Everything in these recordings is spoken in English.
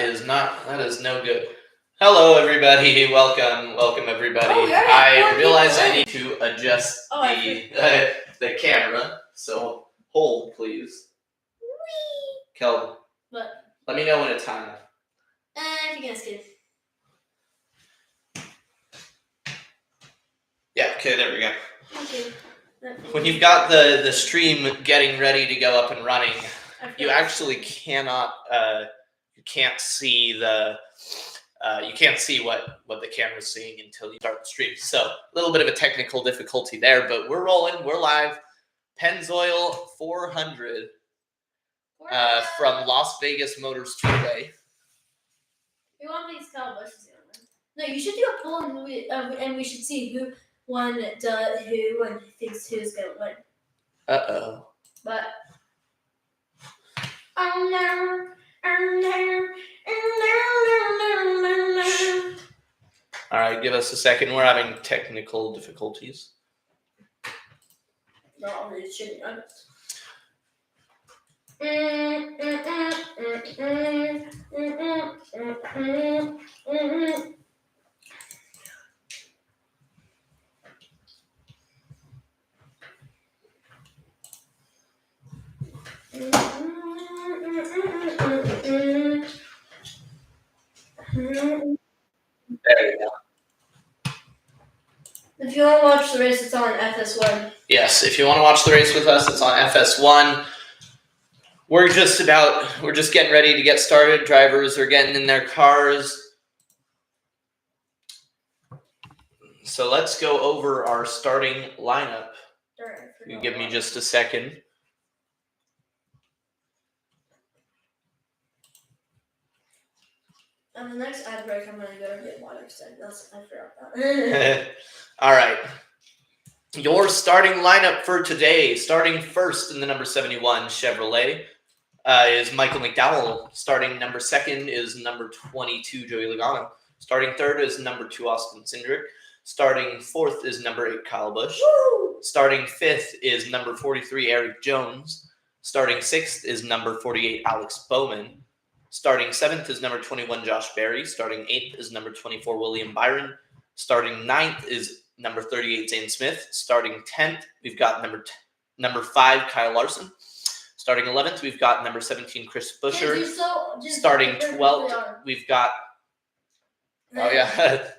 is no good. Hello, everybody. Welcome, everybody. I realize I need to adjust the camera. So hold, please. Kelvin. What? Let me know when it's time. If you can skip. Yeah. Okay. There we go. Okay. When you've got the stream getting ready to go up and running, you actually cannot. You can't see what the camera's seeing until you start the stream. So a little bit of a technical difficulty there, but we're rolling. We're live. Pennzoil 400 from Las Vegas Motors Speedway. We want these Cowboys. No, you should do a poll and we should see who thinks who's gonna win. Uh-oh. But all right, give us a second. We're having technical difficulties. No, it shouldn't. There you go. If you want to watch the race, it's on FS1. Yes, if you want to watch the race with us, it's on FS1. We're just getting ready to get started. Drivers are getting in their cars. So let's go over our starting lineup. You give me just a second. On the next ad break, I'm going to go get water instead. I forgot that. All right. Your starting lineup for today, starting first in the number 71 Chevrolet, is Michael McDowell. Starting number second is number 22 Joey Logano. Starting third is number 2 Austin Cindric. Starting fourth is number 8 Kyle Busch. Woo! Starting fifth is number 43 Eric Jones. Starting sixth is number 48 Alex Bowman. Starting seventh is number 21 Josh Berry. Starting eighth is number 24 William Byron. Starting ninth is number 38 Zane Smith. Starting 10th, we've got number 5 Kyle Larson. Starting 11th, we've got number 17 Chris Buescher. Starting 12th, we've got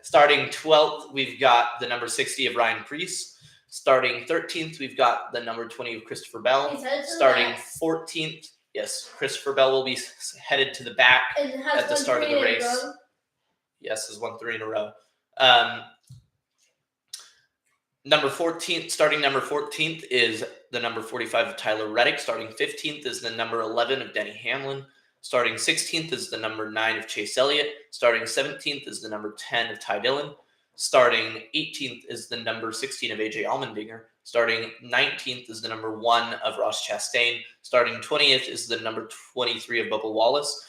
starting 12th, we've got the number 60 of Ryan Preece. Starting 13th, we've got the number 20 of Christopher Bell. Starting 14th, yes, Christopher Bell will be headed to the back at the start of the race. Yes, has won 3 in a row. Number 14th, starting number 14th is the number 45 of Tyler Reddick. Starting 15th is the number 11 of Denny Hamlin. Starting 16th is the number 9 of Chase Elliott. Starting 17th is the number 10 of Ty Dillon. Starting 18th is the number 16 of AJ Allmendinger. Starting 19th is the number 1 of Ross Chastain. Starting 20th is the number 23 of Bubba Wallace.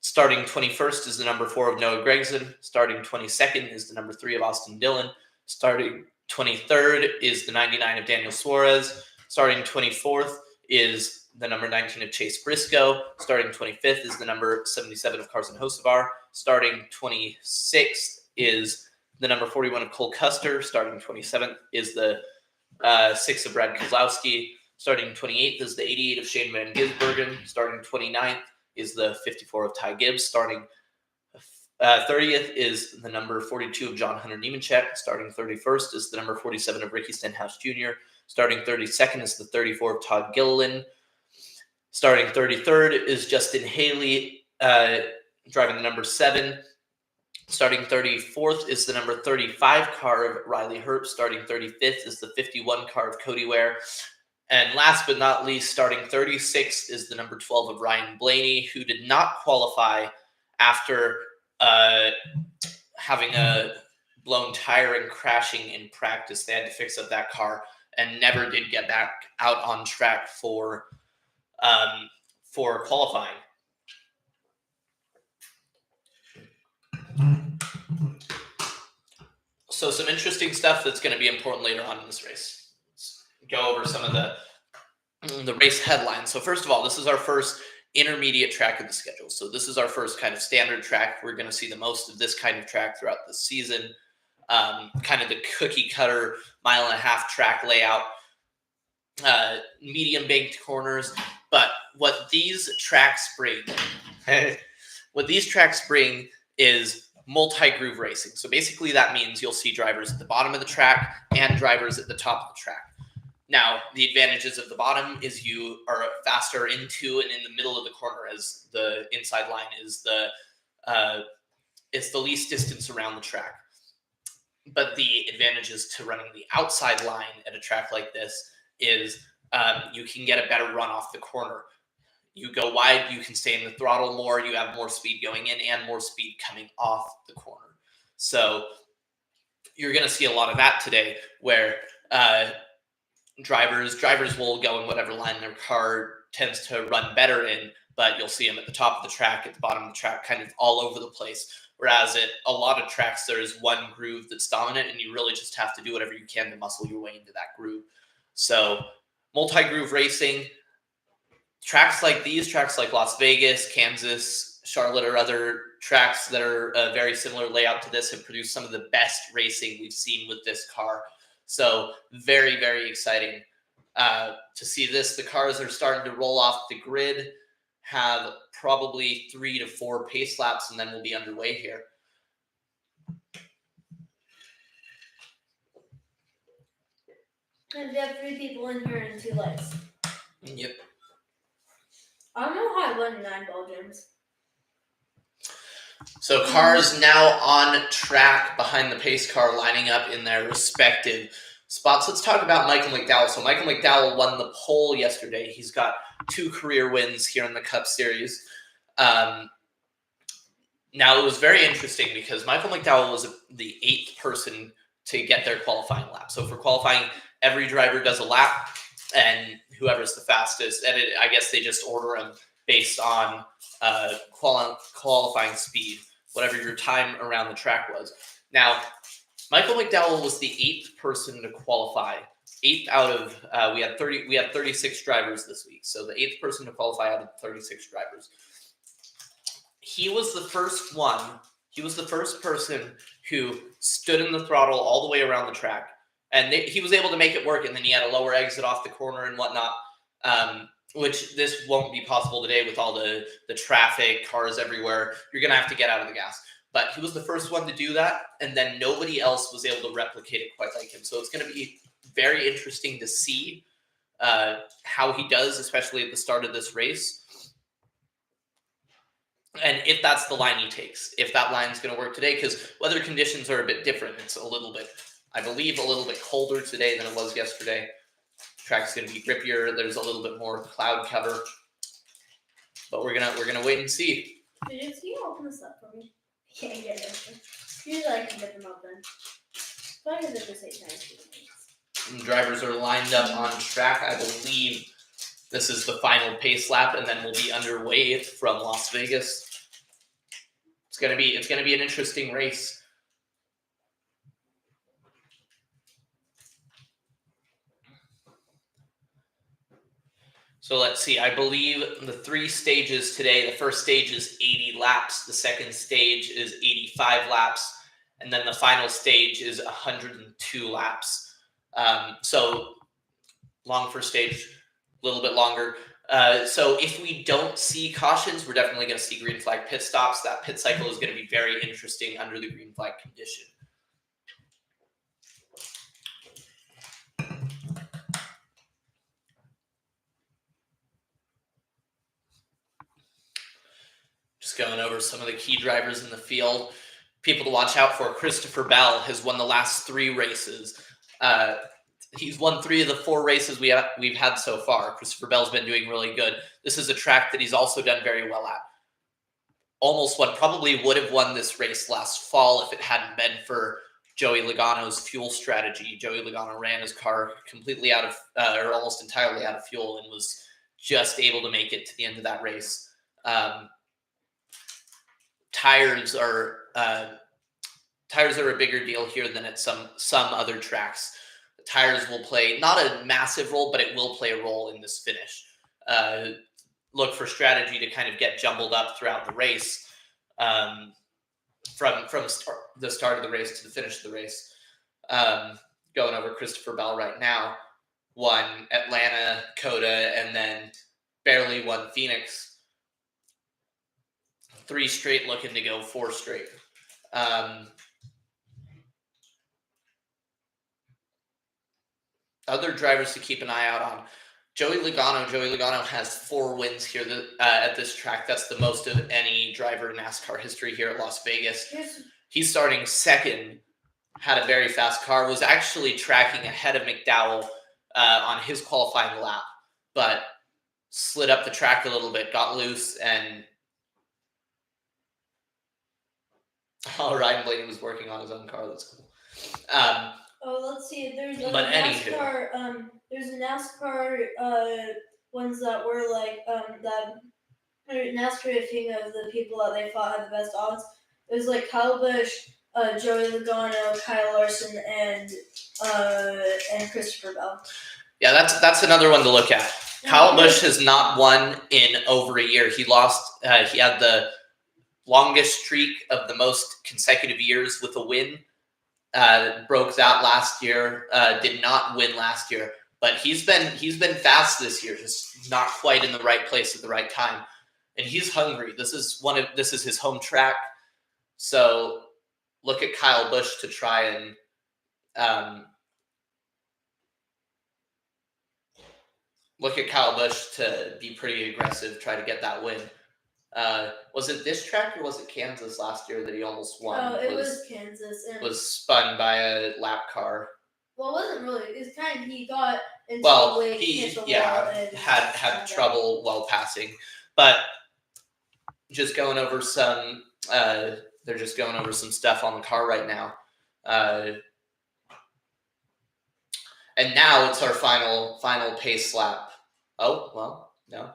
Starting 21st is the number 4 of Noah Gragson. Starting 22nd is the number 3 of Austin Dillon. Starting 23rd is the 99 of Daniel Suarez. Starting 24th is the number 19 of Chase Briscoe. Starting 25th is the number 77 of Carson Hocevar. Starting 26th is the number 41 of Cole Custer. Starting 27th is the 6 of Brad Keselowski. Starting 28th is the 88 of Shane Van Gisbergen. Starting 29th is the 54 of Ty Gibbs. Starting 30th is the number 42 of John Hunter Nemechek. Starting 31st is the number 47 of Ricky Stenhouse Jr. Starting 32nd is the 34 of Todd Gilliland. Starting 33rd is Justin Haley, driving the number 7. Starting 34th is the number 35 car of Riley Herbst. Starting 35th is the 51 car of Cody Ware. And last but not least, starting 36th is the number 12 of Ryan Blaney, who did not qualify after having a blown tire and crashing in practice. They had to fix up that car and never did get back out on track for qualifying. So some interesting stuff that's going to be important later on in this race. Let's go over some of the race headlines. So first of all, this is our first intermediate track of the schedule. So this is our first kind of standard track. We're going to see the most of this kind of track throughout the season. Kind of the cookie cutter 1.5-mile track layout, medium banked corners. But what these tracks bring, is multi-groove racing. So basically that means you'll see drivers at the bottom of the track and drivers at the top of the track. Now, the advantages of the bottom is you are faster into and in the middle of the corner, as the inside line is it's the least distance around the track. But the advantages to running the outside line at a track like this is you can get a better run off the corner. You go wide, you can stay in the throttle more, you have more speed going in and more speed coming off the corner. So you're going to see a lot of that today, where drivers will go in whatever line their car tends to run better in, but you'll see them at the top of the track, at the bottom of the track, kind of all over the place. Whereas at a lot of tracks, there is one groove that's dominant, and you really just have to do whatever you can to muscle your way into that groove. So multi-groove racing, tracks like these, tracks like Las Vegas, Kansas, Charlotte, or other tracks that are a very similar layout to this have produced some of the best racing we've seen with this car. So very, very exciting to see this. The cars are starting to roll off the grid, have probably 3 to 4 pace laps, and then we'll be underway here. And we have 3 people in here and 2 lights. Yep. I don't know how I won 9 ball games. So cars now on track behind the pace car, lining up in their respective spots. Let's talk about Michael McDowell. So Michael McDowell won the pole yesterday. He's got 2 career wins here in the Cup Series. Now, it was very interesting because Michael McDowell was the 8th person to get their qualifying lap. So for qualifying, every driver does a lap, and whoever's the fastest, and I guess they just order them based on qualifying speed, whatever your time around the track was. Now, Michael McDowell was the 8th person to qualify. 8th out of we had 36 drivers this week, so the 8th person to qualify out of 36 drivers. He was the first one. He was the first person who stood in the throttle all the way around the track, and he was able to make it work. And then he had a lower exit off the corner and whatnot, which this won't be possible today with all the traffic, cars everywhere. You're gonna have to get out of the gas. But he was the first one to do that, and then nobody else was able to replicate it quite like him. So it's going to be very interesting to see how he does, especially at the start of this race. And if that's the line he takes, if that line's going to work today, because weather conditions are a bit different. It's a little bit, I believe, a little bit colder today than it was yesterday. Track's going to be grippier. There's a little bit more cloud cover, but we're gonna wait and see. Can you open this up for me? Can't get it open. Usually I can get them open. But I can get this 8 times. And drivers are lined up on track. I believe this is the final pace lap, and then we'll be underway from Las Vegas. It's gonna be an interesting race. So let's see. I believe the 3 stages today. The first stage is 80 laps. The second stage is 85 laps, and then the final stage is 102 laps. So long first stage, a little bit longer. So if we don't see cautions, we're definitely going to see green flag pit stops. That pit cycle is going to be very interesting under the green flag condition. Just going over some of the key drivers in the field. People to watch out for. Christopher Bell has won the last 3 races. He's won 3 of the 4 races we've had so far. Christopher Bell's been doing really good. This is a track that he's also done very well at. Almost won, probably would have won this race last fall if it hadn't been for Joey Logano's fuel strategy. Joey Logano ran his car completely out of, or almost entirely out of fuel, and was just able to make it to the end of that race. Tires are a bigger deal here than at some other tracks. The tires will play not a massive role, but it will play a role in this finish. look for strategy to kind of get jumbled up throughout the race, from the start of the race to the finish of the race. Going over Christopher Bell right now, won Atlanta, Coda, and then barely won Phoenix. 3 straight, looking to go 4 straight. Other drivers to keep an eye out on. Joey Logano. Joey Logano has 4 wins here at this track. That's the most of any driver in NASCAR history here at Las Vegas. He's starting second. Had a very fast car. Was actually tracking ahead of McDowell on his qualifying lap, but slid up the track a little bit, got loose, and Ryan Blaney was working on his own car. That's cool. Let's see. There's a But NASCAR. There's a NASCAR ones that were like that. NASCAR thing of the people that they thought had the best odds. There's like Kyle Busch, Joey Logano, Kyle Larson, and Christopher Bell. Yeah, that's another one to look at. Kyle Busch has not won in over a year. He lost. He had the longest streak of the most consecutive years with a win. Broke that last year. Did not win last year, but he's been fast this year. Just not quite in the right place at the right time, and he's hungry. This is his home track, so look at Kyle Busch to try and look at Kyle Busch to be pretty aggressive, try to get that win. Was it this track or was it Kansas last year that he almost won? Oh, it was Kansas. And was spun by a lap car. Well, it wasn't really. It's kind of he got into well, the he wall and had trouble while passing, but just going over some. They're just going over some stuff on the car right now. And now it's our final pace lap. Oh, well, no.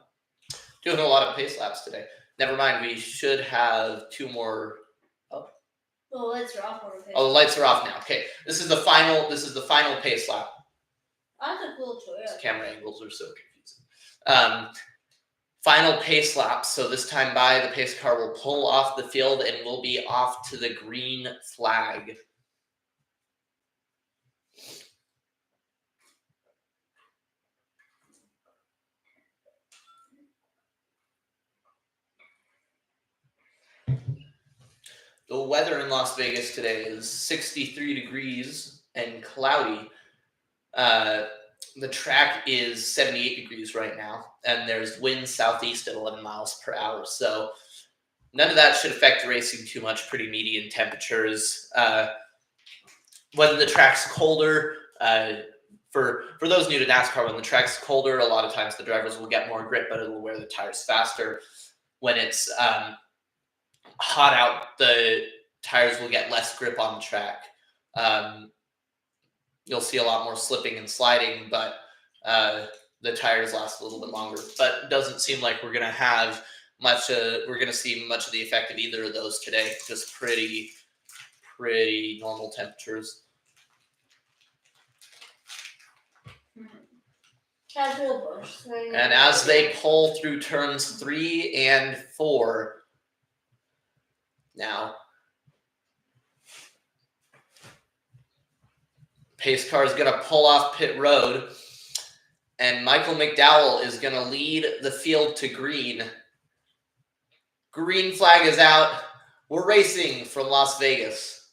Doing a lot of pace laps today. Never mind, we should have 2 more. Oh. The lights are off. Oh, the lights are off now. Okay. This is the final pace lap. That's a cool choice. These camera angles are so confusing. Final pace lap. So this time the pace car will pull off the field and will be off to the green flag. The weather in Las Vegas today is 63 degrees and cloudy. The track is 78 degrees right now, and there's wind southeast at 11 miles per hour. So none of that should affect racing too much. Pretty median temperatures. When the track's colder, for those new to NASCAR, when the track's colder, a lot of times the drivers will get more grip, but it'll wear the tires faster. When it's hot out, the tires will get less grip on the track. You'll see a lot more slipping and sliding, but the tires last a little bit longer. But it doesn't seem like we're going to have much. We're going to see much of the effect of either of those today. Just pretty normal temperatures. Casual Busch. And as they pull through turns 3 and 4, now pace car is going to pull off pit road, and Michael McDowell is going to lead the field to green. Green flag is out. We're racing from Las Vegas.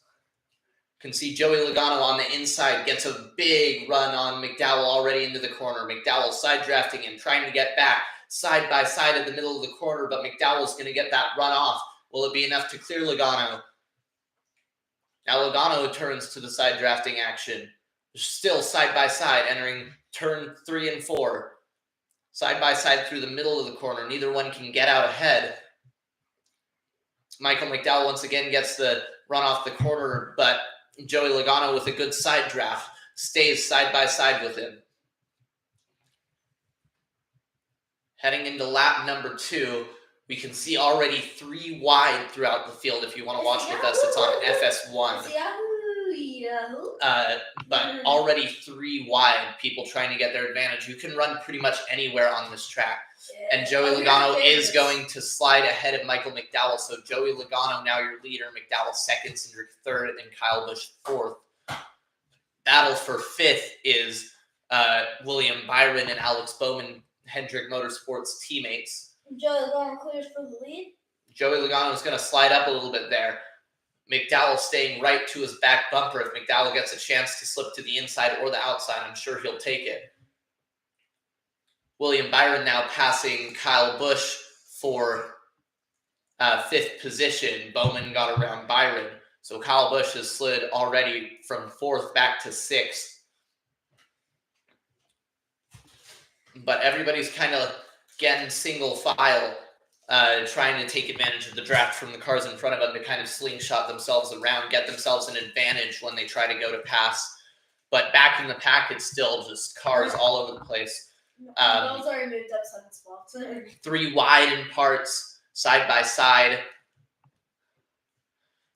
You can see Joey Logano on the inside gets a big run on McDowell already into the corner. McDowell side drafting him, trying to get back side by side at the middle of the corner, but McDowell's going to get that run off. Will it be enough to clear Logano? Now Logano turns to the side drafting action. Still side by side, entering turn 3 and 4. Side by side through the middle of the corner. Neither one can get out ahead. Michael McDowell once again gets the run off the corner, but Joey Logano with a good side draft stays side by side with him. Heading into lap number 2, we can see already 3 wide throughout the field. If you want to watch with us, it's on FS1. But already 3 wide, people trying to get their advantage. You can run pretty much anywhere on this track. And Joey Logano is going to slide ahead of Michael McDowell. So Joey Logano now your leader, McDowell second, Cindric third, and Kyle Busch fourth. Battle for fifth is William Byron and Alex Bowman, Hendrick Motorsports teammates. Joey Logano clears for the lead. Joey Logano is going to slide up a little bit there. McDowell staying right to his back bumper. If McDowell gets a chance to slip to the inside or the outside, I'm sure he'll take it. William Byron now passing Kyle Busch for fifth position. Bowman got around Byron. So Kyle Busch has slid already from fourth back to sixth. But everybody's kind of getting single file, trying to take advantage of the draft from the cars in front of them to kind of slingshot themselves around, get themselves an advantage when they try to go to pass. But back in the pack, it's still just cars all over the place. Those already moved up 7 spots. 3 wide in parts, side by side.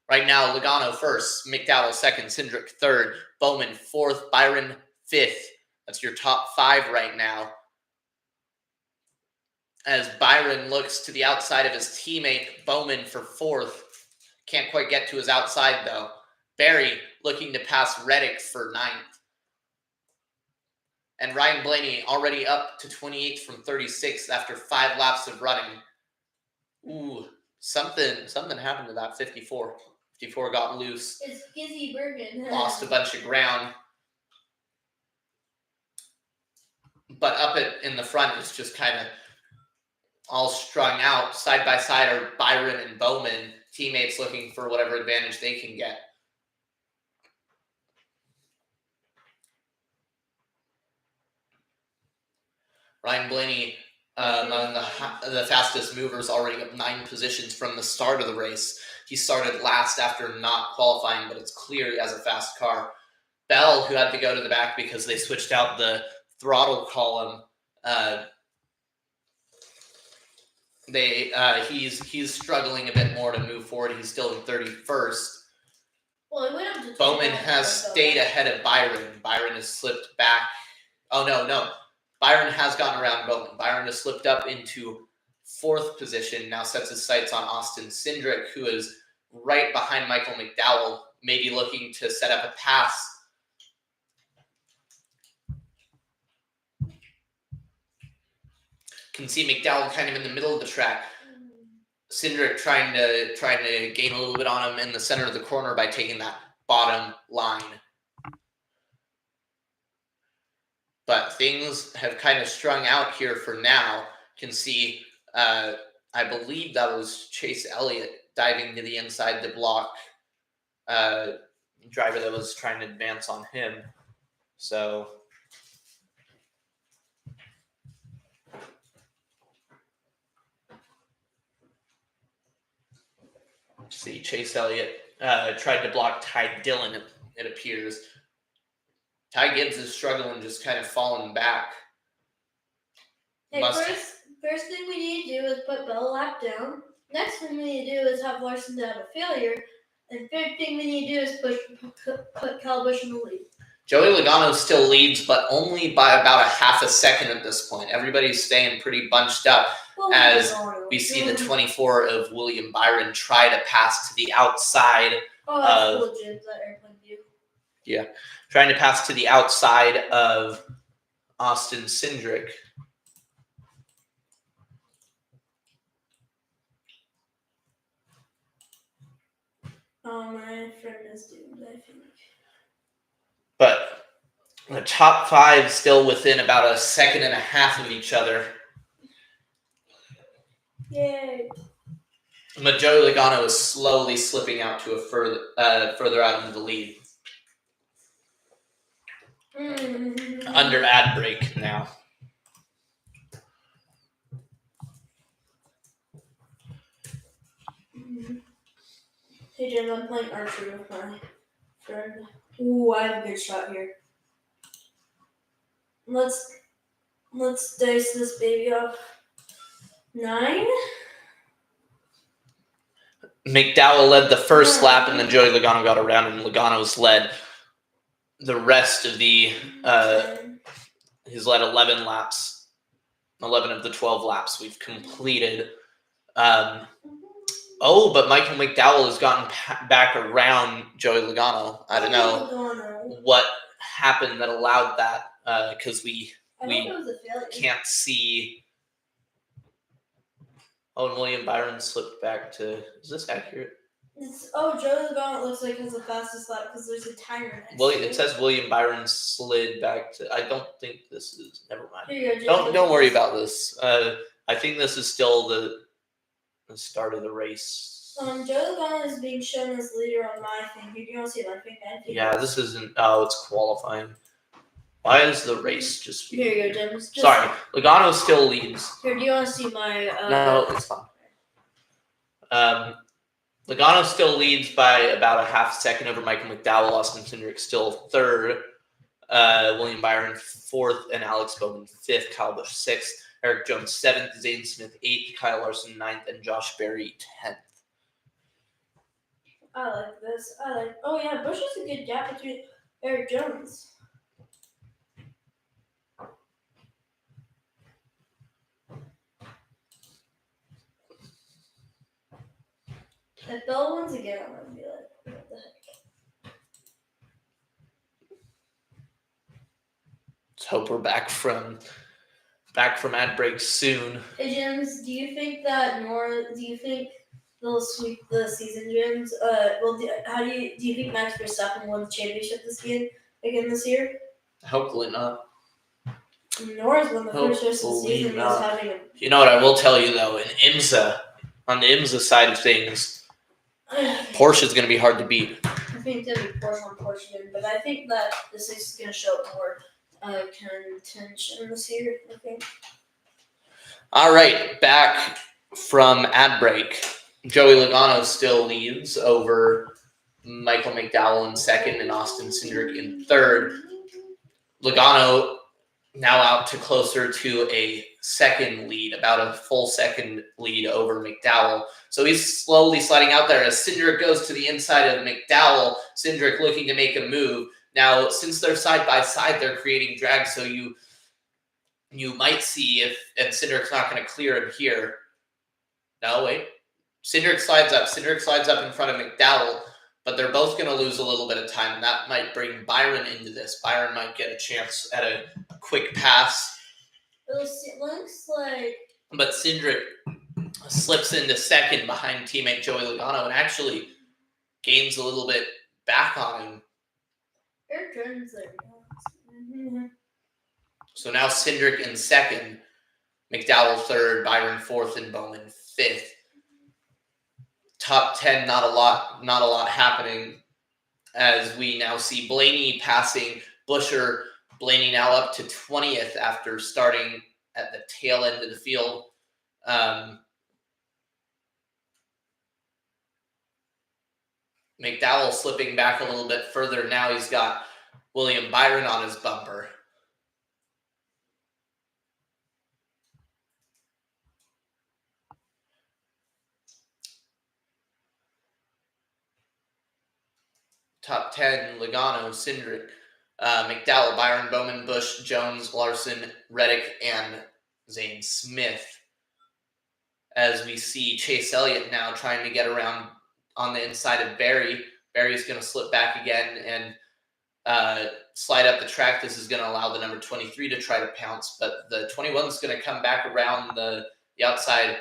Right now, Logano first, McDowell second, Cindric third, Bowman fourth, Byron fifth. That's your top 5 right now. As Byron looks to the outside of his teammate, Bowman for fourth. Can't quite get to his outside, though. Barry looking to pass Reddick for ninth. And Ryan Blaney already up to 28th from 36th after 5 laps of running. Ooh, something happened to that 54. 54 got loose. It's Gizzy Bergen. Lost a bunch of ground. But up in the front, it's just kind of all strung out. Side by side are Byron and Bowman, teammates looking for whatever advantage they can get. Ryan Blaney, among the fastest movers, already up 9 positions from the start of the race. He started last after not qualifying, but it's clear he has a fast car. Bell, who had to go to the back because they switched out the throttle column, he's struggling a bit more to move forward. He's still in 31st. Well, he went up to Bowman has stayed ahead of Byron. Byron has slipped back. Oh, no. Byron has gotten around Bowman. Byron has slipped up into 4th position, now sets his sights on Austin Cindric, who is right behind Michael McDowell, maybe looking to set up a pass. Can see McDowell kind of in the middle of the track. Cindric trying to gain a little bit on him in the center of the corner by taking that bottom line. But things have kind of strung out here for now. Can see, I believe that was Chase Elliott diving to the inside to block driver that was trying to advance on him. So see, Chase Elliott tried to block Ty Dillon, it appears. Ty Gibbs is struggling, just kind of falling back. Hey, first thing we need to do is put Bell lap down. Next thing we need to do is have Larson have a failure. And third thing we need to do is put Kyle Busch in the lead. Joey Logano still leads, but only by about a half a second at this point. Everybody's staying pretty bunched up as we see the 24 of William Byron try to pass to the outside. Oh, that's cool, Jim, that airplane view. Yeah, trying to pass to the outside of Austin Cindric. Oh, my friend is doomed, I think. But the top 5 still within about a second and a half of each other. Yay. But Joey Logano is slowly slipping out to a further out into the lead. Under ad break now. Hey Jim, I'm playing archery with my friend. Ooh, I have a good shot here. Let's dice this baby off. 9. McDowell led the first lap, and then Joey Logano got around, and Logano's led the rest of the. He's led 11 laps, 11 of the 12 laps we've completed. But Michael McDowell has gotten back around Joey Logano. I don't know what happened that allowed that, because we can't see. Oh, and William Byron slipped back to. Is this accurate? Joey Logano looks like has the fastest lap because there's a timer next Well, to it says William Byron slid back to. I don't think this is. Never mind. Here you go, Don't worry about this. I think this is still the start of the race. Joey Logano is being shown as leader on my thing. You don't see my thing. Yeah, this isn't. Oh, it's qualifying. Why is the race just? Here you go, Jim. Sorry, Logano still leads. Here, do you want to see my? No, it's fine. Logano still leads by about a half second over Michael McDowell. Austin Cindric still third. William Byron fourth, and Alex Bowman fifth. Kyle Busch sixth. Eric Jones seventh. Zane Smith eighth. Kyle Larson ninth, and Josh Berry 10th. I like this. Oh yeah, Busch is a good gap between Eric Jones. If Bell wins again, I'm gonna be like, what the heck? Let's hope we're back from ad break soon. Hey James, do you think they'll sweep the season, James? How do you think Max Verstappen won the championship again this year? Hopefully not. Norris won the first race of the season. You know what I will tell you though, on the IMSA side of things, Porsche is going to be hard to beat. I think it's going to be Porsche on Porsche again, but I think that this is going to show more contention this year, I think. All right, back from ad break. Joey Logano still leads over Michael McDowell in second and Austin Cindric in third. Logano now out to closer to a second lead, about a full second lead over McDowell. So he's slowly sliding out there as Cindric goes to the inside of McDowell. Cindric looking to make a move. Now, since they're side by side, they're creating drag, so you might see and Cindric's not going to clear him here. No, wait. Cindric slides up in front of McDowell, but they're both going to lose a little bit of time, and that might bring Byron into this. Byron might get a chance at a quick pass. It looks like... But Cindric slips into second behind teammate Joey Logano and actually gains a little bit back on him. Eric Jones there. So now Cindric in second, McDowell third, Byron fourth, and Bowman fifth. Top 10, not a lot happening as we now see Blaney passing Buescher. Blaney now up to 20th after starting at the tail end of the field. McDowell slipping back a little bit further. Now he's got William Byron on his bumper. Top 10, Logano, Cindric, McDowell, Byron, Bowman, Busch, Jones, Larson, Reddick, and Zane Smith. As we see Chase Elliott now trying to get around on the inside of Berry. Berry's going to slip back again and slide up the track. This is going to allow the number 23 to try to pounce, but the 21 is going to come back around the outside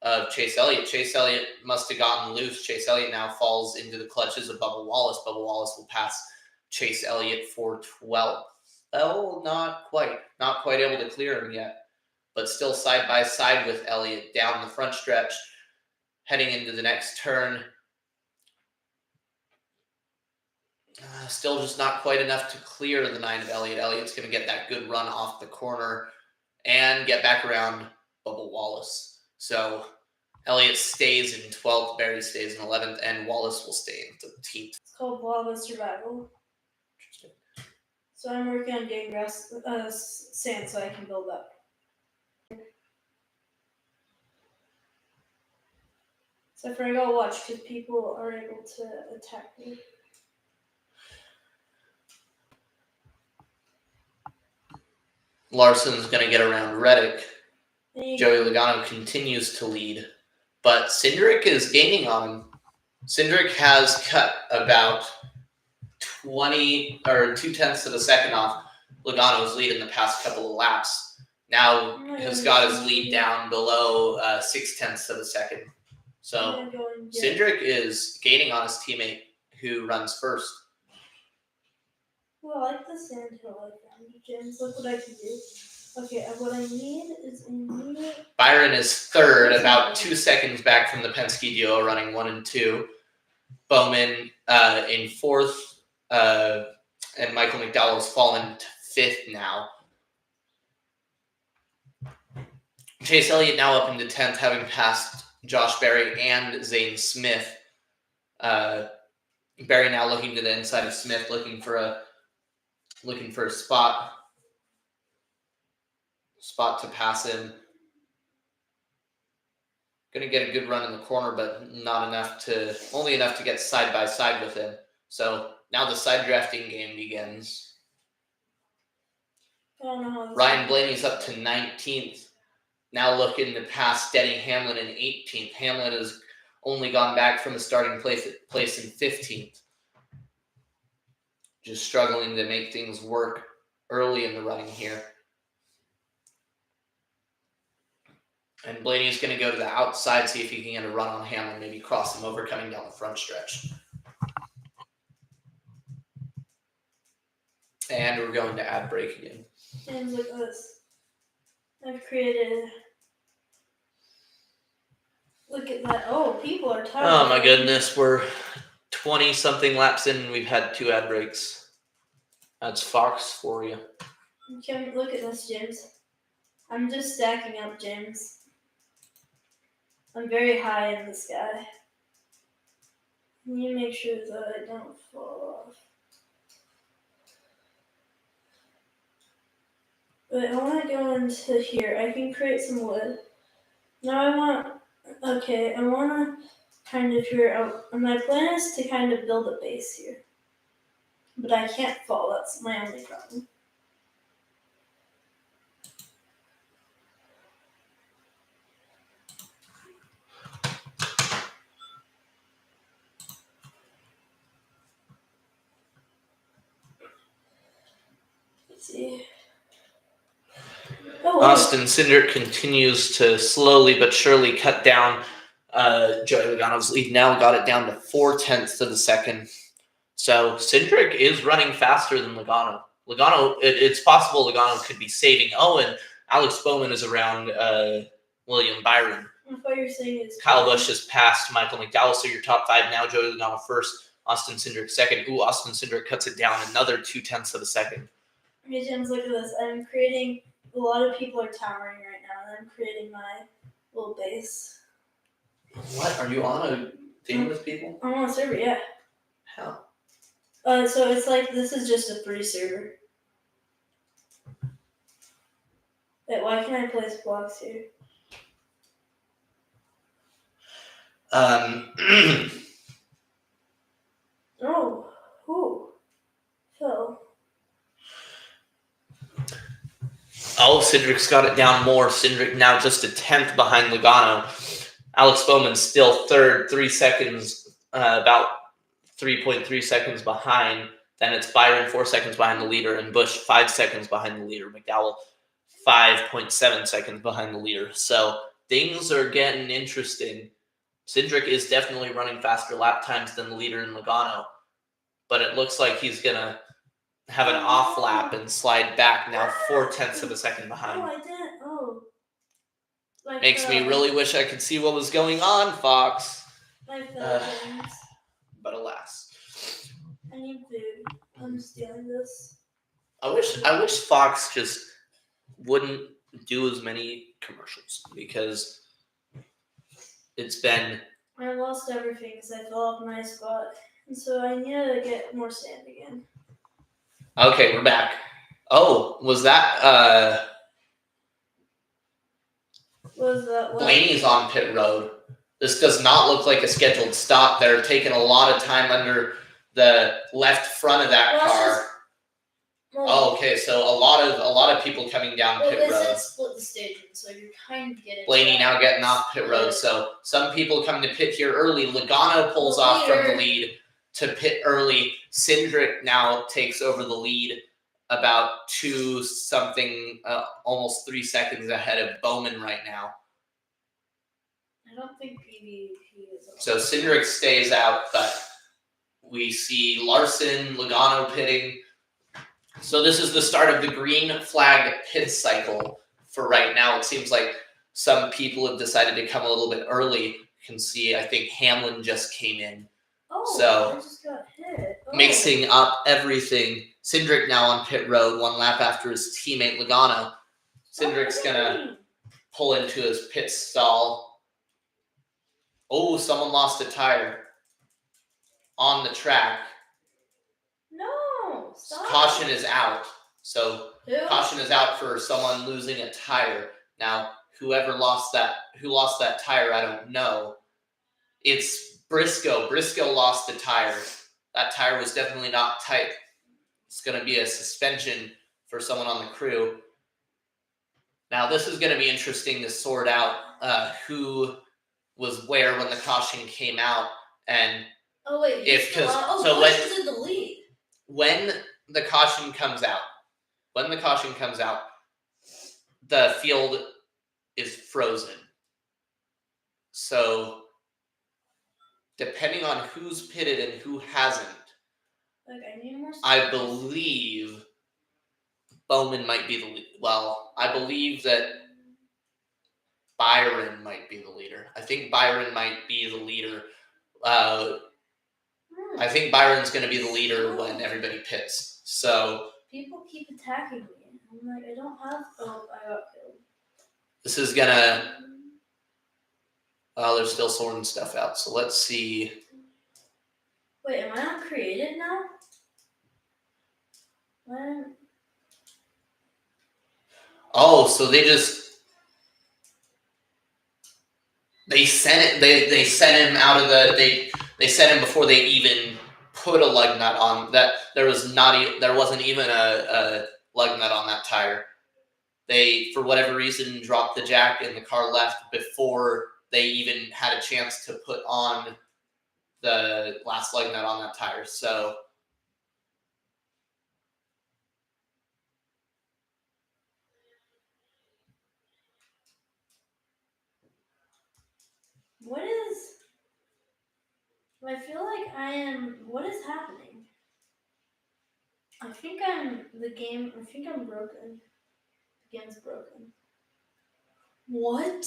of Chase Elliott. Chase Elliott must have gotten loose. Chase Elliott now falls into the clutches of Bubba Wallace. Bubba Wallace will pass Chase Elliott for 12th. Well, not quite able to clear him yet, but still side by side with Elliott down the front stretch, heading into the next turn. Still just not quite enough to clear the 9 of Elliott. Elliott's going to get that good run off the corner and get back around Bubba Wallace. So Elliott stays in 12th, Berry stays in 11th, and Wallace will stay in 13th. It's called Lava Survival. Interesting. So I'm working on getting sand so I can build up. Except for I gotta watch because people are able to attack me. Larson's going to get around Reddick. And Joey Logano continues to lead, but Cindric is gaining on him. Cindric has cut about 20 or 0.2 of a second off Logano's lead in the past couple of laps. Now has got his lead down below 0.6 of a second. So Cindric is gaining on his teammate who runs first. Well, I like the sandhill I found, James. Look what I can do. Okay, what I need is Byron is third, about 2 seconds back from the Penske duo, running 1 and 2. Bowman in fourth, and Michael McDowell has fallen to fifth now. Chase Elliott now up into 10th, having passed Josh Berry and Zane Smith. Berry now looking to the inside of Smith, looking for a spot to pass him. Going to get a good run in the corner, but only enough to get side by side with him. So now the side drafting game begins. Ryan Blaney's up to 19th. Now looking to pass Denny Hamlin in 18th. Hamlin has only gone back from a starting place in 15th. Just struggling to make things work early in the running here. And Blaney's going to go to the outside, see if he can get a run on Hamlin, maybe cross him over coming down the front stretch. And we're going to ad break again. James, look at this. I've created... Look at that. Oh, people are tired. Oh my goodness, we're 20-something laps in and we've had 2 ad breaks. That's Fox for you. Okay, look at this, James. I'm just stacking up, James. I'm very high in the sky. I need to make sure that I don't fall off. But I want to go into here. I can create some wood. Now I want to kind of figure out, my plan is to kind of build a base here. But I can't fall, that's my only problem. Let's see. Austin Cindric continues to slowly but surely cut down Joey Logano's lead. Now got it down to 0.4 of a second. So Cindric is running faster than Logano. It's possible Logano could be saving. Oh, and Alex Bowman is around William Byron. I thought you were saying Kyle Busch has passed Michael McDowell, so your top 5 now. Joey Logano first, Austin Cindric second. Ooh, Austin Cindric cuts it down another 0.2 of a second. Okay, James, look at this. I'm creating... A lot of people are towering right now, and I'm creating my little base. What? Are you on a thing with people? I'm on a server, yeah. How? So it's like, this is just a free server. Wait, why can't I place blocks here? Oh, who? Phil. Oh, Cindric's got it down more. Cindric now just a 10th behind Logano. Alex Bowman still third, 3 seconds, about 3.3 seconds behind. Then it's Byron 4 seconds behind the leader, and Busch 5 seconds behind the leader. McDowell 5.7 seconds behind the leader. So things are getting interesting. Cindric is definitely running faster lap times than the leader in Logano, but it looks like he's gonna have an off lap and slide back, now 0.4 of a second behind. Oh, I didn't. Oh. Makes me really wish I could see what was going on, Fox. But alas. I need food. I'm stealing this. I wish Fox just wouldn't do as many commercials, because it's been... I lost everything because I fell off my spot. And so I need to get more sand again. Okay, we're back. Oh, was that what? Blaney's on pit road. This does not look like a scheduled stop. They're taking a lot of time under the left front of that car. Oh, okay, so a lot of people coming down pit road. Well, split the staging, so you're kind of getting. Blaney now getting off pit road, so some people come to pit here early. Logano pulls off from the lead to pit early. Cindric now takes over the lead about 2 something, almost 3 seconds ahead of Bowman right now. I don't think he is. So Cindric stays out, but we see Larson, Logano pitting. So this is the start of the green flag pit cycle for right now. It seems like some people have decided to come a little bit early. You can see, I think Hamlin just came in. Oh, so I just got hit. Mixing up everything. Cindric now on pit road, 1 lap after his teammate Logano. Cindric's gonna pull into his pit stall. Oh, someone lost a tire on the track. No, stop. Caution is out. So Who? caution is out for someone losing a tire. Now, who lost that tire, I don't know. It's Briscoe. Briscoe lost a tire. That tire was definitely not tight. It's going to be a suspension for someone on the crew. Now, this is going to be interesting to sort out who was where when the caution came out. And Bush is in the lead. When the caution comes out, the field is frozen. So depending on who's pitted and who hasn't, I believe Bowman might be the lead. Well, I believe that Byron might be the leader. I think Byron might be the leader. I think Byron's going to be the leader when everybody pits. So people keep attacking me. I'm like, I don't have. Oh, I got killed. This is gonna. They're still sorting stuff out. So let's see. Wait, am I not created now? When? Oh, so they sent it. They sent him out of the. They sent him before they even put a lug nut on. That there wasn't even a lug nut on that tire. They, for whatever reason, dropped the jack and the car left before they even had a chance to put on the last lug nut on that tire. So I feel like I am. What is happening? I think I'm broken. The game's broken. What?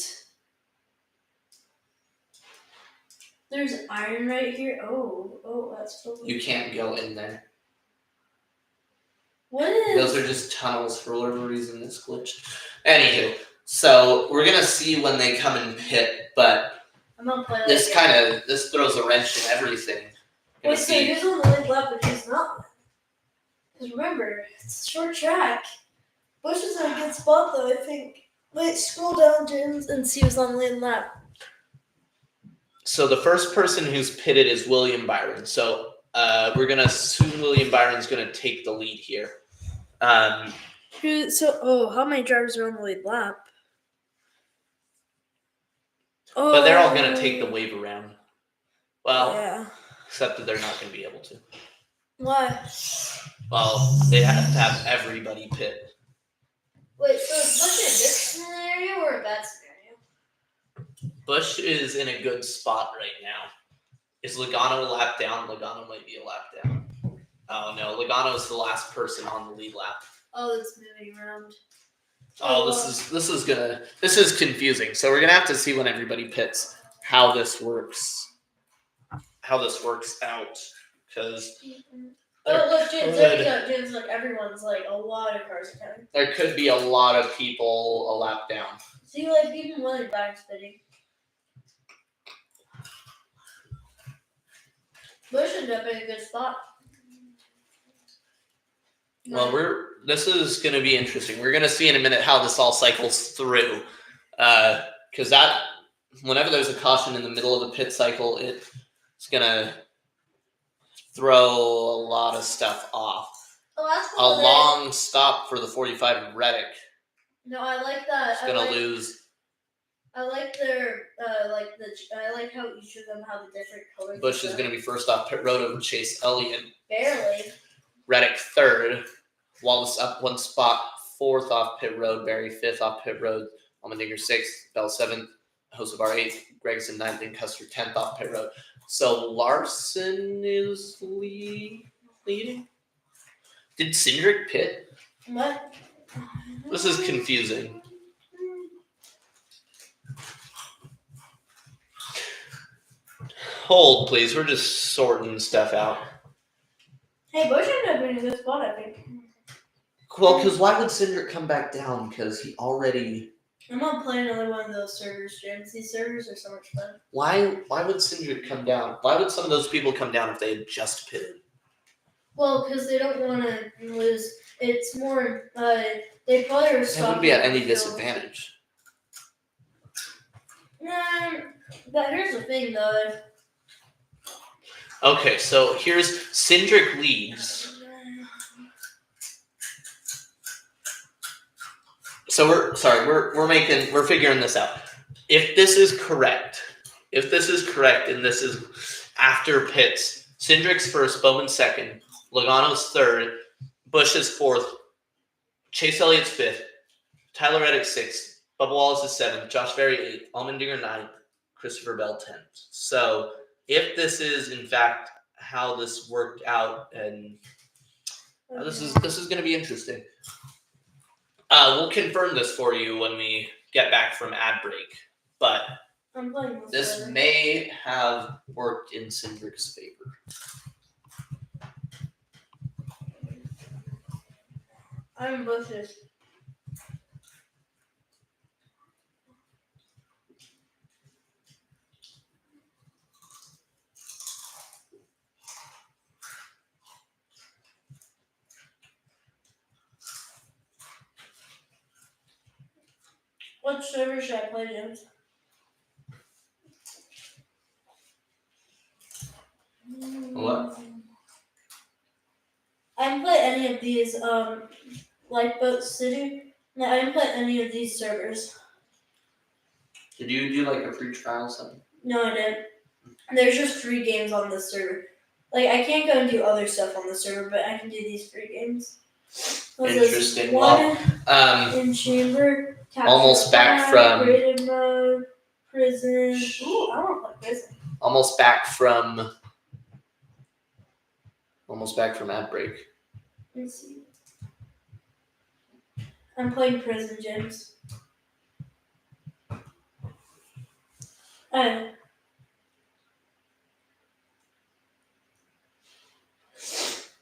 There's iron right here. Oh, that's so. You can't go in there. What is? Those are just tunnels for whatever reason it's glitched. Anywho, so we're gonna see when they come and pit, but this throws a wrench in everything. Wait, so who's on the lead lap and who's not? Because remember, it's a short track. Bush is in a good spot though, I think. Wait, scroll down, James, and see who's on the lead lap. So the first person who's pitted is William Byron. So we're gonna assume William Byron's gonna take the lead here. How many drivers are on the lead lap? But they're all going to take the wave around. Well, yeah. Except that they're not going to be able to. Why? Well, they have to have everybody pit. Wait, so is Bush in a good scenario or a bad scenario? Bush is in a good spot right now. Is Logano a lap down? Logano might be a lap down. Oh, no. Logano's the last person on the lead lap. Oh, it's moving around. Oh, this is confusing. So we're gonna have to see when everybody pits how this works out, because look, James, like everyone's like a lot of cars are coming. There could be a lot of people a lap down. See, like even when they're backspinning. Bush ended up in a good spot. Well, this is going to be interesting. We're going to see in a minute how this all cycles through, because whenever there's a caution in the middle of the pit cycle, it's gonna throw a lot of stuff off. Oh, that's A cool. long stop for the 45 of Reddick. No, I like that. It's gonna lose. I like their I like how each of them have a different color. Bush is gonna be first off pit road over Chase Elliott. Barely. Reddick third. Wallace up one spot, fourth off pit road. Barry fifth off pit road. Allmendinger sixth. Bell seventh. Hosevar eighth. Gregson ninth. And Custer 10th off pit road. So Larson is leading. Did Cindric pit? What? This is confusing. Hold, please. We're just sorting stuff out. Hey, Bush ended up in a good spot, I think. Well, because why would Cindric come back down? Because he already... I'm gonna play another one of those servers, James. These servers are so much fun. Why would Cindric come down? Why would some of those people come down if they had just pitted? Well, because they don't want to lose. It's more, they probably are They stopping. wouldn't be at any disadvantage. But here's the thing, though. Okay, so here's Cindric leads. So we're figuring this out. If this is correct, and this is after pits, Cindric's first, Bowman second, Logano's third, Bush is fourth, Chase Elliott's fifth, Tyler Reddick sixth, Bubba Wallace is seventh, Josh Berry eighth, Allmendinger ninth, Christopher Bell 10th. So if this is in fact how this worked out, and this is going to be interesting. We'll confirm this for you when we get back from ad break, but this may have worked in Cindric's favor. I'm Bush's. What server should I play, James? What? I didn't play any of these Lifeboat City. No, I didn't play any of these servers. Did you do like a free trial or something? No, I didn't. There's just 3 games on this server. Like, I can't go and do other stuff on the server, but I can do these 3 games. Interesting. One Well, in chamber, almost back from graded mode, prison. Ooh, I want to play prison. almost back from ad break. Let's see. I'm playing prison, James.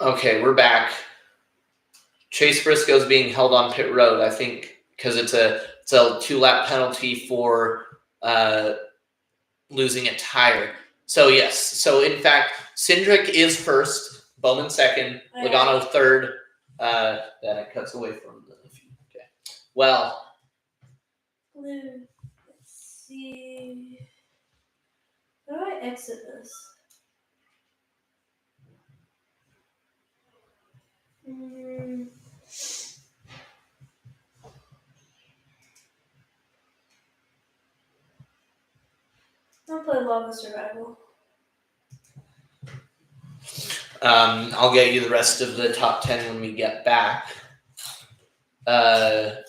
Okay, we're back. Chase Briscoe's being held on pit road, I think, because it's a 2-lap penalty for losing a tire. So yes, so in fact, Cindric is first, Bowman second, Logano third. Then it cuts away from the feed. Okay. Well. Let's see. How do I exit this? I'll play Lava Survival. I'll get you the rest of the top 10 when we get back. They're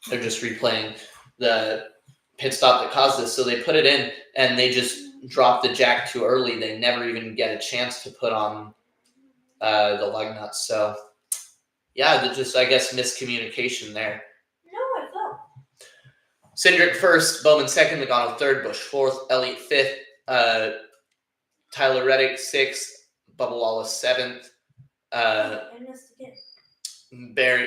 just replaying the pit stop that caused this. So they put it in, and they just dropped the jack too early. They never even get a chance to put on the lug nuts. So, yeah, just, I guess, miscommunication there. No, I felt. Cindric first, Bowman second, Logano third, Bush fourth, Elliott fifth, Tyler Reddick sixth, Bubba Wallace seventh,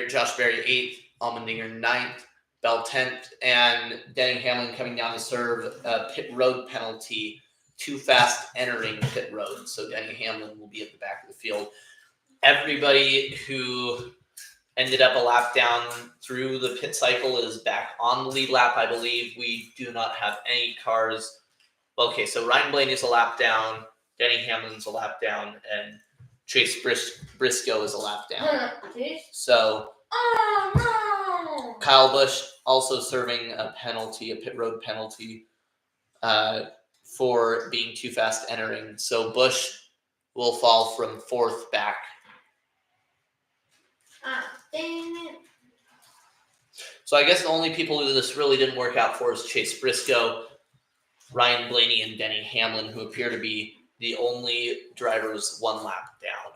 Josh Berry eighth, Allmendinger ninth, Bell 10th, and Denny Hamlin coming down to serve a pit road penalty, too fast entering pit road. So Denny Hamlin will be at the back of the field. Everybody who ended up a lap down through the pit cycle, is back on the lead lap. I believe we do not have any cars. Okay, so Ryan Blaney's a lap down, Denny Hamlin's a lap down, and Chase Briscoe is a lap down. So Kyle Busch also serving a penalty, a pit road penalty, for being too fast entering. So Busch will fall from 4th back. Dang it. So I guess the only people who this really didn't work out for is Chase Briscoe, Ryan Blaney, and Denny Hamlin, who appear to be the only drivers 1 lap down.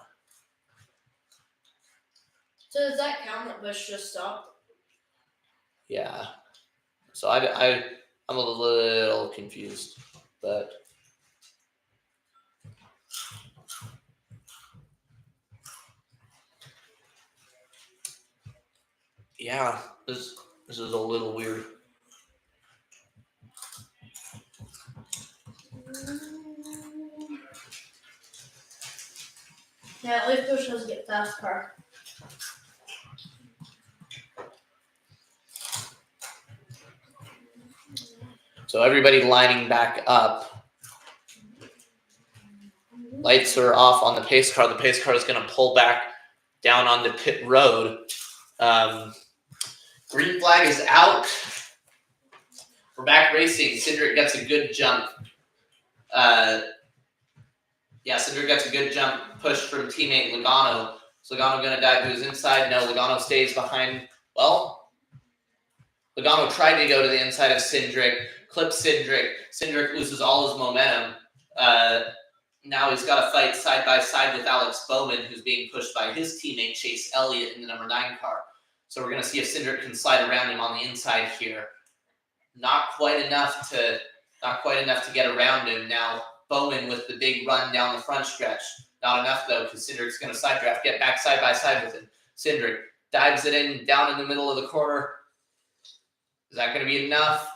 So does that count that Busch just stopped? Yeah. So I'm a little confused, but yeah, this is a little weird. Yeah, at least Busch doesn't get fast car. So everybody lining back up. Lights are off on the pace car. The pace car is going to pull back down on the pit road. Green flag is out. We're back racing. Cindric gets a good jump. Cindric gets a good jump push from teammate Logano. Is Logano going to dive to his inside? No, Logano stays behind. Well, Logano tried to go to the inside of Cindric, clips Cindric. Cindric loses all his momentum. Now he's got to fight side by side with Alex Bowman, who's being pushed by his teammate Chase Elliott in the number 9 car. So we're going to see if Cindric can slide around him on the inside here. Not quite enough to get around him. Now Bowman with the big run down the front stretch. Not enough though, because Cindric's going to side draft, get back side by side with him. Cindric dives it in down in the middle of the corner. Is that going to be enough?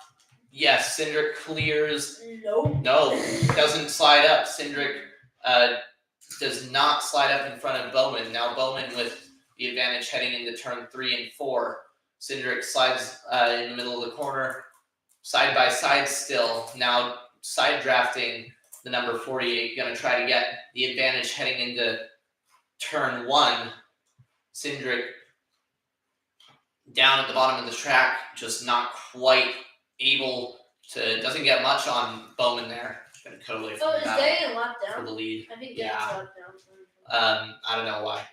Yes, Cindric clears. Nope. No, doesn't slide up. Cindric does not slide up in front of Bowman. Now Bowman with the advantage heading into turn 3 and 4. Cindric slides in the middle of the corner, side by side still. Now side drafting the number 48, going to try to get the advantage heading into turn 1. Cindric down at the bottom of the track, just not quite able to, doesn't get much on Bowman there. Going to cut away from Oh, is Danny locked for down? the lead. I think Yeah. Danny's locked down. I don't know why.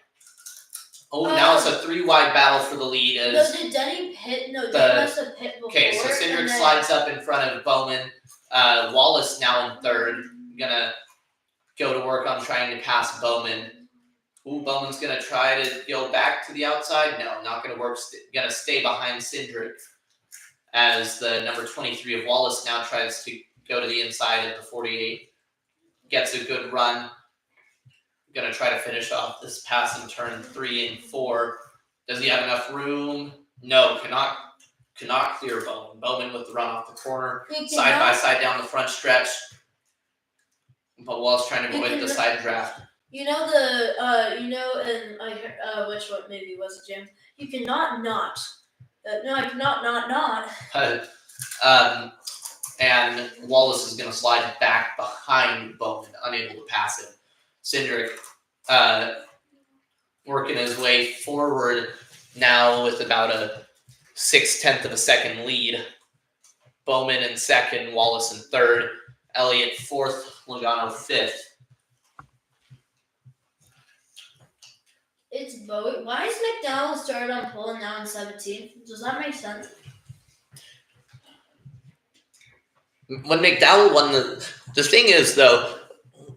Oh, now it's a 3-wide battle for the lead. No, did Denny pit? No, Denny must have pit before. Okay, so Cindric slides up in front of Bowman. Wallace now in 3rd. Gonna go to work on trying to pass Bowman. Ooh, Bowman's gonna try to go back to the outside. No, not gonna work. Gonna stay behind Cindric as the number 23 of Wallace now tries to go to the inside of the 48. Gets a good run. Gonna try to finish off this pass in turn 3 and 4. Does he have enough room? No, cannot clear Bowman. Bowman with the run off the corner, side by side down the front stretch. But Wallace trying to avoid the side draft. You know and I heard, which one maybe was it, Jim? You cannot not. No, I cannot not. And Wallace is going to slide back behind Bowman, unable to pass him. Cindric working his way forward now with about a 0.6 of a second lead. Bowman in 2nd, Wallace in 3rd, Elliott 4th, Logano 5th. It's Bowie. Why is McDowell started on pole and now in 17th? Does that make sense? When McDowell won the thing is though,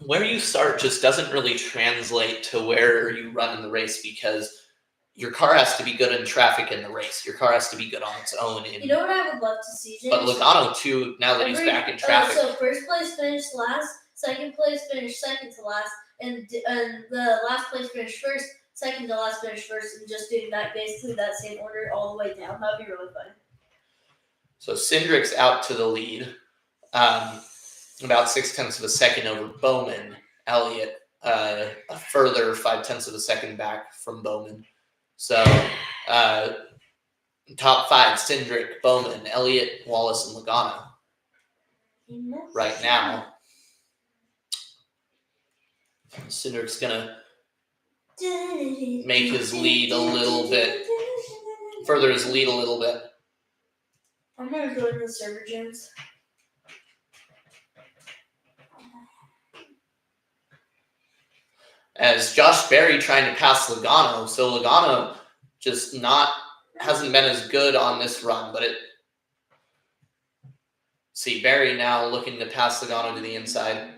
where you start just doesn't really translate to where you run in the race, because your car has to be good in traffic in the race. Your car has to be good on its own. You know what I would love to see, James? But Logano too, now that he's back in traffic. So first place finished last, second place finished second to last, and the last place finished first, second to last finished first, and just doing that basically that same order all the way down. That'd be really fun. So Cindric's out to the lead. About 0.6 of a second over Bowman. Elliott a further 0.5 of a second back from Bowman. So, top 5, Cindric, Bowman, Elliott, Wallace, and Logano. Right now, Cindric's going to make his lead a little bit, further his lead a little bit. I'm going to go in the server gyms. As Josh Berry trying to pass Logano. So Logano just hasn't been as good on this run, but see Berry now looking to pass Logano to the inside.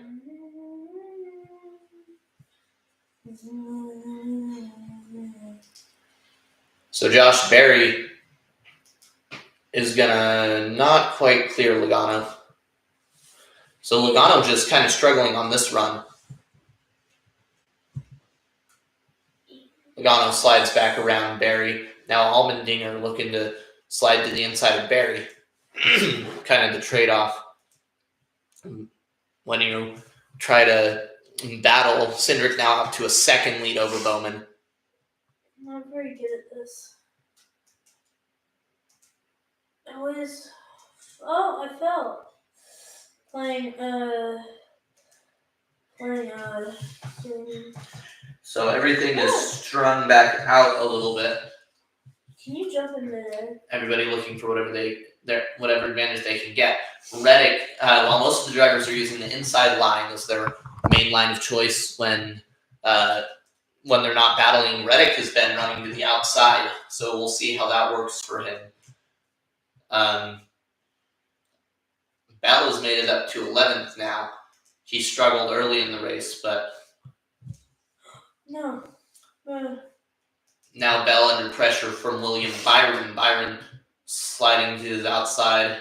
So Josh Berry is gonna not quite clear Logano. So Logano just kind of struggling on this run. Logano slides back around Berry. Now Allmendinger looking to slide to the inside of Berry. Kind of the trade-off when you try to battle Cindric now up to a second lead over Bowman. I'm not very good at this. I fell. Playing. So everything is strung back out a little bit. Can you jump in there? Everybody looking for whatever advantage they can get. Reddick, while most of the drivers are using the inside line as their main line of choice when they're not battling, Reddick has been running to the outside, so we'll see how that works for him. Bell has made it up to 11th now. He struggled early in the race, but no. Now Bell under pressure from William Byron. Byron sliding to his outside,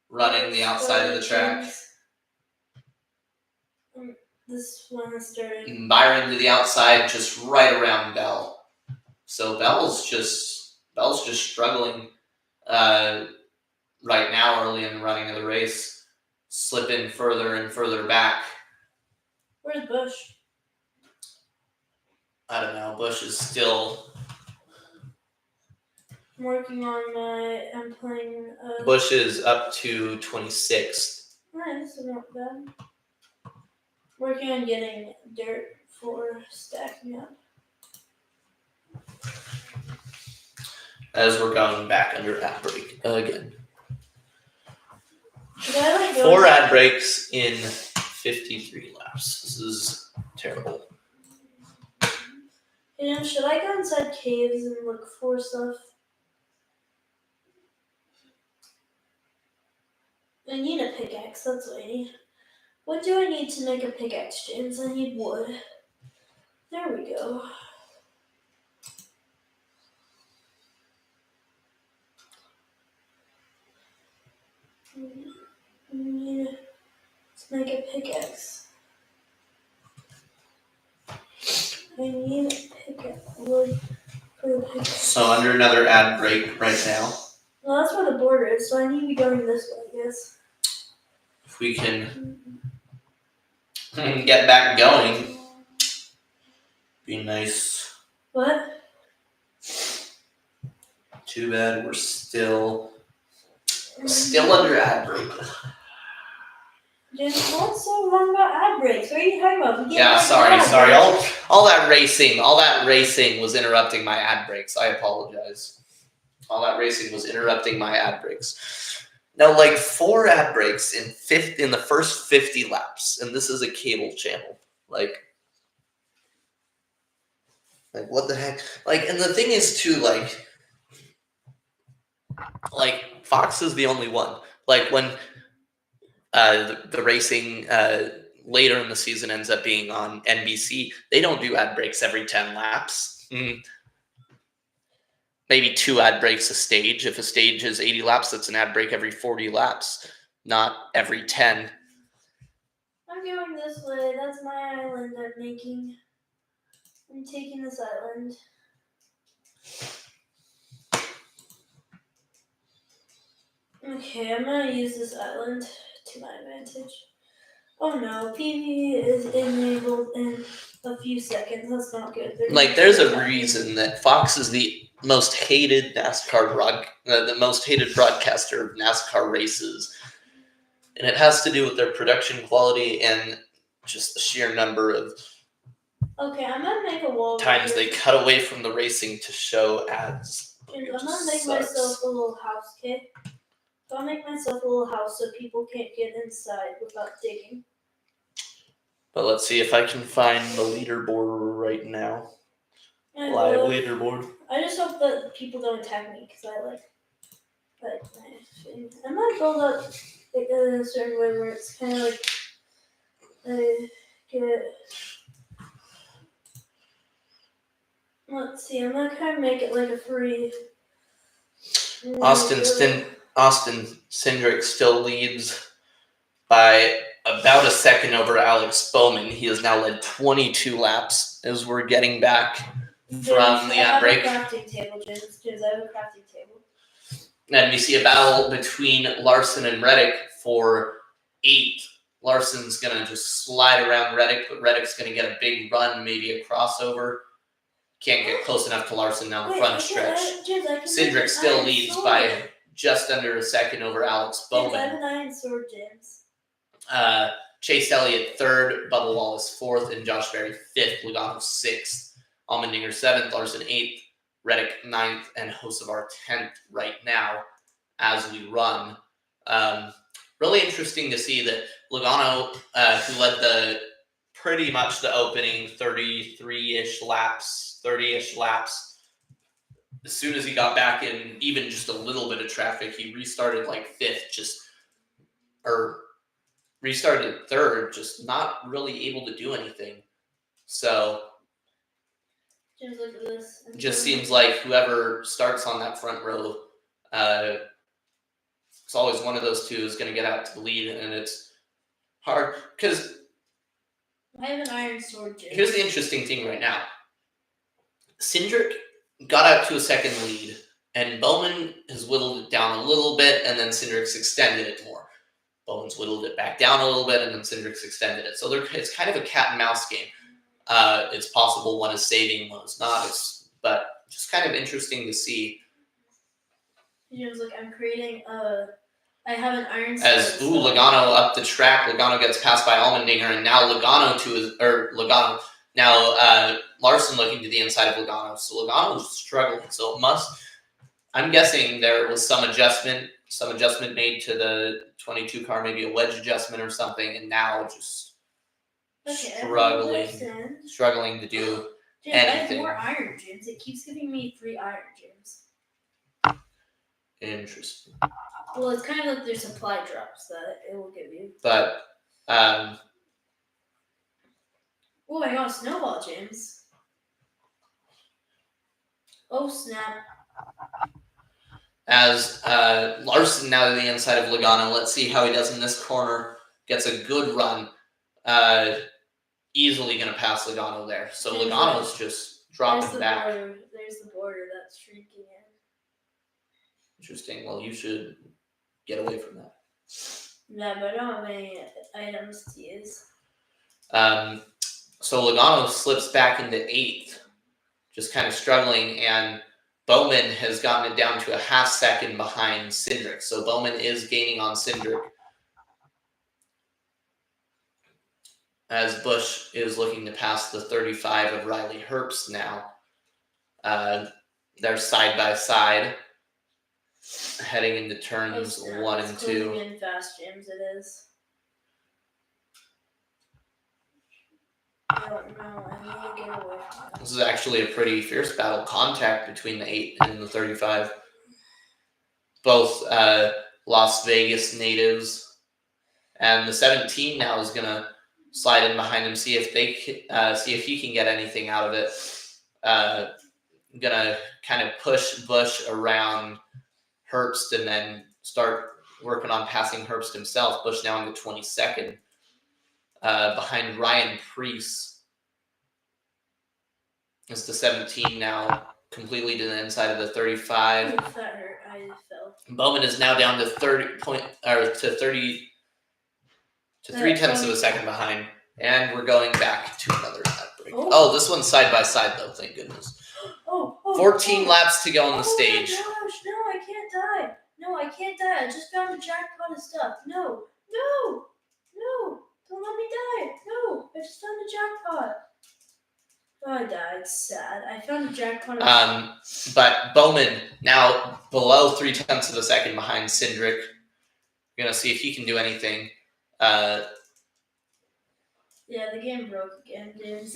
running the outside of the track. This one has started. Byron to the outside, just right around Bell. So Bell's just struggling right now early in the running of the race, slipping further and further back. Where's Bush? I don't know. Bush is still. I'm working on I'm playing. Bush is up to 26th. Nice, not bad. Working on getting dirt for stacking up. As we're going back under ad break again. 4 ad breaks in 53 laps. This is terrible. Should I go inside caves and look for stuff? I need a pickaxe, that's what I need. What do I need to make a pickaxe, James? I need wood. There we go. I need to make a pickaxe. I need a pickaxe. Wood for the pickaxe. So under another ad break right now. Well, that's where the border is, so I need to be going this way, I guess. If we can get back going, be nice. What? Too bad we're still under ad break. James, what's so wrong about ad breaks? What are you talking about? Yeah, sorry. All that racing was interrupting my ad breaks. I apologize. All that racing was interrupting my ad breaks. Now, 4 ad breaks in the first 50 laps, and this is a cable channel. Like what the heck? And the thing is too, Fox is the only one. When the racing later in the season ends up being on NBC, they don't do ad breaks every 10 laps. Maybe 2 ad breaks a stage. If a stage is 80 laps, that's an ad break every 40 laps, not every 10. I'm going this way. That's my island I'm making. I'm taking this island. Okay, I'm going to use this island to my advantage. Oh no, PV is enabled in a few seconds. That's not good. There's a reason that Fox is the most hated the most hated broadcaster of NASCAR races, and it has to do with their production quality and just the sheer number of Okay, I'm gonna make a wall. times they cut away from the racing to show ads. I'm gonna make myself a little house, okay? So I'll make myself a little house so people can't get inside without digging. But let's see if I can find the leaderboard right now. Live leaderboard. I just hope that people don't attack me because I like I'm gonna build up like in a certain way where it's kind of like I get. Let's see. I'm gonna kind of make it like a free. Austin Cindric still leads by about a second over Alex Bowman. He has now led 22 laps as we're getting back from the ad break. I have a crafting table, James. I have a crafting table. And we see a battle between Larson and Reddick for 8th. Larson's going to just slide around Reddick, but Reddick's going to get a big run, maybe a crossover. Can't get close enough to Larson down the front stretch. Cindric still leads by just under a second over Alex Bowman. I have an iron sword, James. Chase Elliott 3rd, Bubba Wallace 4th, and Josh Berry 5th, Logano 6th, Allmendinger 7th, Larson 8th, Reddick 9th, and Hocevar 10th right now as we run. Really interesting to see that Logano, who led pretty much the opening 30-ish laps, as soon as he got back in even just a little bit of traffic, he restarted like 5th, restarted 3rd, just not really able to do anything. So just look at this. It just seems like whoever starts on that front row, it's always one of those two is going to get out to the lead, and it's hard because I have an iron sword, James. Here's the interesting thing right now. Cindric got out to a second lead, and Bowman has whittled it down a little bit, and then Cindric's extended it more. Bowman's whittled it back down a little bit, and then Cindric's extended it. So it's kind of a cat and mouse game. It's possible one is saving, one is not. But just kind of interesting to see. Like I'm creating I have an iron sword. Logano up the track. Logano gets passed by Allmendinger, and now Larson looking to the inside of Logano. So Logano's struggling. So I'm guessing there was some adjustment made to the 22 car, maybe a wedge adjustment or something, and now just struggling to do James, anything. I have more iron, James. It keeps giving me 3 iron, James. Interesting. Well, it's kind of like there's supply drops that it will give you. But oh, I got a snowball, James. Oh snap. As Larson now to the inside of Logano, let's see how he does in this corner. Gets a good run. Easily going to pass Logano there. So Logano's just dropping back. There's the border that's shrinking in. Interesting. Well, you should get away from that. No, but I don't have any items to use. So Logano slips back into 8th, just kind of struggling, and Bowman has gotten it down to a half second behind Cindric. So Bowman is gaining on Cindric as Busch is looking to pass the 35 of Riley Herbst now. They're side by side, heading into turns 1 and 2. In fast, James, it is. I don't know. I need to get away from it. This is actually a pretty fierce battle. Contact between the 8 and the 35. Both Las Vegas natives. And the 17 now is going to slide in behind him, see if he can get anything out of it. Going to kind of push Busch around Herbst and then start working on passing Herbst himself. Busch now in the 22nd. Behind Ryan Preece is the 17 now, completely to the inside of the 35. That hurt. I fell. Bowman is now down to 3/10 of a second behind, and we're going back to another ad break. Oh, this one's side by side though, thank goodness. Oh, 14 laps to go on the stage. Oh my gosh, no, I can't die. No, I can't die. I just found a jackpot of stuff. No, no, no. Don't let me die. No, I just found a jackpot. Oh, I died. Sad. I found a jackpot. But Bowman now below 0.3 of a second behind Cindric. We're gonna see if he can do anything. Yeah, the game broke again, James.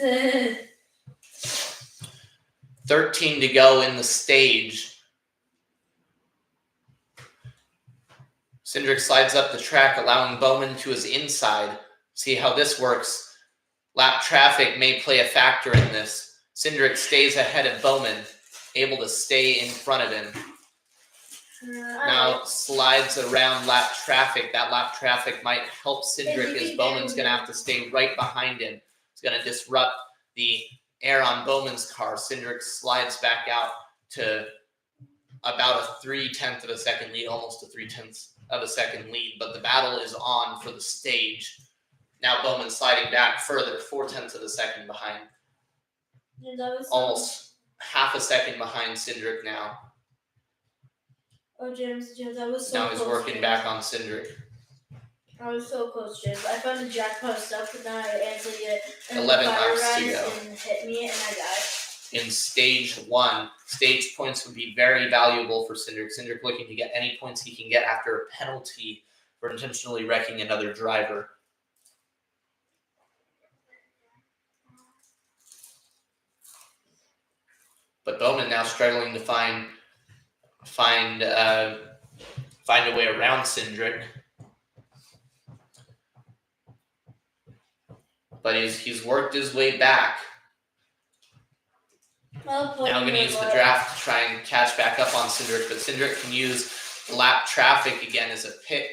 13 to go in the stage. Cindric slides up the track, allowing Bowman to his inside. See how this works. Lap traffic may play a factor in this. Cindric stays ahead of Bowman, able to stay in front of him. Now slides around lap traffic. That lap traffic might help Cindric as Bowman's going to have to stay right behind him. It's going to disrupt the air on Bowman's car. Cindric slides back out to about a 0.3 of a second lead, almost a 0.3 of a second lead. But the battle is on for the stage. Now Bowman sliding back further, 0.4 of a second behind. Almost half a second behind Cindric now. Oh, James, that was so now close. Now he's working back on Cindric. I was so close, James. I found a jackpot stuff, but now I answered it. 11 laps to go. And hit me, and I died. In stage 1, stage points would be very valuable for Cindric. Cindric looking to get any points he can get after a penalty for intentionally wrecking another driver. But Bowman now struggling to find a way around Cindric. But he's worked his way back. Now going to use the draft to try and catch back up on Cindric, but Cindric can use lap traffic again as a pick.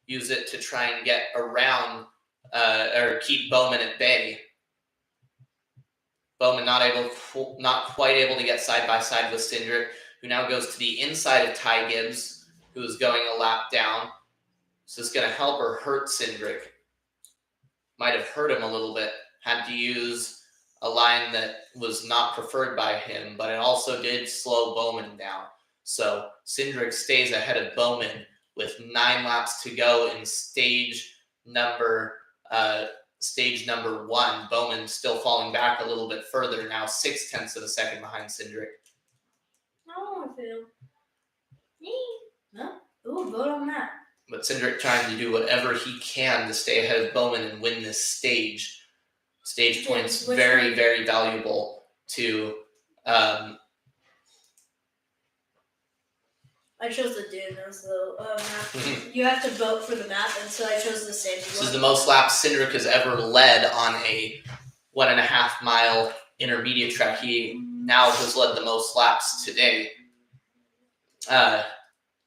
Use it to try and get around or keep Bowman at bay. Bowman not quite able to get side by side with Cindric, who now goes to the inside of Ty Gibbs, who is going a lap down. Is this going to help or hurt Cindric? Might have hurt him a little bit. Had to use a line that was not preferred by him, but it also did slow Bowman down. So Cindric stays ahead of Bowman with 9 laps to go in stage number 1. Bowman still falling back a little bit further, now 0.6 of a second behind Cindric. Oh, I feel. No? Ooh, vote on that. But Cindric trying to do whatever he can to stay ahead of Bowman and win this stage. Stage points very, very valuable to. I chose the Dunes, though. Map. You have to vote for the map, and so I chose the same. This is the most laps Cindric has ever led on a 1.5 mile intermediate track. He now has led the most laps today.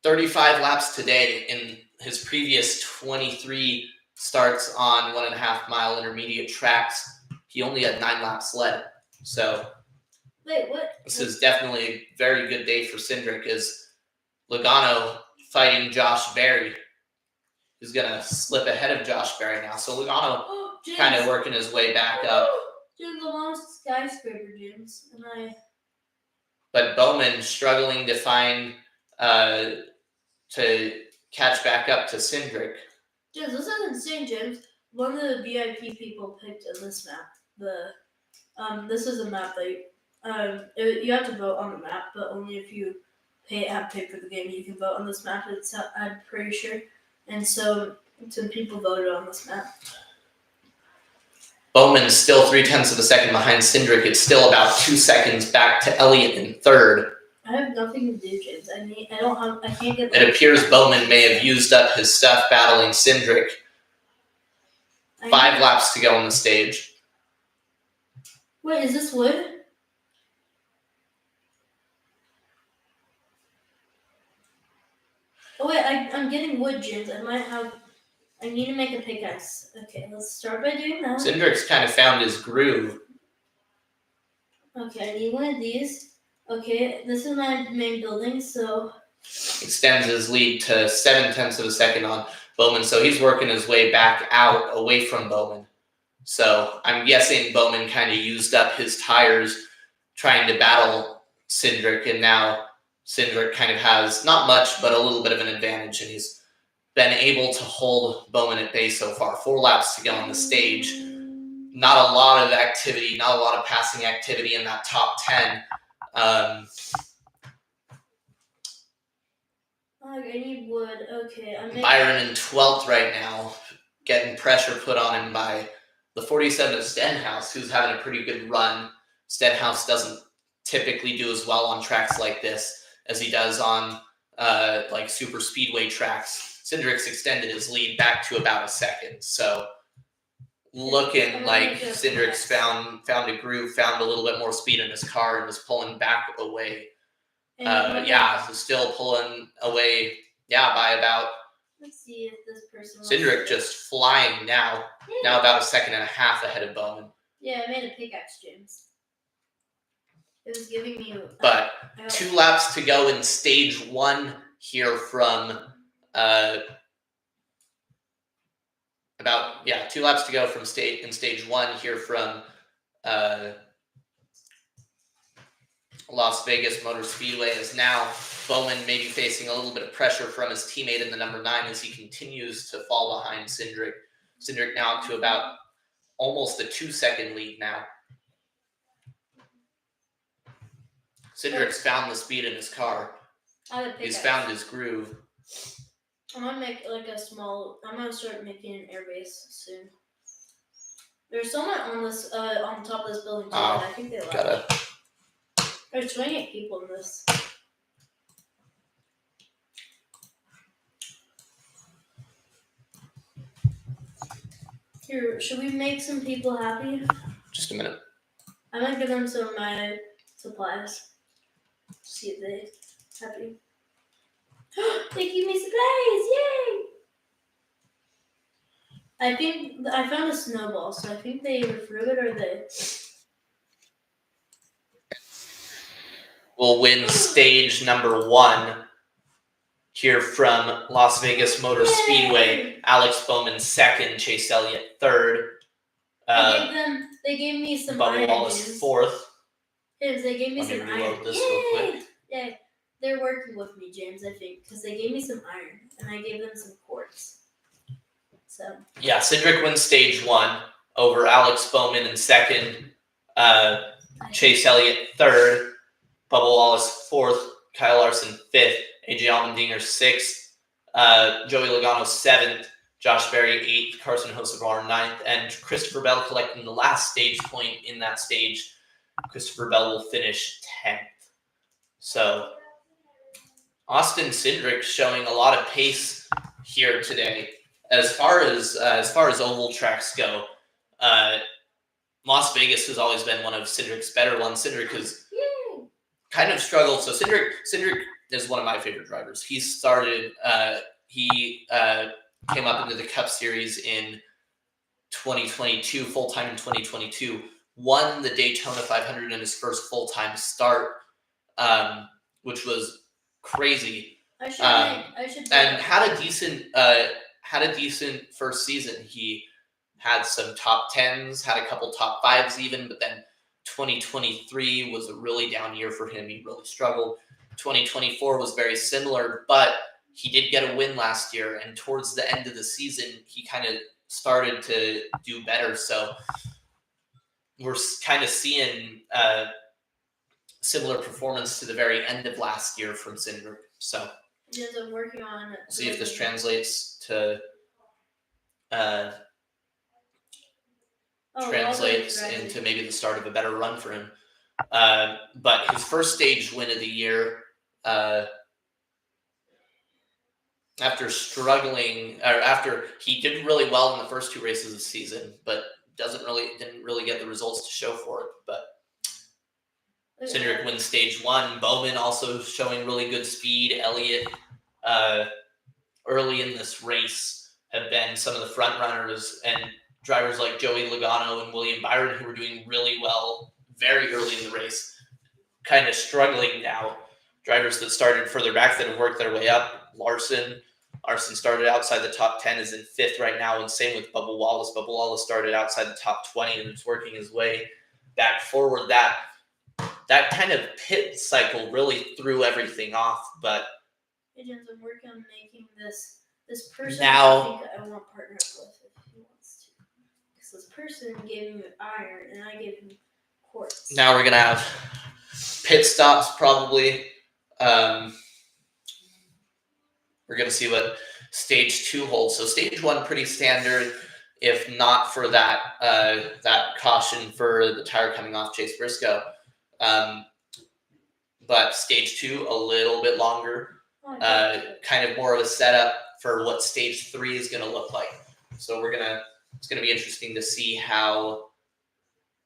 35 laps today. In his previous 23 starts on 1.5 mile intermediate tracks, he only had 9 laps led. So, wait, what? This is definitely a very good day for Cindric. As Logano fighting Josh Berry, who's going to slip ahead of Josh Berry now. So Logano kind of working his way back up. James, Logano's skyscraper, James. But Bowman struggling to find, to catch back up to Cindric. James, this is insane, James. One of the VIP people picked on this map. This is a map that you have to vote on the map, but only if you have paid for the game, you can vote on this map. I'm pretty sure. And so some people voted on this map. Bowman's still 0.3 of a second behind Cindric. It's still about 2 seconds back to Elliott in third. I have nothing to do, James. I can't get. It appears Bowman may have used up his stuff battling Cindric. 5 laps to go on the stage. Wait, is this wood? Oh wait, I'm getting wood, James. I need to make a pickaxe. Okay, let's start by doing that. Cindric's kind of found his groove. Okay, I need one of these. Okay, this is my main building, so. Extends his lead to 0.7 of a second on Bowman, so he's working his way back out, away from Bowman. So I'm guessing Bowman kind of used up his tires trying to battle Cindric, and now Cindric kind of has not much, but a little bit of an advantage, and he's been able to hold Bowman at bay so far. 4 laps to go on the stage. Not a lot of activity, not a lot of passing activity in that top 10. I need wood. Okay, Byron in 12th right now, getting pressure put on him by the 47 of Stenhouse, who's having a pretty good run. Stenhouse doesn't typically do as well on tracks like this as he does on like super speedway tracks. Cindric's extended his lead back to about a second. So looking like Cindric's found a groove, found a little bit more speed in his car, and was pulling back away. Still pulling away. Yeah, by about. Let's see if this person. Cindric just flying now. Yeah. Now about a second and a half ahead of Bowman. Yeah, I made a pickaxe, James. It was giving me. But 2 laps to go in stage 1 here from. 2 laps to go from stage 1 here from. Las Vegas Motor Speedway, is now Bowman maybe facing a little bit of pressure from his teammate in the number 9 as he continues to fall behind Cindric. Cindric now up to about almost a 2-second lead now. Cindric's found the speed in his car. He's found his groove. I'm gonna make I'm gonna start making an airbase soon. There's someone on this on top of this building too, and I think they left. There's 28 people in this. Here, should we make some people happy? Just a minute. I'm gonna give them some of my supplies. See if they're happy. They give me supplies! Yay! I think I found a snowball, so I think they either threw it or they. Will win stage number 1 here from Las Vegas Motor Speedway. Alex Bowman 2nd, Chase Elliott 3rd. They gave me some Bubba iron. Wallace 4th. James, they gave me some iron. Reload this real quick. Yeah, they're working with me, James, I think, because they gave me some iron, and I gave them some quartz. So. Yeah, Cindric wins stage 1 over Alex Bowman in 2nd. Chase Elliott 3rd. Bubba Wallace 4th, Kyle Larson 5th, AJ Allmendinger 6th, Joey Logano 7th, Josh Berry 8th, Carson Hocevar 9th, and Christopher Bell collecting the last stage point in that stage. Christopher Bell will finish 10th. So Austin Cindric showing a lot of pace here today. As far as oval tracks go, Las Vegas has always been one of Cindric's better ones. Cindric has kind of struggled. So Cindric is one of my favorite drivers. He started. He came up into the Cup Series in 2022, full time in 2022. Won the Daytona 500 in his first full time start, which was crazy. I should. And had a decent first season. He had some top 10s, had a couple top 5s even, but then 2023 was a really down year for him. He really struggled. 2024 was very similar, but he did get a win last year, and towards the end of the season, he kind of started to do better. So we're kind of seeing similar performance to the very end of last year from Cindric. So yes, I'm working on it. We'll see if this translates to into maybe the start of a better run for him. But his first stage win of the year, after struggling, or after he did really well in the first 2 races of the season, but didn't really get the results to show for it. But Cindric wins stage 1. Bowman also showing really good speed. Elliott, early in this race, have been some of the front runners, and drivers like Joey Logano and William Byron, who were doing really well very early in the race, kind of struggling now. Drivers that started further back that have worked their way up. Larson started outside the top 10, is in 5th right now, and same with Bubba Wallace. Bubba Wallace started outside the top 20 and is working his way back forward. That that kind of pit cycle really threw everything off. But Agents, I'm working on making this person Now- I think I want to partner up with if he wants to. Because this person gave him iron and I gave him quartz. now we're gonna have pit stops probably. We're gonna see what stage 2 holds. So stage 1 pretty standard, if not for that that caution for the tire coming off Chase Briscoe. But stage 2 a little bit longer, kind of more of a setup for what stage 3 is going to look like. So it's gonna be interesting to see how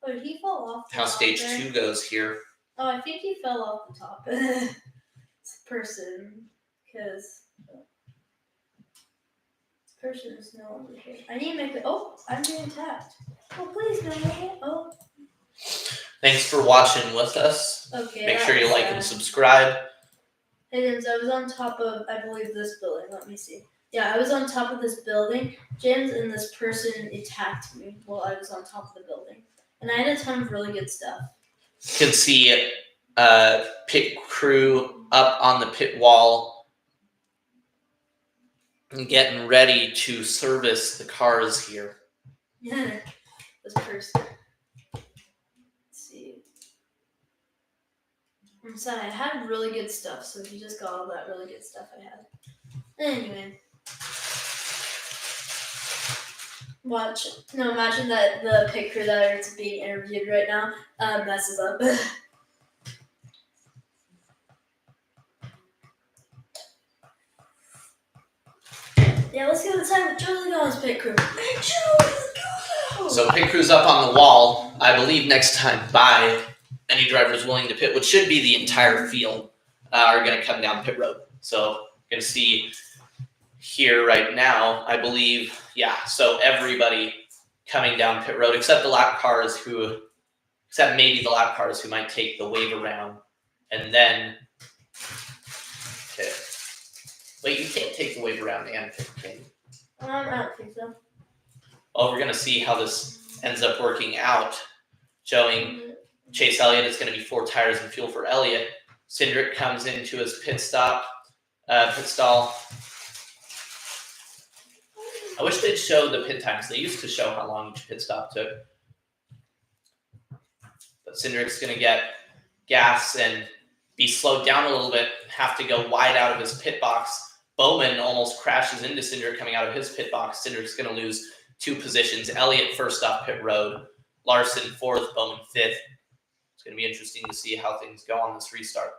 he fell off. How stage 2 goes here. Oh, I think he fell off the top. This person, because this person is no longer here. I need to make it. Oh, I'm being attacked. Oh, please, no. Oh. Thanks for watching with us. Okay. Make sure you like and subscribe. James, I was on top of, I believe, this building. Let me see. Yeah, I was on top of this building, James, and this person attacked me while I was on top of the building. And I had a ton of really good stuff. You can see pit crew up on the pit wall and getting ready to service the cars here. This person. Let's see. I'm sorry, I had really good stuff, so he just got all that really good stuff I had. Anyway. Imagine that the pit crew that is being interviewed right now messes up. Yeah, let's go inside with Joe Logano's pit crew. Hey, Joe, let's go! So pit crew's up on the wall. I believe next time by any drivers willing to pit, which should be the entire field, are going to come down pit road. So going to see here right now, I believe, yeah, so everybody coming down pit road except maybe the lap cars who might take the wave around and then pit. Wait, you can't take the wave around and pit, can you? I don't think so. Well, we're going to see how this ends up working out, showing Chase Elliott is going to be 4 tires and fuel for Elliott. Cindric comes into his pit stall. I wish they'd show the pit times. They used to show how long each pit stop took. But Cindric's going to get gas and be slowed down a little bit, have to go wide out of his pit box. Bowman almost crashes into Cindric coming out of his pit box. Cindric's going to lose 2 positions. Elliott first off pit road. Larson 4th, Bowman 5th. It's going to be interesting to see how things go on this restart.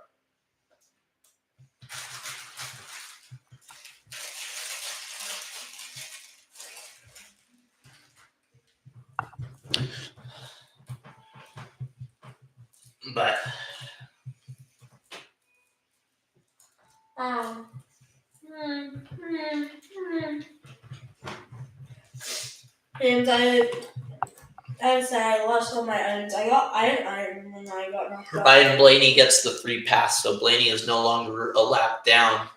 But And I lost all my items. I got iron when I got knocked out. Ryan Blaney gets the free pass, so Blaney is no longer a lap down.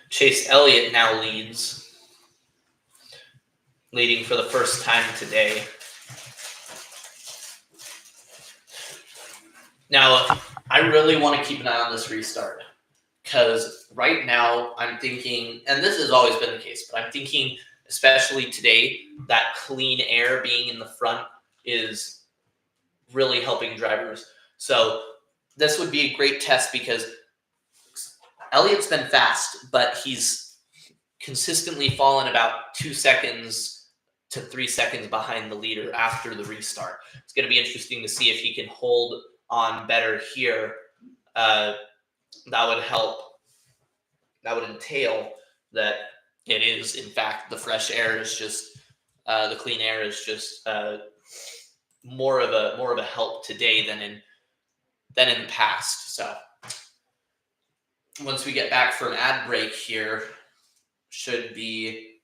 Chase Elliott now leading for the first time today. Now, I really want to keep an eye on this restart because right now I'm thinking, and this has always been the case, but I'm thinking, especially today, that clean air being in the front is really helping drivers. So this would be a great test because Elliott's been fast, but he's consistently fallen about 2 seconds to 3 seconds behind the leader after the restart. It's going to be interesting to see if he can hold on better here. That would help. That would entail that it is, in fact, the fresh air is just the clean air is just more of a help today than in the past. So once we get back from ad break here, should be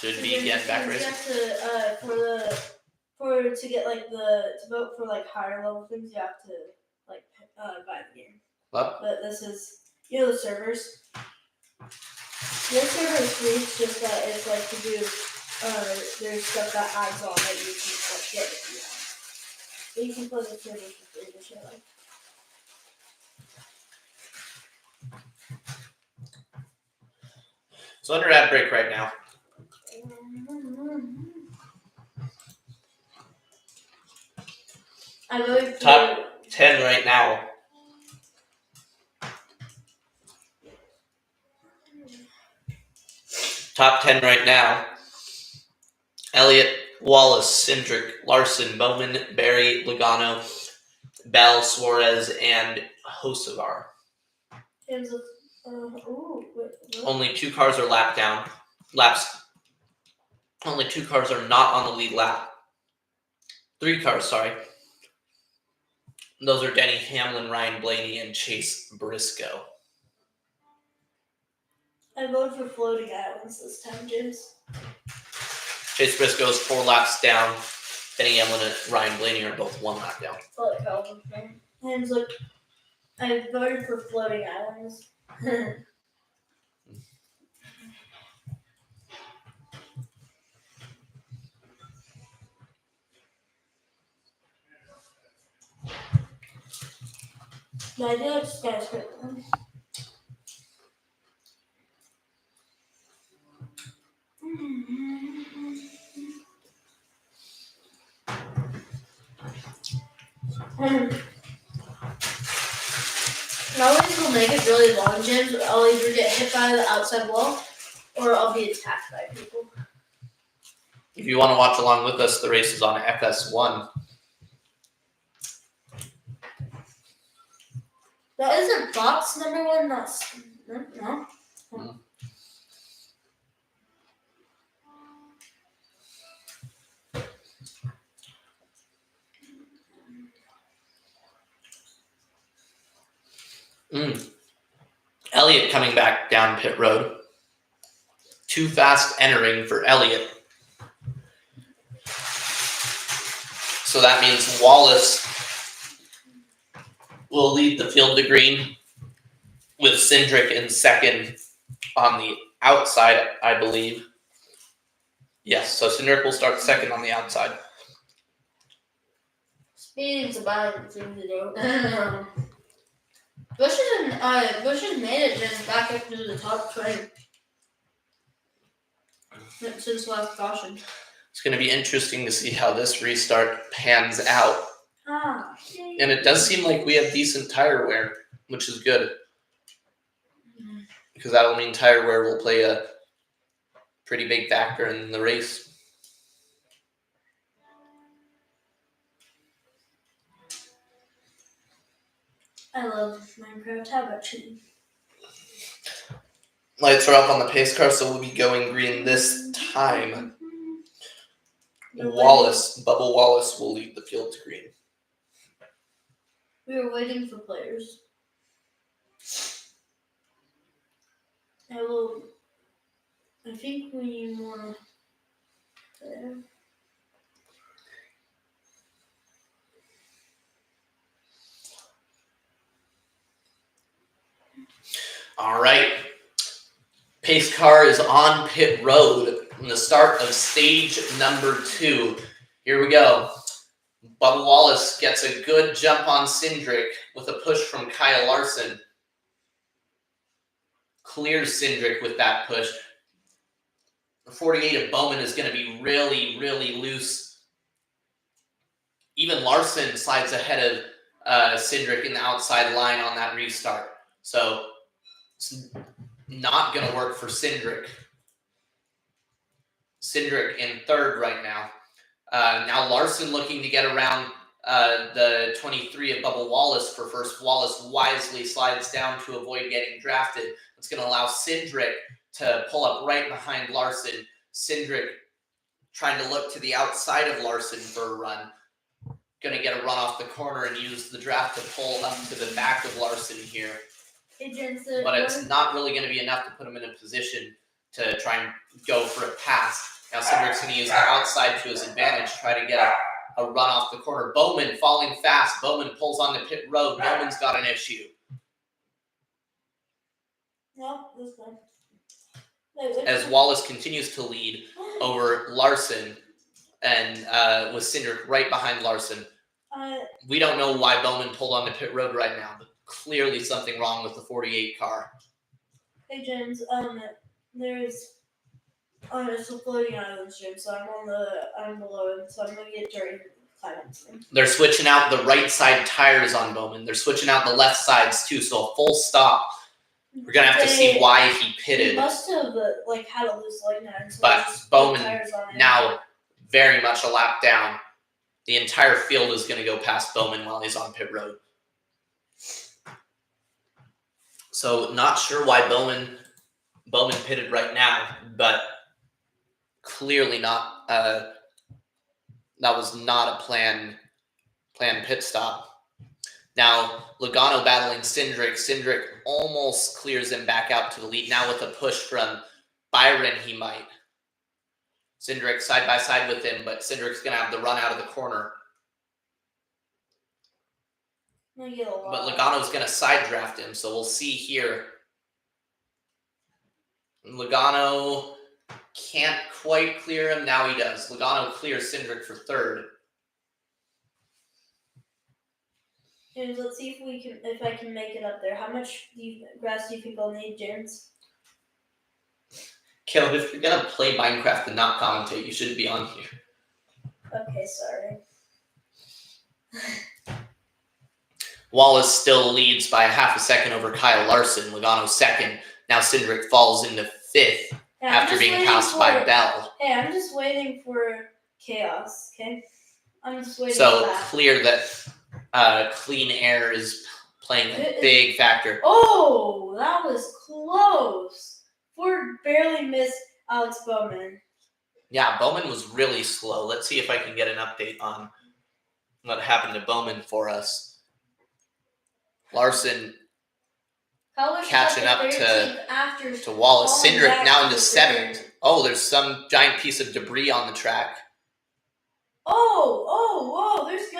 getting back racing. To get like to vote for like higher level things, you have to like buy the game. What? But this is You know the servers? The server is free, it's just that it's like to do, there's stuff that adds on that you can like get if you want. But you can play the server for free, which I like. So under ad break right now. I'm going to Top 10 right now. Top 10 right now. Elliott, Wallace, Cindric, Larson, Bowman, Barry, Logano, Bell, Suarez, and Hocevar. Only 2 cars are laps. Only 2 cars are not on the lead lap. 3 cars, sorry. Those are Denny Hamlin, Ryan Blaney, and Chase Briscoe. I voted for floating islands this time, James. Chase Briscoe is 4 laps down. Denny Hamlin and Ryan Blaney are both 1 lap down. And look, I voted for floating islands. No, I do like skyscraper. I always will make it really long, James. I'll either get hit by the outside wall or I'll be attacked by people. If you want to watch along with us, the race is on FS1. That isn't box number 1, that's no. Elliott coming back down pit road. Too fast entering for Elliott. So that means Wallace will lead the field to green with Cindric in second on the outside, I believe. Yes, so Cindric will start second on the outside. Speeding's a bad thing to do. Bush has made it just back up to the top 20 since last caution. It's going to be interesting to see how this restart pans out. And it does seem like we have decent tire wear, which is good. Because that'll mean tire wear will play a pretty big factor in the race. I love Minecraft. How about you? Lights are up on the pace car, so we'll be going green this time. Bubba Wallace will lead the field to green. We are waiting for players. I think we need more there. All right. Pace car is on pit road in the start of stage number 2. Here we go. Bubba Wallace gets a good jump on Cindric with a push from Kyle Larson. Clears Cindric with that push. The 48 of Bowman is going to be really, really loose. Even Larson slides ahead of Cindric in the outside line on that restart. So it's not going to work for Cindric. Cindric in third right now. Now Larson looking to get around the 23 of Bubba Wallace for first. Wallace wisely slides down to avoid getting drafted. It's going to allow Cindric to pull up right behind Larson. Cindric trying to look to the outside of Larson for a run. Going to get a run off the corner and use the draft to pull up to the back of Larson here. But it's not really going to be enough to put him in a position to try and go for a pass. Now Cindric's going to use the outside to his advantage, try to get a run off the corner. Bowman falling fast. Bowman pulls on the pit road. Bowman's got an issue. No, this one. As Wallace continues to lead over Larson and with Cindric right behind Larson. We don't know why Bowman pulled onto pit road right now, but clearly something wrong with the 48 car. Hey James, there's it's a floating island stream, so I'm below it, so I'm gonna get dirty climbing. They're switching out the right side tires on Bowman. They're switching out the left sides too, so a full stop. We're gonna have to see why he pitted. He must have had a loose leg nut. So but Bowman now very much a lap down. The entire field is going to go past Bowman while he's on pit road. So not sure why Bowman pitted right now, but clearly not. That was not a planned pit stop. Now Logano battling Cindric. Cindric almost clears him back out to the lead. Now with a push from Byron, he might. Cindric side by side with him, but Cindric's going to have the run out of the corner. But Logano's going to side draft him, so we'll see here. Logano can't quite clear him. Now he does. Logano clears Cindric for third. James, let's see if I can make it up there. How much grass do you think I'll need, James? Caleb, if you're going to play Minecraft and not commentate, you shouldn't be on here. Okay, sorry. Wallace still leads by a half a second over Kyle Larson. Logano second. Now Cindric falls into fifth after being passed by Bell. Hey, I'm just waiting for chaos, okay? I'm just waiting for that. Clear that clean air is playing a big factor. Oh, that was close. Ford barely missed Alex Bowman. Yeah, Bowman was really slow. Let's see if I can get an update on what happened to Bowman for us. Larson catching up to Wallace. Cindric now into seventh. Oh, there's some giant piece of debris on the track. Whoa! There's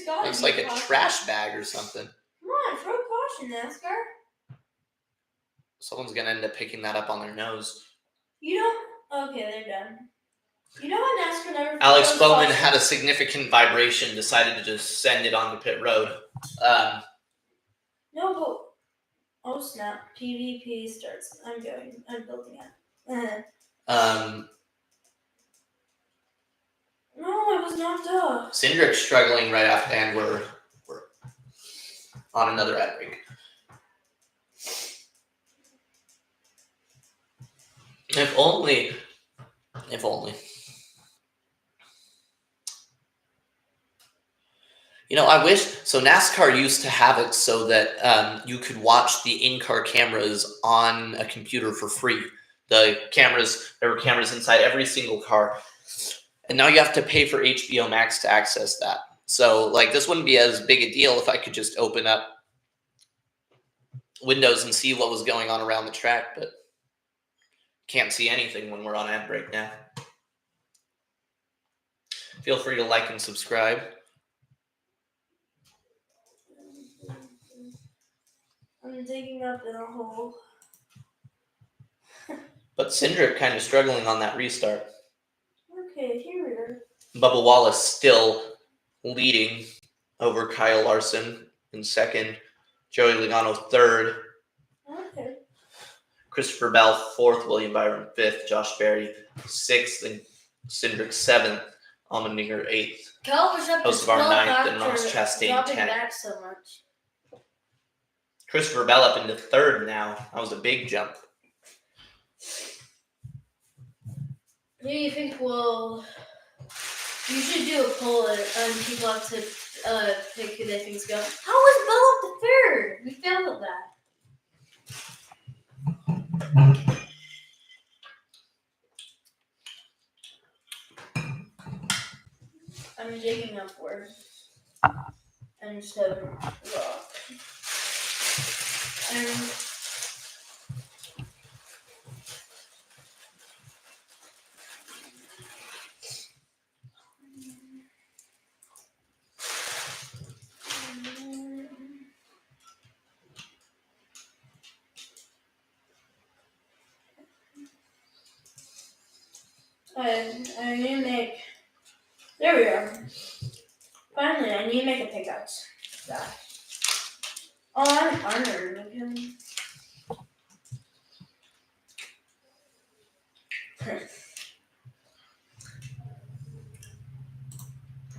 gotta Looks be like a trash bag or something. Come on, throw caution, NASCAR. Someone's gonna end up picking that up on their nose. Okay, they're done. You know what NASCAR never. Alex Bowman had a significant vibration. Decided to just send it onto pit road. No, but oh snap! PvP starts. I'm building it. No, I was knocked off. Cindric struggling right off, and we're on another ad break. If only. I wish. So NASCAR used to have it so that you could watch the in-car cameras on a computer for free. There were cameras inside every single car. And now you have to pay for HBO Max to access that. So, this wouldn't be as big a deal if I could just open up Windows and see what was going on around the track, but can't see anything when we're on ad break now. Feel free to like and subscribe. I'm digging up in a hole. But Cindric kind of struggling on that restart. Okay, here we are. Bubba Wallace still leading over Kyle Larson in second. Joey Logano third. Okay. Christopher Bell fourth. William Byron fifth. Josh Berry sixth. And Cindric seventh. Allmendinger eighth. Hocevar ninth. And Ross Chastain 10th. Back so much. Christopher Bell up into third now. That was a big jump. Who do you think will? You should do a poll and people have to pick who they think's going. How was Bell up to third? We failed at that. I'm digging upward and just have rock. I need to make. There we are. Finally, I need to make a pickaxe. That. Oh, I'm honored. Okay.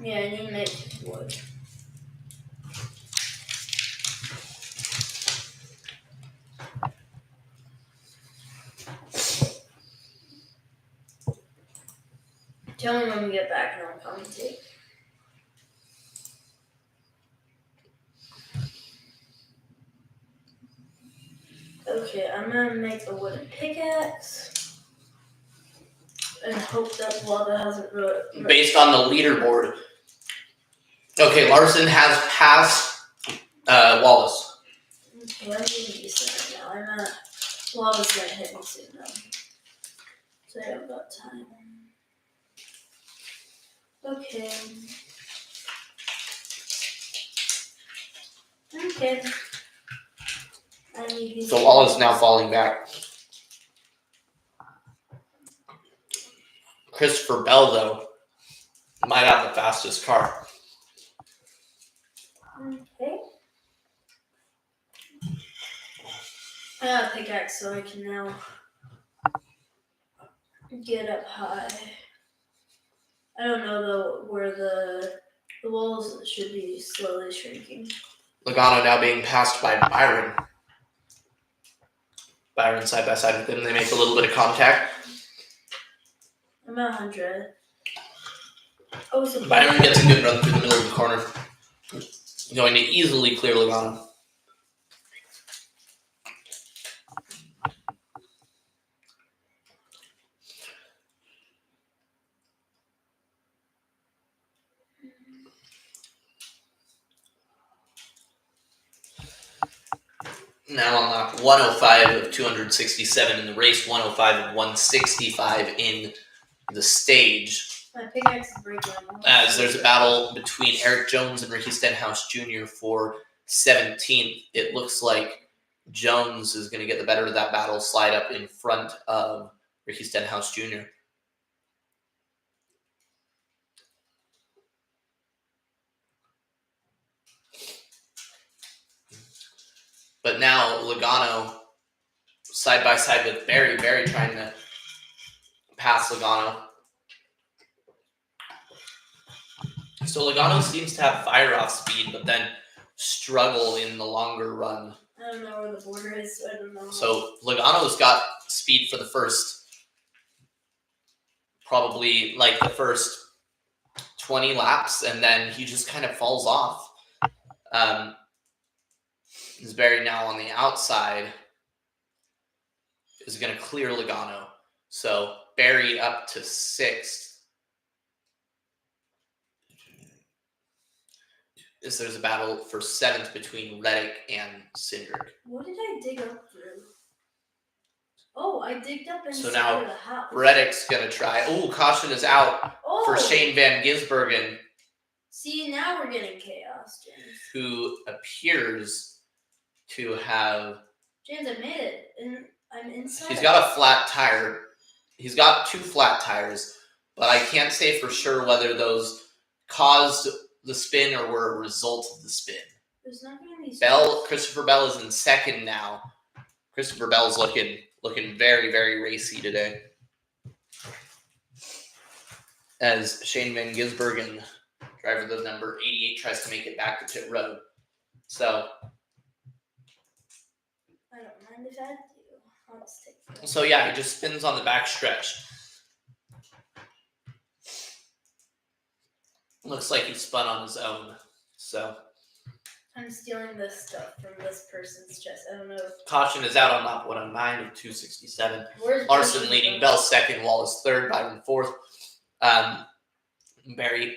Yeah, I need to make wood. Tell me when we get back and I'll commentate. Okay, I'm gonna make a wooden pickaxe and hope that lava hasn't Based on the leaderboard. Okay, Larson has passed Wallace. Okay, I'm getting decent right now. I'm at lava's gonna hit me soon though. So I have got time. Okay. Okay. I need these. So Wallace is now falling back. Christopher Bell, though, might have the fastest car. Okay. I got a pickaxe so I can now get up high. I don't know though where the walls should be slowly shrinking. Logano now being passed by Byron. Byron side by side with him. They make a little bit of contact. I'm at 100. Oh, so Byron gets a good run through the middle of the corner. Going to easily clear Logano. Now on lap 105 of 267 in the race, 105 of 165 in the stage. My pickaxe is breaking. As there's a battle between Eric Jones and Ricky Stenhouse Jr. for 17th. It looks like Jones is going to get the better of that battle, slide up in front of Ricky Stenhouse Jr. But now Logano side by side with Barry. Barry trying to pass Logano. So Logano seems to have fire off speed, but then struggle in the longer run. I don't know where the border is, so I don't know. So Logano's got speed for the first, probably like the first 20 laps, and then he just kind of falls off. Is Barry now on the outside is going to clear Logano. So Barry up to 6th. There's a battle for 7th between Reddick and Cindric. What did I dig up through? Oh, I digged up inside So now of the house. Reddick's going to try. Oh, caution is out for Shane Van Gisbergen. See, now we're getting chaos, James. Who appears to have... James, I made it. And I'm inside. He's got a flat tire. He's got 2 flat tires, but I can't say for sure whether those caused the spin or were a result of the spin. There's not going to be Christopher Bell is in 2nd now. Christopher Bell's looking very, very racy today. As Shane Van Gisbergen, driver of number 88, tries to make it back to pit road. So I don't mind if I do. I'll just take it. So yeah, he just spins on the back stretch. Looks like he spun on his own. So I'm stealing this stuff from this person's chest. I don't know. Caution is out on lap 109 of 267. Where's Larson leading, Bell 2nd, Wallace 3rd, Byron 4th.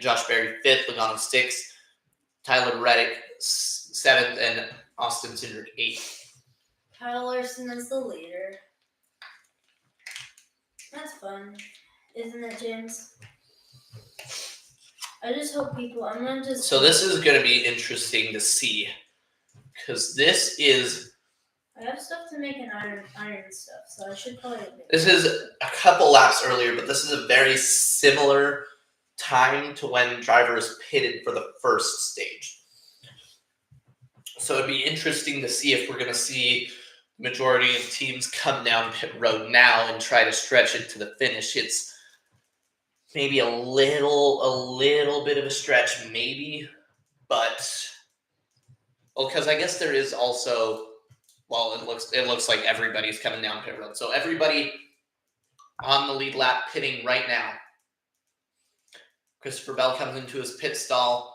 Josh Berry 5th, Logano 6th, Tyler Reddick 7th, and Austin Cindric 8th. Kyle Larson is the leader. That's fun, isn't it, James? I just hope people. I'm gonna just. So this is going to be interesting to see, because this is I have stuff to make an iron stuff, so I should probably make This is a couple laps earlier, but this is a very similar time to when drivers pitted for the first stage. So it'd be interesting to see if we're going to see the majority of teams come down pit road now and try to stretch it to the finish. It's maybe a little bit of a stretch, maybe, but because I guess there is also, well, it looks like everybody's coming down pit road. So everybody on the lead lap pitting right now. Christopher Bell comes into his pit stall.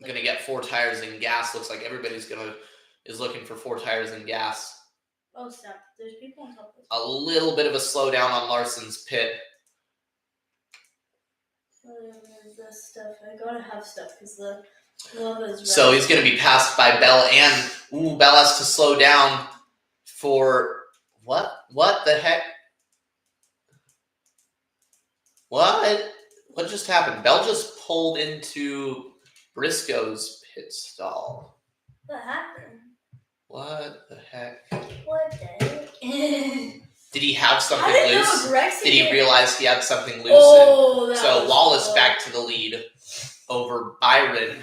Gonna get 4 tires and gas. Looks like everybody's is looking for 4 tires and gas. Oh, stop. There's people on top of this. A little bit of a slowdown on Larson's pit. This stuff. I gotta have stuff because the glove is red. So he's gonna be passed by Bell, and Bell has to slow down for what? What the heck? What just happened? Bell just pulled into Briscoe's pit stall. What happened? What the heck? What the heck? Did he have something I didn't loose? know Grexy Did he realize he had something loose? Oh, So Wallace back to the lead over Byron.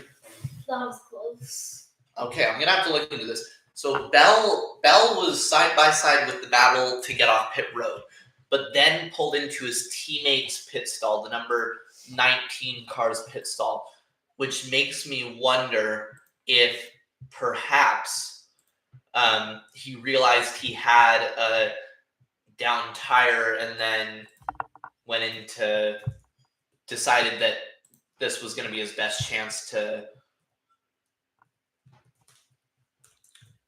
That was close. Okay, I'm gonna have to look into this. So Bell was side by side with the battle to get off pit road, but then pulled into his teammate's pit stall, the number 19 car's pit stall, which makes me wonder if perhaps he realized he had a down tire and then went into decided that this was going to be his best chance to,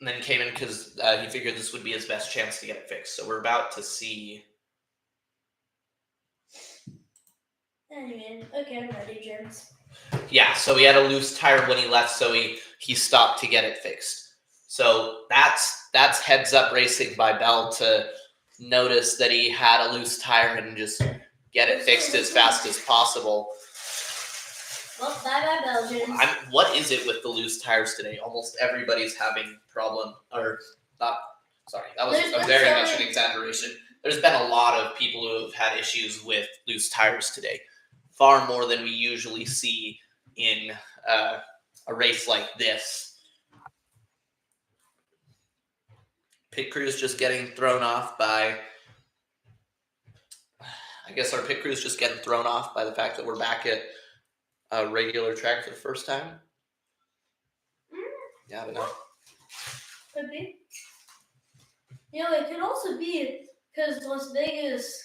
and then came in because he figured this would be his best chance to get it fixed. So we're about to see. Anyway, okay, I'm ready, James. Yeah, so he had a loose tire when he left, so he stopped to get it fixed. So that's heads up racing by Bell to notice that he had a loose tire and just get it fixed as fast as possible. Well, bye-bye, Belgians. What is it with the loose tires today? Almost everybody's having problem, or not. Sorry, that was very much an exaggeration. There's been a lot of people who have had issues with loose tires today. Far more than we usually see in a race like this. Pit crew's just getting thrown off by, I guess our pit crew's just getting thrown off by the fact that we're back at a regular track for the first time. Yeah, I don't know. Could be. You know, it could also be because Las Vegas.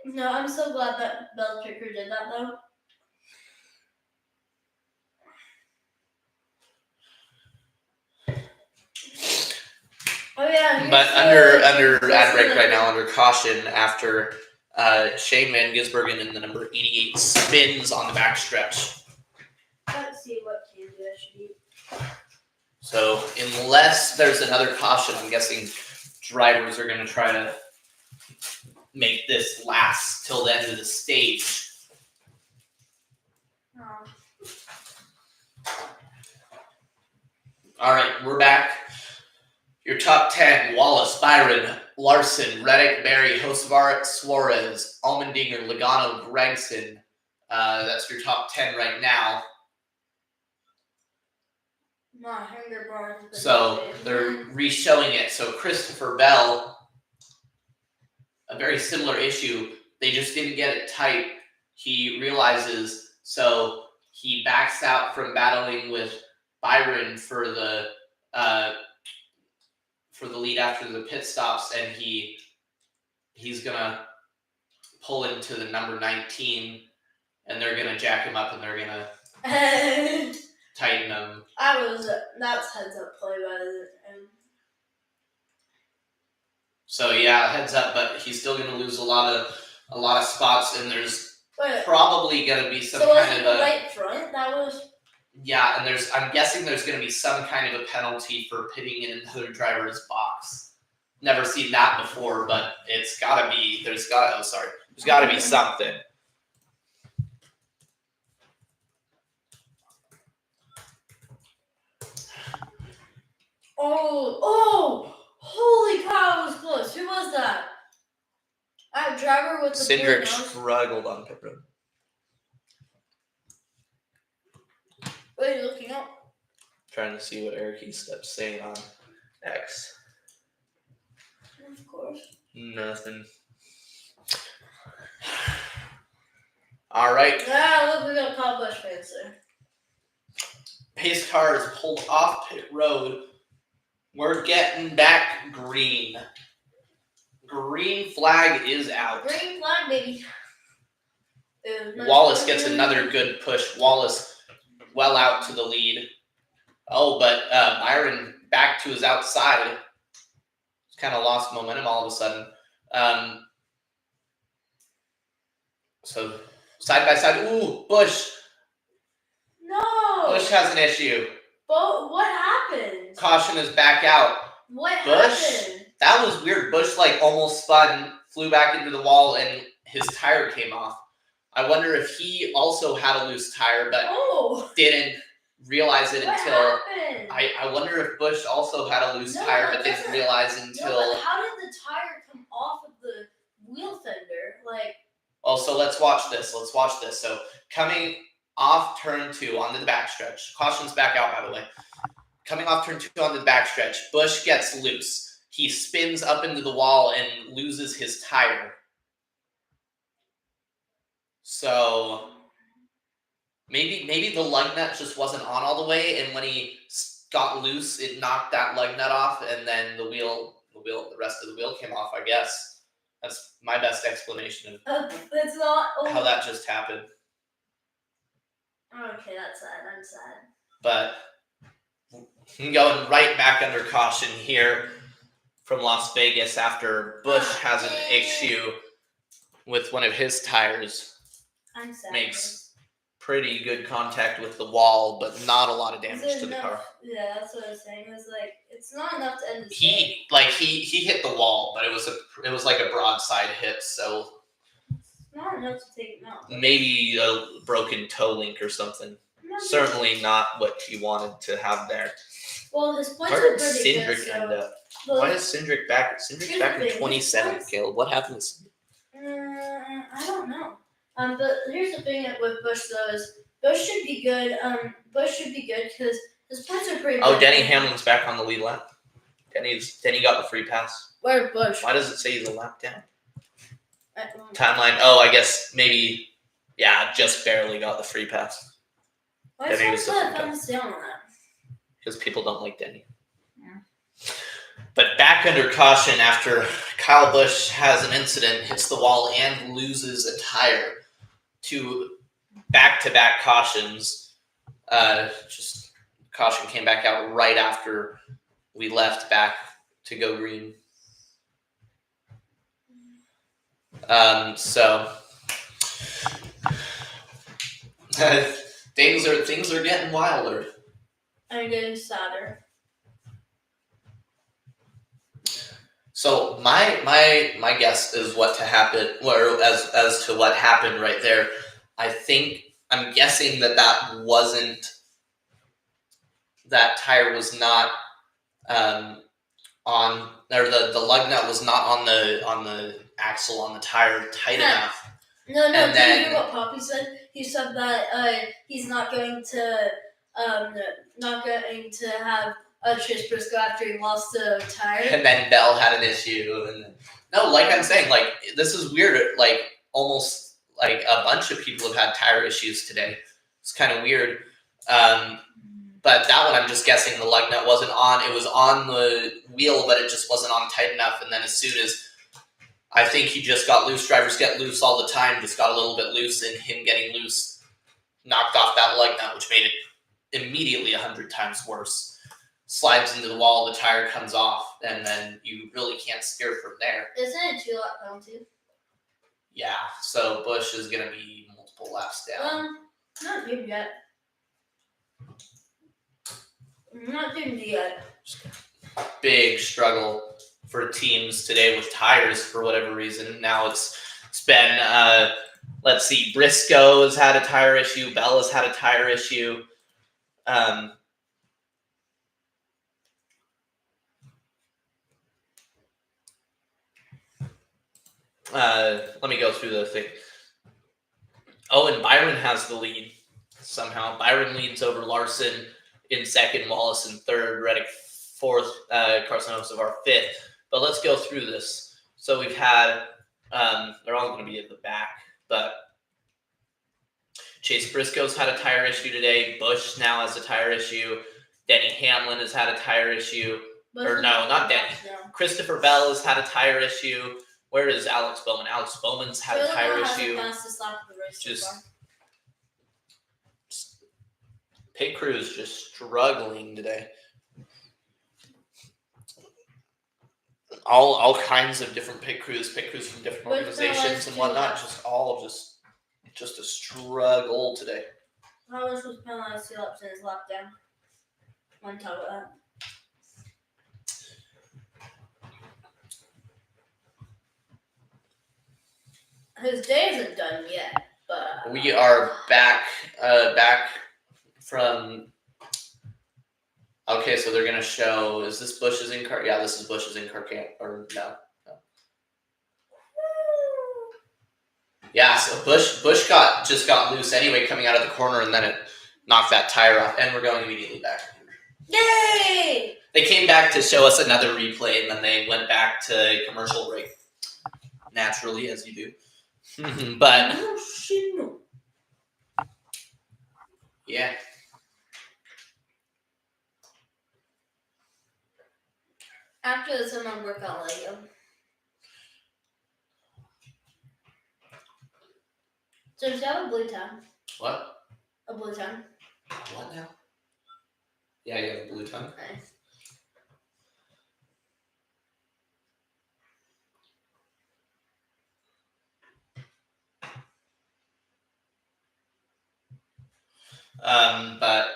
No, I'm so glad that Bell Tricker did that though. Oh yeah. But under ad break right now, under caution after Shane Van Gisbergen in the number 88 spins on the backstretch. Let's see what candy I should eat. So unless there's another caution, I'm guessing drivers are going to try to make this last till the end of the stage. Oh. All right, we're back. Your top 10, Wallace, Byron, Larson, Reddick, Berry, Hocevar, Suarez, Allmendinger, Logano, Gregson. That's your top 10 right now. My hunger bar. So they're re-showing it. So Christopher Bell, a very similar issue. They just didn't get it tight. He realizes, so he backs out from battling with Byron for the lead after the pit stops, and he's gonna pull into the number 19, and they're gonna jack him up, and they're gonna tighten him. That's heads up play by the end. So yeah, heads up, but he's still gonna lose a lot of spots, and there's probably gonna be some kind of a right front. That was. Yeah, and I'm guessing there's going to be some kind of a penalty for pitting in another driver's box. Never seen that before, but it's got to be. There's got to be something. Oh, holy cow, it was close. Who was that? That driver with the Cindric blue nose? struggled on pit road. What are you looking up? Trying to see what Eric Estep's saying on X. Of course. Nothing. All right. Yeah, look, we got Kyle Busch fans there. Pace car is pulled off pit road. We're getting back green. Green flag is out. Green flag, baby. Wallace gets another good push. Wallace well out to the lead. Oh, but Byron back to his outside. Kind of lost momentum all of a sudden. So side by side. Ooh, Busch. No. Busch has an issue. But what happened? Caution is back out. What Busch? happened? That was weird. Busch like almost spun, flew back into the wall, and his tire came off. I wonder if he also had a loose tire, but didn't realize it What until. happened? I wonder if Busch also had a loose tire, but didn't realize until. No, but how did the tire come off of the wheel fender? Like. Oh, so let's watch this. So coming off turn 2 onto the backstretch. Caution's back out, by the way. Coming off turn 2 onto the backstretch, Busch gets loose. He spins up into the wall and loses his tire. So maybe the lug nut just wasn't on all the way, and when he got loose, it knocked that lug nut off, and then the rest of the wheel came off, I guess. That's my best explanation of It's not how that just happened. Okay, that's sad. I'm sad. But going right back under caution here from Las Vegas after Busch has an issue with one of his tires. I'm sad. Makes pretty good contact with the wall, but not a lot of damage to the car. Yeah, that's what I was saying. It was like it's not enough to end the He hit the wall, but it was like a broadside hit, so it's not enough to take him out. Maybe a broken toe link or something. Certainly not what you wanted to have there. Well, his points Where are did pretty Cindric good. end up? Why is Cindric back? Cindric's back in 27th, Caleb. What happened? I don't know. But here's the thing with Busch though is Busch should be good. Busch should be good because his points are pretty good. Oh, Denny Hamlin's back on the lead lap. Denny got the free pass. Where Busch? Why does it say he's a lap down? Timeline. Oh, I guess maybe. Yeah, just barely got the free pass. Why is that thumbs down on that? Because people don't like Denny. Yeah. But back under caution after Kyle Busch has an incident, hits the wall, and loses a tire. To back-to-back cautions. Just caution came back out right after we left back to go green. So things are getting wilder. I'm getting sadder. So my guess is what to happen, or as to what happened right there. I'm guessing that tire was not on, or the lug nut was not on the axle on the tire tight enough. No. Did you hear what Poppy said? He said that he's not going to have Chase Briscoe after he lost a tire. And then Bell had an issue. And no, like I'm saying, like this is weird. Like almost like a bunch of people have had tire issues today. It's kind of weird. But that one, I'm just guessing the lug nut wasn't on. It was on the wheel, but it just wasn't on tight enough. And then as soon as I think he just got loose, drivers get loose all the time, just got a little bit loose, and him getting loose knocked off that lug nut, which made it immediately 100 times worse. Slides into the wall, the tire comes off, and then you really can't steer from there. Isn't it a 2-lap penalty? Yeah, so Busch is going to be multiple laps down. Not due yet. Not due yet. Big struggle for teams today with tires for whatever reason. Now it's been, let's see, Briscoe has had a tire issue. Bell has had a tire issue. Let me go through the thing. Oh, and Byron has the lead somehow. Byron leads over Larson in second, Wallace in third, Reddick fourth, Carson Hocevar fifth. But let's go through this. So we've had, they're all going to be at the back, but Chase Briscoe's had a tire issue today. Bush now has a tire issue. Denny Hamlin has had a tire issue. Or no, not Denny. Christopher Bell has had a tire issue. Where is Alex Bowman? Alex Bowman's had a tire issue. Pit crew is just struggling today. All kinds of different pit crews from different organizations and whatnot. Just a struggle today. How was penalized 2 laps in his lap down? On top of that. His day isn't done yet, but we are back from. Okay, so they're gonna show. Is this Bush's in-car? Yeah, this is Bush's in-car camp. Or no. Yeah, so Bush just got loose anyway coming out of the corner, and then it knocked that tire off, and we're going immediately back. Yay! They came back to show us another replay, and then they went back to commercial break. Naturally, as you do. But yeah. After this, I'm gonna work on Lego. So does you have a blue tongue? What? A blue tongue. What now? Yeah, you have a blue tongue. Nice. But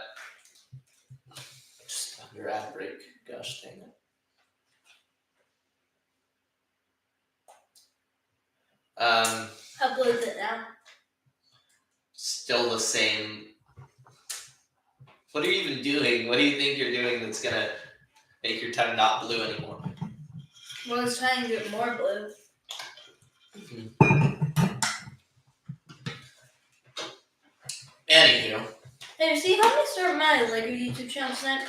just under ad break. Gosh dang it. How blue is it now? Still the same. What are you even doing? What do you think you're doing that's gonna make your tongue not blue anymore? Well, I was trying to get more blue. Anywho. Hey, see how many start my Lego YouTube channel tonight?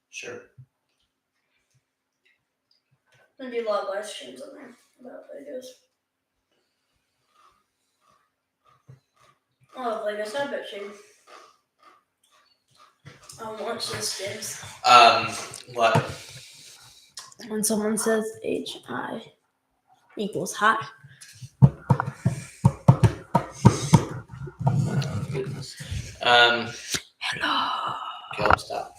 Sure. There'll be a lot of live streams on there about Legos. I love Legos. I bet you. I'll watch those games. What? When someone says HI equals high. Goodness. Hello. Okay, stop.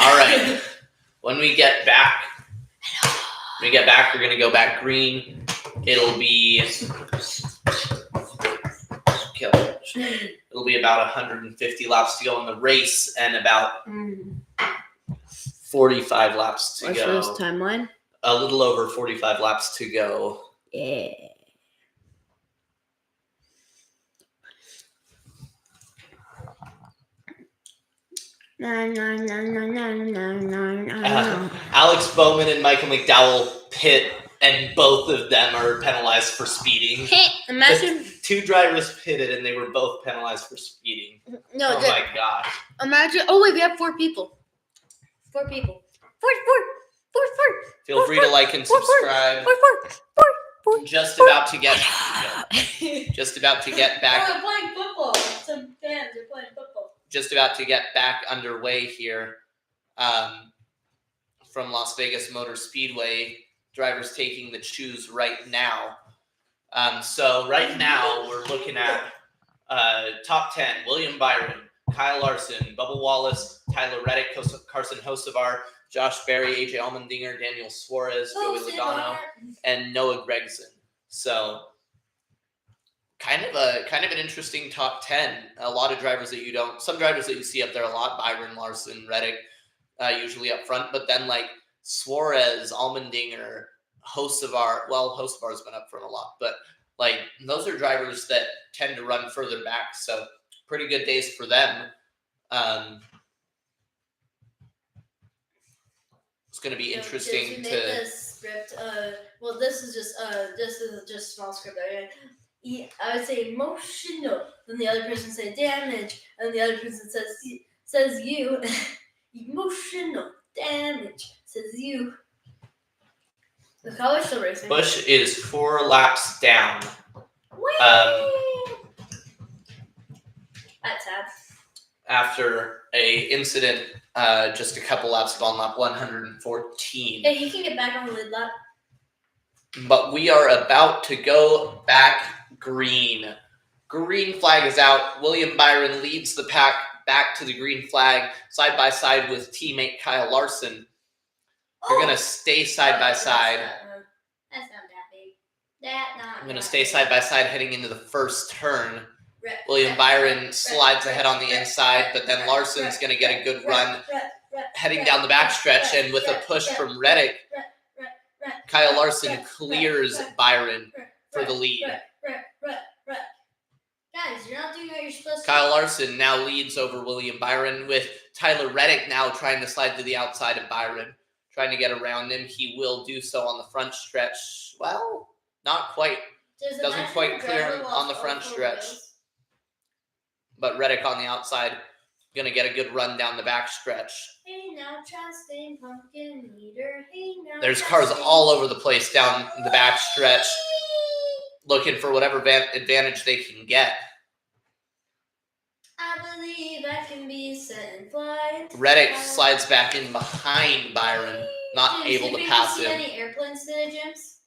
All right. When we get back, we're gonna go back green. It'll be about 150 laps to go in the race and about 45 laps to go. What's this timeline? A little over 45 laps to go. Yeah. Alex Bowman and Michael McDowell pit, and both of them are penalized for speeding. Imagine 2 drivers pitted, and they were both penalized for speeding. No, my gosh! Imagine. Oh wait, we have 4 people. 4 people. 4. Feel free to like and subscribe. 4. Just about to get back. Oh, we're playing football. Some fans are playing football. Just about to get back underway here from Las Vegas Motor Speedway. Drivers taking the choose right now. So right now we're looking at top 10. William Byron, Kyle Larson, Bubba Wallace, Tyler Reddick, Carson Hocevar, Josh Berry, AJ Allmendinger, Daniel Suarez, Joey Logano, and Noah Gregson. So kind of an interesting top 10. A lot of drivers that some drivers that you see up there a lot, Byron, Larson, Reddick, usually up front, but then like Suarez, Allmendinger, Hocevar. Well, Hocevar's been up front a lot, but like those are drivers that tend to run further back. So pretty good days for them. It's going to be interesting to script. Well, this is just small script. I would say emotional. Then the other person say damage, and the other person says you. Emotional damage says you. The color's still racing. Busch is 4 laps down. That's sad. After a incident, just a couple laps on lap 114. Hey, he can get back on the lead lap. But we are about to go back green. Green flag is out. William Byron leads the pack back to the green flag, side by side with teammate Kyle Larson. They're going to stay side by side. That's not that big. I'm going to stay side by side heading into the first turn. William Byron slides ahead on the inside, but then Larson's going to get a good run heading down the backstretch, and with a push from Reddick, Kyle Larson clears Byron for the lead. Guys, you're not doing what you're supposed to. Kyle Larson now leads over William Byron, with Tyler Reddick now trying to slide to the outside of Byron, trying to get around him. He will do so on the front stretch. Well, not quite. Doesn't quite clear him on the front stretch. But Reddick on the outside, going to get a good run down the back stretch. Hey now, trusting pumpkin eater. Hey now. There's cars all over the place down the back stretch, looking for whatever advantage they can get. I believe I can be set and fly. Reddick slides back in behind Byron, not able to pass him. Any airplanes today, James?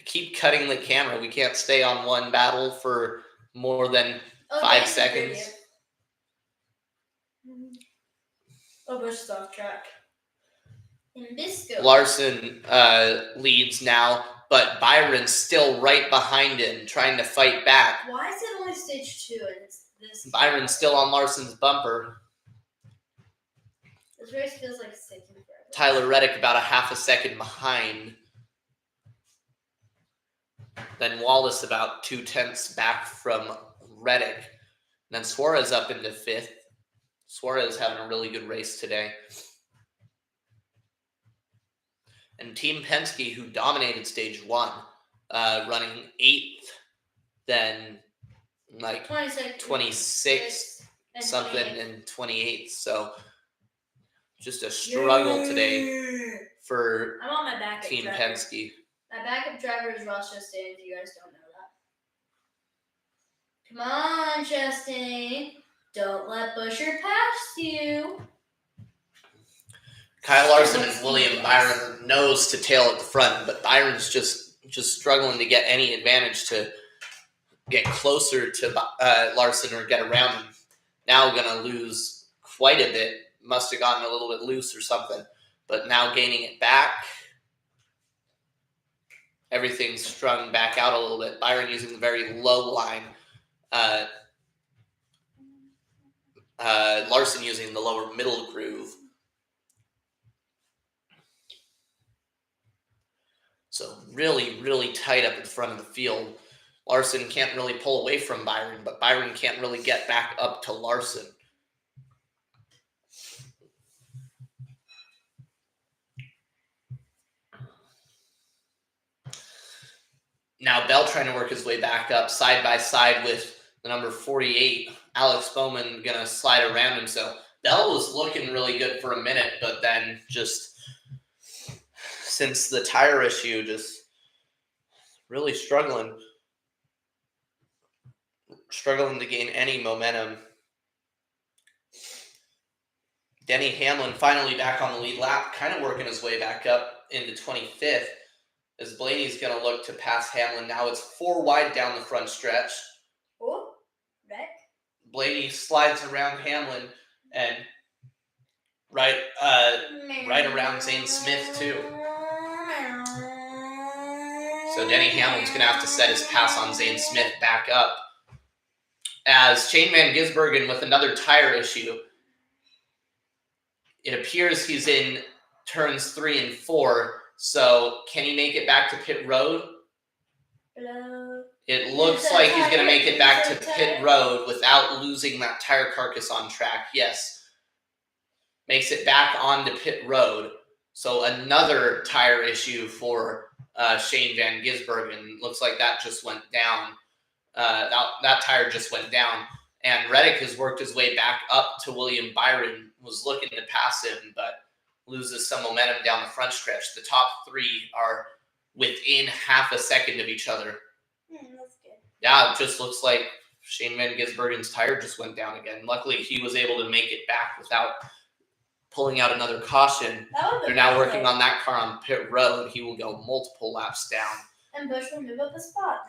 Keep cutting the camera. We can't stay on one battle for more than 5 seconds. Oh, Busch is off track. And Bisco. Larson leads now, but Byron's still right behind him, trying to fight back. Why is it only stage 2 and it's this? Byron's still on Larson's bumper. This race feels like it's taking forever. Tyler Reddick about a half a second behind. Then Wallace about 2/10 back from Reddick. And then Suarez up into 5th. Suarez having a really good race today. And Team Penske, who dominated stage 1, running 8th, then like 26 something and 28th. So just a struggle today for I'm on my backup Team driver. Penske. My backup driver is Ross Chastain, if you guys don't know that. Come on, Chastain. Don't let Busher pass you. Kyle Larson and William Byron nose to tail at the front, but Byron's just struggling to get any advantage to get closer to Larson or get around him. Now going to lose quite a bit. Must have gotten a little bit loose or something, but now gaining it back. Everything's strung back out a little bit. Byron using the very low line. Larson using the lower middle groove. So really, really tight up in front of the field. Larson can't really pull away from Byron, but Byron can't really get back up to Larson. Now Bell trying to work his way back up side by side with the number 48. Alex Bowman going to slide around him. So Bell was looking really good for a minute, but then just since the tire issue, just really struggling to gain any momentum. Denny Hamlin finally back on the lead lap, kind of working his way back up into 25th. As Blaney's going to look to pass Hamlin. Now it's 4 wide down the front stretch. Oh, Rick. Blaney slides around Hamlin and right around Zane Smith too. So Denny Hamlin's going to have to set his pass on Zane Smith back up. As Shane Van Gisbergen with another tire issue. It appears he's in turns 3 and 4. So can he make it back to pit road? Hello. It looks like he's going to make it back to pit road without losing that tire carcass on track. Yes. Makes it back onto pit road. So another tire issue for Shane Van Gisbergen. Looks like that just went down. That tire just went down. And Reddick has worked his way back up to William Byron, was looking to pass him, but loses some momentum down the front stretch. The top three are within half a second of each other. That's good. Yeah, it just looks like Shane Van Gisbergen's tire just went down again. Luckily, he was able to make it back without pulling out another caution. They're now working on that car on pit road. He will go multiple laps down. And Bush will move up a spot.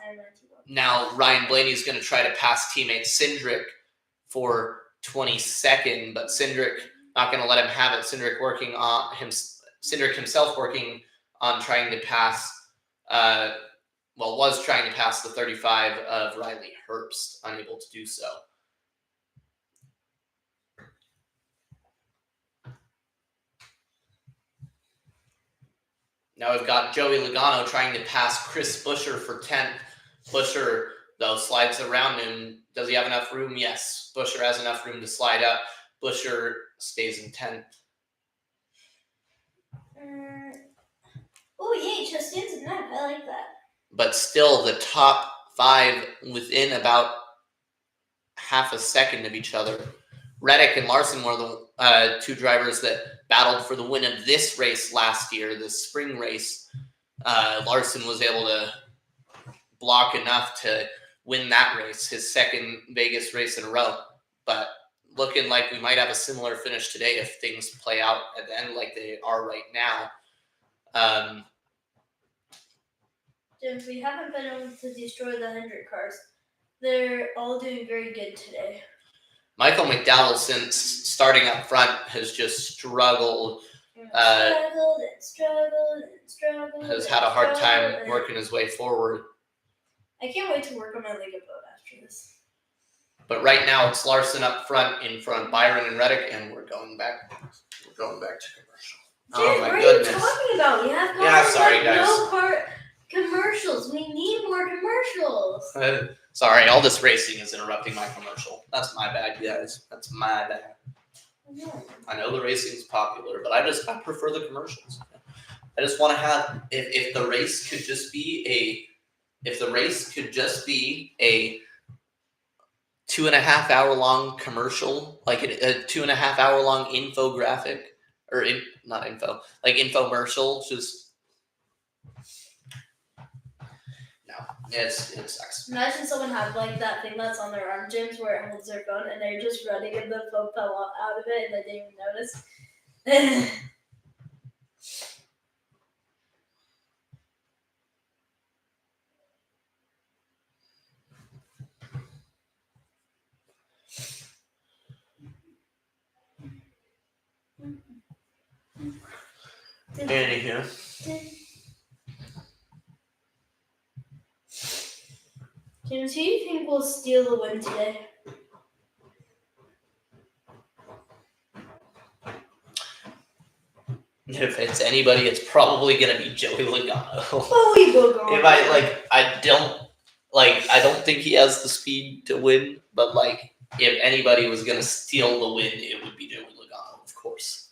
Now, Ryan Blaney's going to try to pass teammate Cindric for 22nd, but Cindric not going to let him have it. Cindric himself working on trying to pass, was trying to pass the 35 of Riley Herbst, unable to do so. Now we've got Joey Logano trying to pass Chris Buescher for 10th. Buescher, though, slides around him. Does he have enough room? Yes. Buescher has enough room to slide up. Buescher stays in 10th. Chastain's in 9th. I like that. But still, the top five within about half a second of each other. Reddick and Larson were the two drivers that battled for the win of this race last year, the spring race. Larson was able to block enough to win that race, his second Vegas race in a row. But looking like we might have a similar finish today if things play out at the end like they are right now. James, we haven't been able to destroy the 100 cars. They're all doing very good today. Michael McDowell, since starting up front, has just struggled. Struggled. Has had a hard time working his way forward. I can't wait to work on my Lego boat after this. But right now, it's Larson up front, in front of Byron and Reddick, and we're going back to commercial. James, what are you talking about? We have guys. No commercials. We need more commercials. Sorry, all this racing is interrupting my commercial. That's my bad, guys. That's my bad. I know the racing is popular, but I prefer the commercials. I just want to have if the race could just be a 2.5 hour long commercial, like a 2.5 hour long infographic, or infomercial, just. It sucks. Imagine someone had like that thing that's on their arm, James, where it holds their phone, and they're just running, and the phone fell out of it, and they didn't even notice. Anywho. James, who do you think will steal the win today? If it's anybody, it's probably gonna be Joey Logano. I don't think he has the speed to win, but if anybody was gonna steal the win, it would be Joey Logano, of course,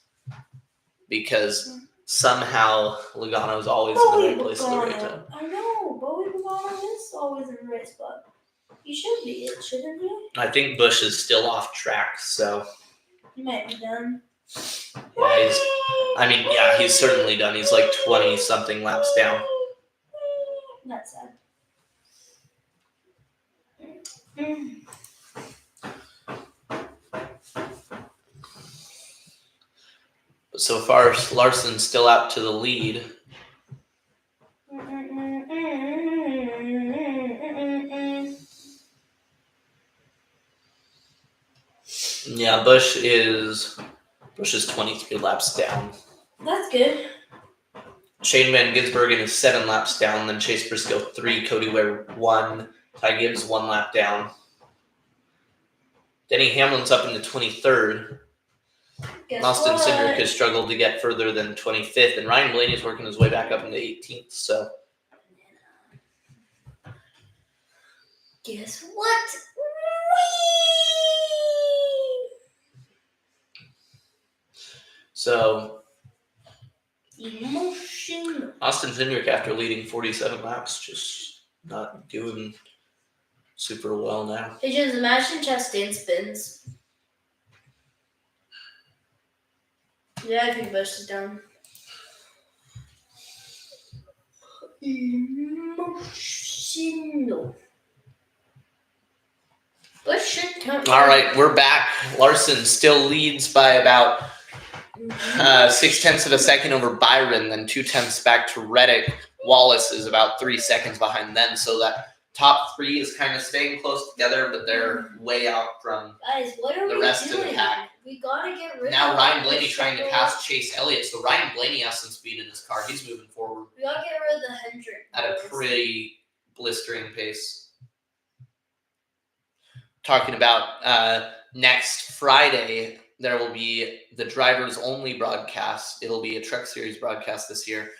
because somehow Logano's always in the right place at the right time. I know, Bowie Logano is always in the right spot. He should be, shouldn't he? I think Busch is still off track, so he might be done. Yeah, he's certainly done. He's like 20-something laps down. That's sad. But so far, Larson's still out to the lead. Yeah, Busch is 23 laps down. That's good. Shane Van Gisbergen is 7 laps down, then Chase Briscoe 3, Cody Ware 1, Ty Gibbs 1 lap down. Denny Hamlin's up in the 23rd. Austin Cindric has struggled to get further than 25th, and Ryan Blaney's working his way back up into 18th. So, guess what? So, Emotional. Austin Cindric, after leading 47 laps, just not doing super well now. Hey, just imagine Chastain spins. Yeah, I think Bush is done. Emotional. Bush should come. All right, we're back. Larson still leads by about 0.6 of a second over Byron, then 0.2 back to Reddick. Wallace is about 3 seconds behind them, so that top three is kind of staying close together, but they're way out from Guys, what are the we rest doing? of the pack. We gotta get rid Now of Ryan this Blaney trying to shuttle. pass Chase Elliott, so Ryan Blaney has some speed in his car. He's moving forward We gotta get rid of the Hendrick. at a boys. pretty blistering pace. Talking about next Friday, there will be the drivers only broadcast. It'll be a Truck Series broadcast this year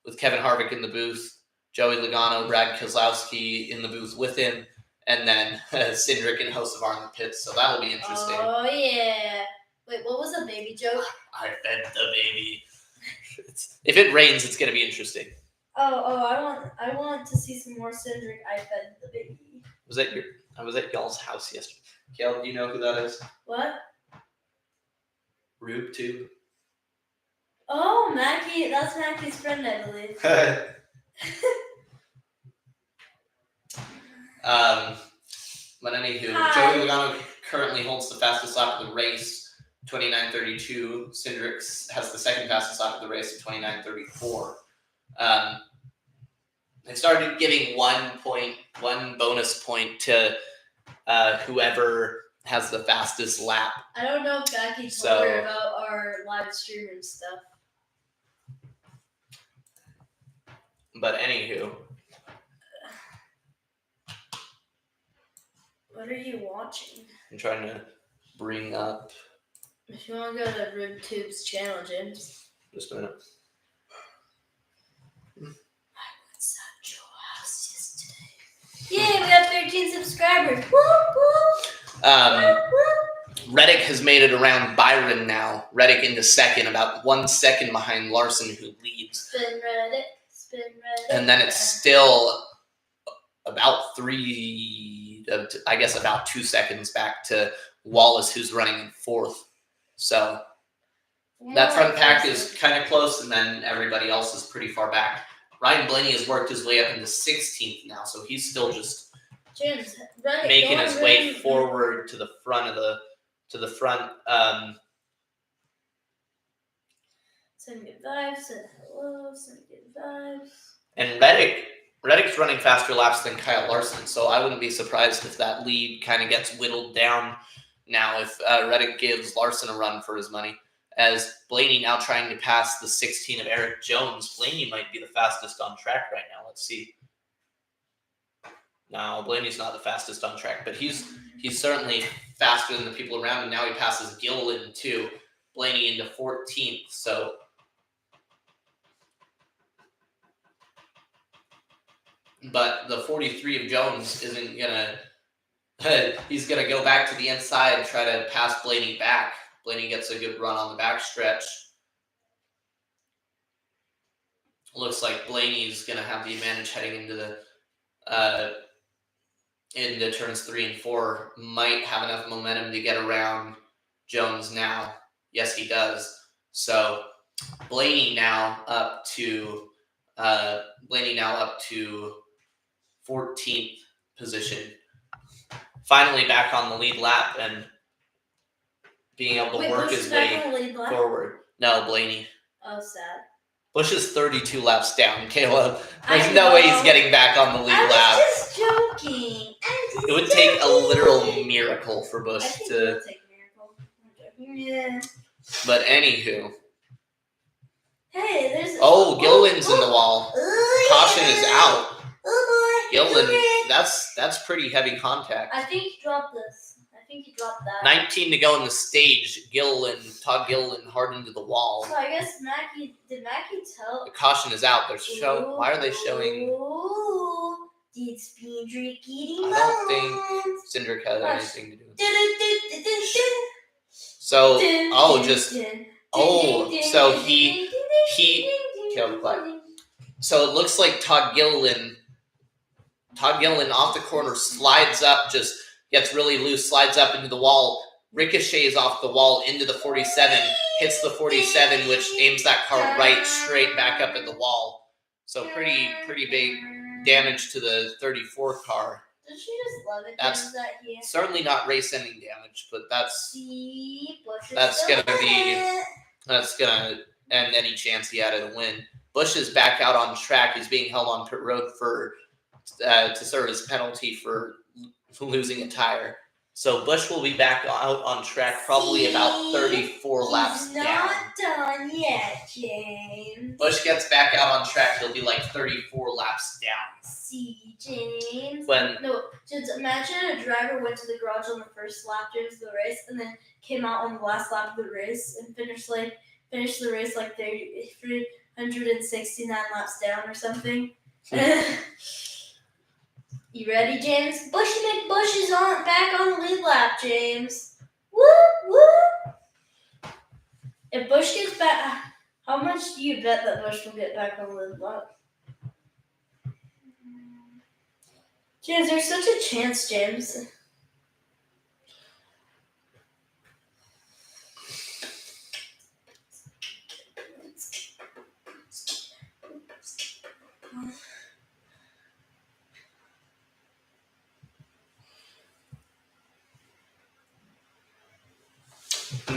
with Kevin Harvick in the booth, Joey Logano, Brad Keselowski in the booth with him, and then Cindric and Hocevar in the pits. So that'll be interesting. Oh yeah. Wait, what was the baby joke? I fed the baby. If it rains, it's gonna be interesting. I want to see some more Cindric. I fed the baby. I was at y'all's house yesterday. Kel, do you know who that is? What? Rube Tube. Oh, Mackie. That's Mackie's friend, I believe. But anywho, Hi. Joey Logano currently holds the fastest lap of the race, 29:32. Cindric has the second fastest lap of the race at 29:34. They started giving one bonus point to whoever has the fastest lap. I don't know if Mackie told her about our live stream and stuff. But anywho. What are you watching? I'm trying to bring up. If you want to go to RibTube's channel, James. Just a minute. I was at your house yesterday. Yay, we have 13 subscribers. Woo, woo. Reddick has made it around Byron now. Reddick into second, about 1 second behind Larson, who leads. Spin Reddick. And then it's still about about 2 seconds back to Wallace, who's running in fourth. So that front pack is kind of close, and then everybody else is pretty far back. Ryan Blaney has worked his way up into 16th now, so he's still just James, Reddick, making his way forward to the front Send good vibes, send hello, send good vibes. And Reddick's running faster laps than Kyle Larson, so I wouldn't be surprised if that lead kind of gets whittled down now if Reddick gives Larson a run for his money. As Blaney now trying to pass the 16 of Eric Jones. Blaney might be the fastest on track right now. Let's see. No, Blaney's not the fastest on track, but he's certainly faster than the people around him. Now he passes Gilliland too. Blaney into 14th, so... But the 43 of Jones isn't gonna. He's gonna go back to the inside and try to pass Blaney back. Blaney gets a good run on the back stretch. Looks like Blaney's gonna have the advantage heading into turns 3 and 4. Might have enough momentum to get around Jones now. Yes, he does. So Blaney now up to 14th position. Finally back on the lead lap and being able to work his way forward. No, Blaney. Oh, sad. Bush is 32 laps down, Caleb. There's no way he's getting back on the lead lap. I was just joking. It would take a literal miracle for Bush to... It would take a miracle. Yeah. But anywho. Hey, there's... Gilliland's in the wall. Caution is out. Oh boy. Gilliland, that's pretty heavy contact. I think he dropped this. I think he dropped that. 19 to go in the stage. Todd Gilliland hard into the wall. So I guess did Mackie tell? The caution is out. Why are they showing? Did Speedrick eating? I don't think Cindric had anything to do with it. So he Caleb Clark. So it looks like Todd Gilliland off the corner slides up, just gets really loose, slides up into the wall, ricochets off the wall into the 47, hits the 47, which aims that car right straight back up at the wall. So pretty big damage to the 34 car. Does she just love it? That's that he certainly not race-ending damage, but that's gonna end any chance he had at a win. Busch is back out on track. He's being held on pit road to serve as penalty for losing a tire. So Busch will be back out on track probably about 34 laps down. Not done yet, James. Busch gets back out on track. He'll be like 34 laps down. See, James. No, just imagine a driver went to the garage on the first lap, James, of the race, and then came out on the last lap of the race and finished the race like 369 laps down or something. You ready, James? Bushy McBush is back on the lead lap, James. Woo, woo. If Busch gets back, how much do you bet that Busch will get back on the lead lap? James, there's such a chance, James.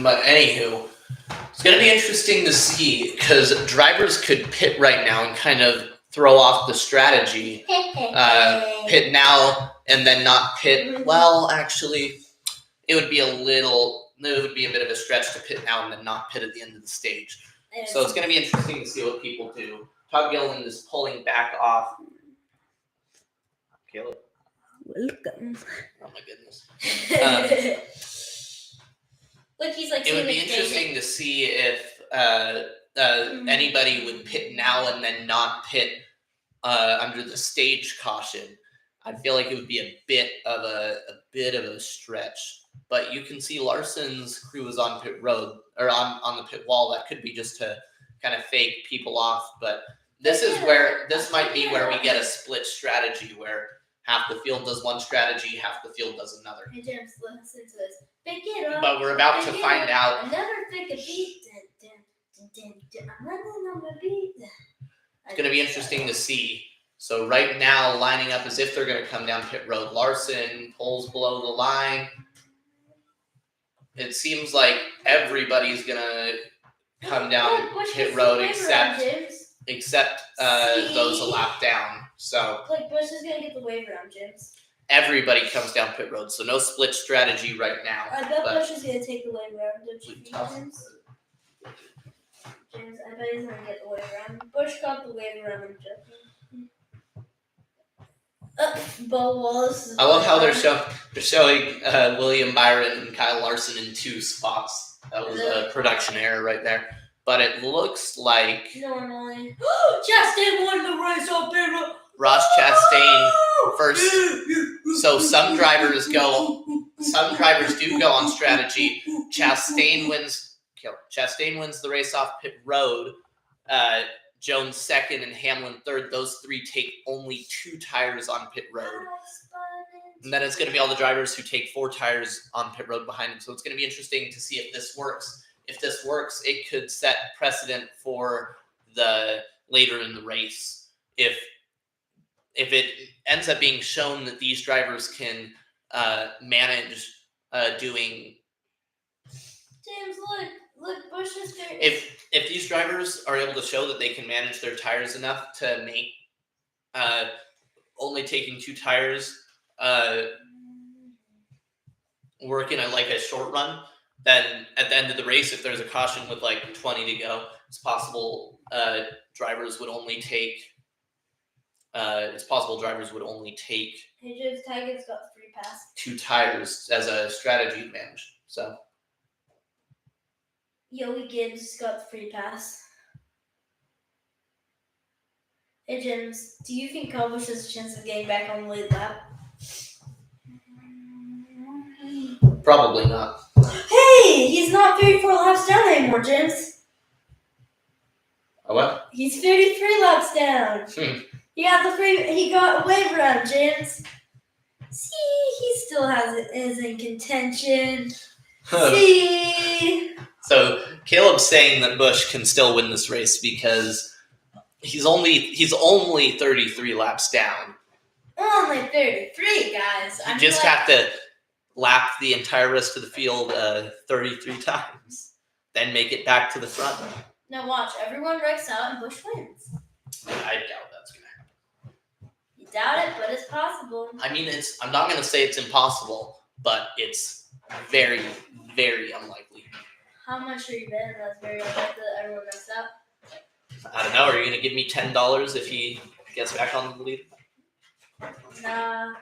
But anywho, it's going to be interesting to see because drivers could pit right now and kind of throw off the strategy. Pit now and then not pit. Well, actually, it would be a bit of a stretch to pit now and then not pit at the end of the stage. So it's going to be interesting to see what people do. Todd Gilliland is pulling back off. Caleb. Welcome. Oh my goodness. Look, he's like. It would be interesting to see if anybody would pit now and then not pit under the stage caution. I feel like it would be a bit of a stretch. But you can see Larson's crew is on pit road or on the pit wall. That could be just to kind of fake people off. But this might be where we get a split strategy where half the field does one strategy, half the field does another. Hey, James, listen to this. Pick it up. But we're about to find out. Another pick a beat. I'm running on the beat. It's going to be interesting to see. So right now, lining up as if they're going to come down pit road. Larson pulls below the line. It seems like everybody's going to come down pit road except those a lap down. So like Busch is going to get the wave around, James. Everybody comes down pit road, so no split strategy right now. I bet Busch is going to take the wave around, don't you think, James? James, I bet he's going to get the wave around. Busch got the wave around him, Bo Wallace. I love how they're showing William Byron and Kyle Larson in two spots. That was a production error right there. But it looks like normally Chastain won the race on pit road. Ross Chastain first. So some drivers do go on strategy. Chastain wins the race off pit road. Jones second and Hamlin third. Those three take only 2 tires on pit road. And then it's going to be all the drivers who take 4 tires on pit road behind them. So it's going to be interesting to see if this works. If this works, it could set precedent for the later in the race. If it ends up being shown that these drivers can manage doing. James, look, Busch is very. If these drivers are able to show that they can manage their tires enough to make only taking 2 tires work in a short run, then at the end of the race, if there's a caution with like 20 to go, it's possible drivers would only take. Hey, James, Tiger's got the free pass. 2 tires as a strategy advantage. So. Yogi Gibbs got the free pass. Hey, James, do you think Kyle Busch has a chance of getting back on the lead lap? Probably not. Hey, he's not 34 laps down anymore, James. What? He's 33 laps down. He got a wave around, James. See, he still is in contention. See. So Caleb's saying that Busch can still win this race because he's only 33 laps down. Only 33, guys. You just have to lap the entire rest of the field 33 times, then make it back to the front. Now watch, everyone wrecks out and Busch wins. I doubt that's gonna happen. You doubt it, but it's possible. I mean, I'm not gonna say it's impossible, but it's very, very unlikely. How much are you betting that's very unlikely that everyone wrecks out? I don't know. Are you gonna give me $10 if he gets back on the lead? Nah,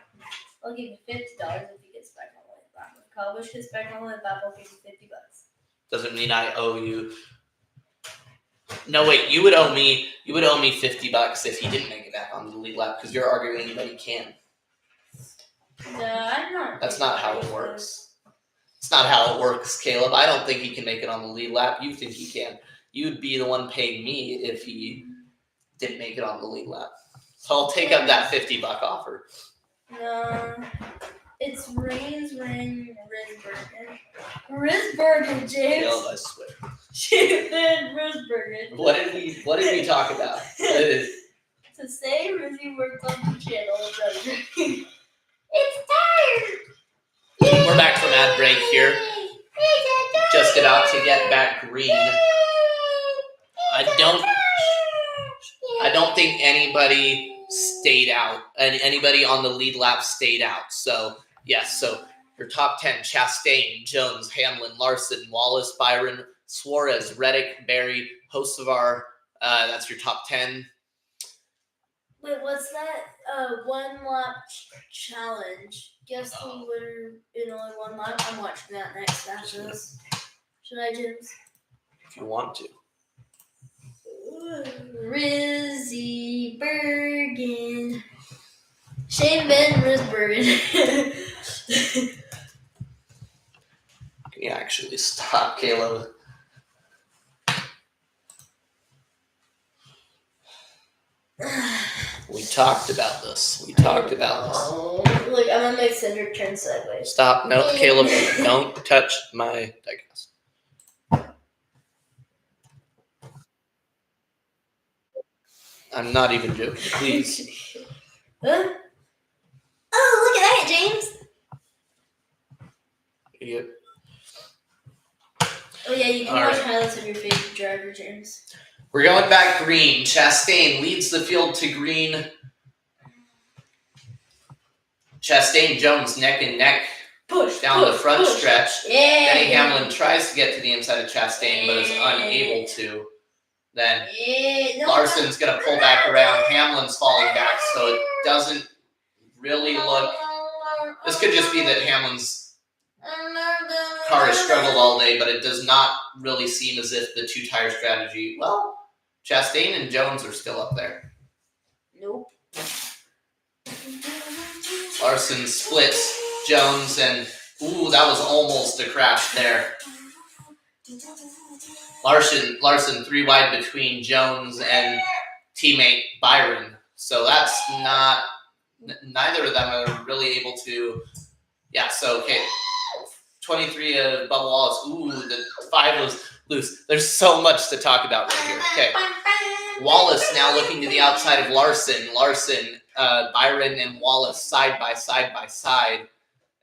I'll give you $50 if he gets back on the lead lap. If Kyle Busch gets back on the lead lap, I'll give you $50. Doesn't mean I owe you. No, wait. You would owe me $50 if he didn't make it back on the lead lap because you're arguing that he can. No, I'm not. That's not how it works. It's not how it works, Caleb. I don't think he can make it on the lead lap. You think he can. You'd be the one paying me if he didn't make it on the lead lap. So I'll take up that $50 offer. No. It's Rain's Risbergen. Risbergen, James. Caleb, I swear. James Risbergen. What did we talk about? To say Rizzy worked on the channel. It's tired. We're back from ad break here. Just about to get back green. I don't think anybody stayed out. Anybody on the lead lap stayed out. So, yes. So, your top 10, Chastain, Jones, Hamlin, Larson, Wallace, Byron, Suarez, Reddick, Berry, Hocevar. That's your top 10. Wait, what's that? One lap challenge. Guess the winner in only one lap. I'm watching that next after this. Should I, James? If you want to. Rizzy Bergen. Shane Ben Risbergen. Can you actually stop, Caleb? We talked about this. Look, I'm gonna make Cedric turn sideways. Stop. No, Caleb, don't touch my diecast. I'm not even joking. Please. Huh? Oh, look at that, James. Idiot. Oh, yeah, you can watch highlights of your favorite driver, James. We're going back green. Chastain leads the field to green. Chastain, Jones, neck and neck. Push down the front stretch. Yeah. Denny Hamlin tries to get to the inside of Chastain, but is unable to. Then Larson's going to pull back around. Hamlin's falling back, so it doesn't really look... This could just be that Hamlin's car has struggled all day, but it does not really seem as if the two-tire strategy... Well, Chastain and Jones are still up there. Nope. Larson splits Jones, and ooh, that was almost a crash there. Larson 3 wide between Jones and teammate Byron. So that's not... Neither of them are really able to... Yeah, so, okay. 23 of Bubba Wallace. Ooh, the 5 was loose. There's so much to talk about right here. Okay. Wallace now looking to the outside of Larson. Byron and Wallace side by side.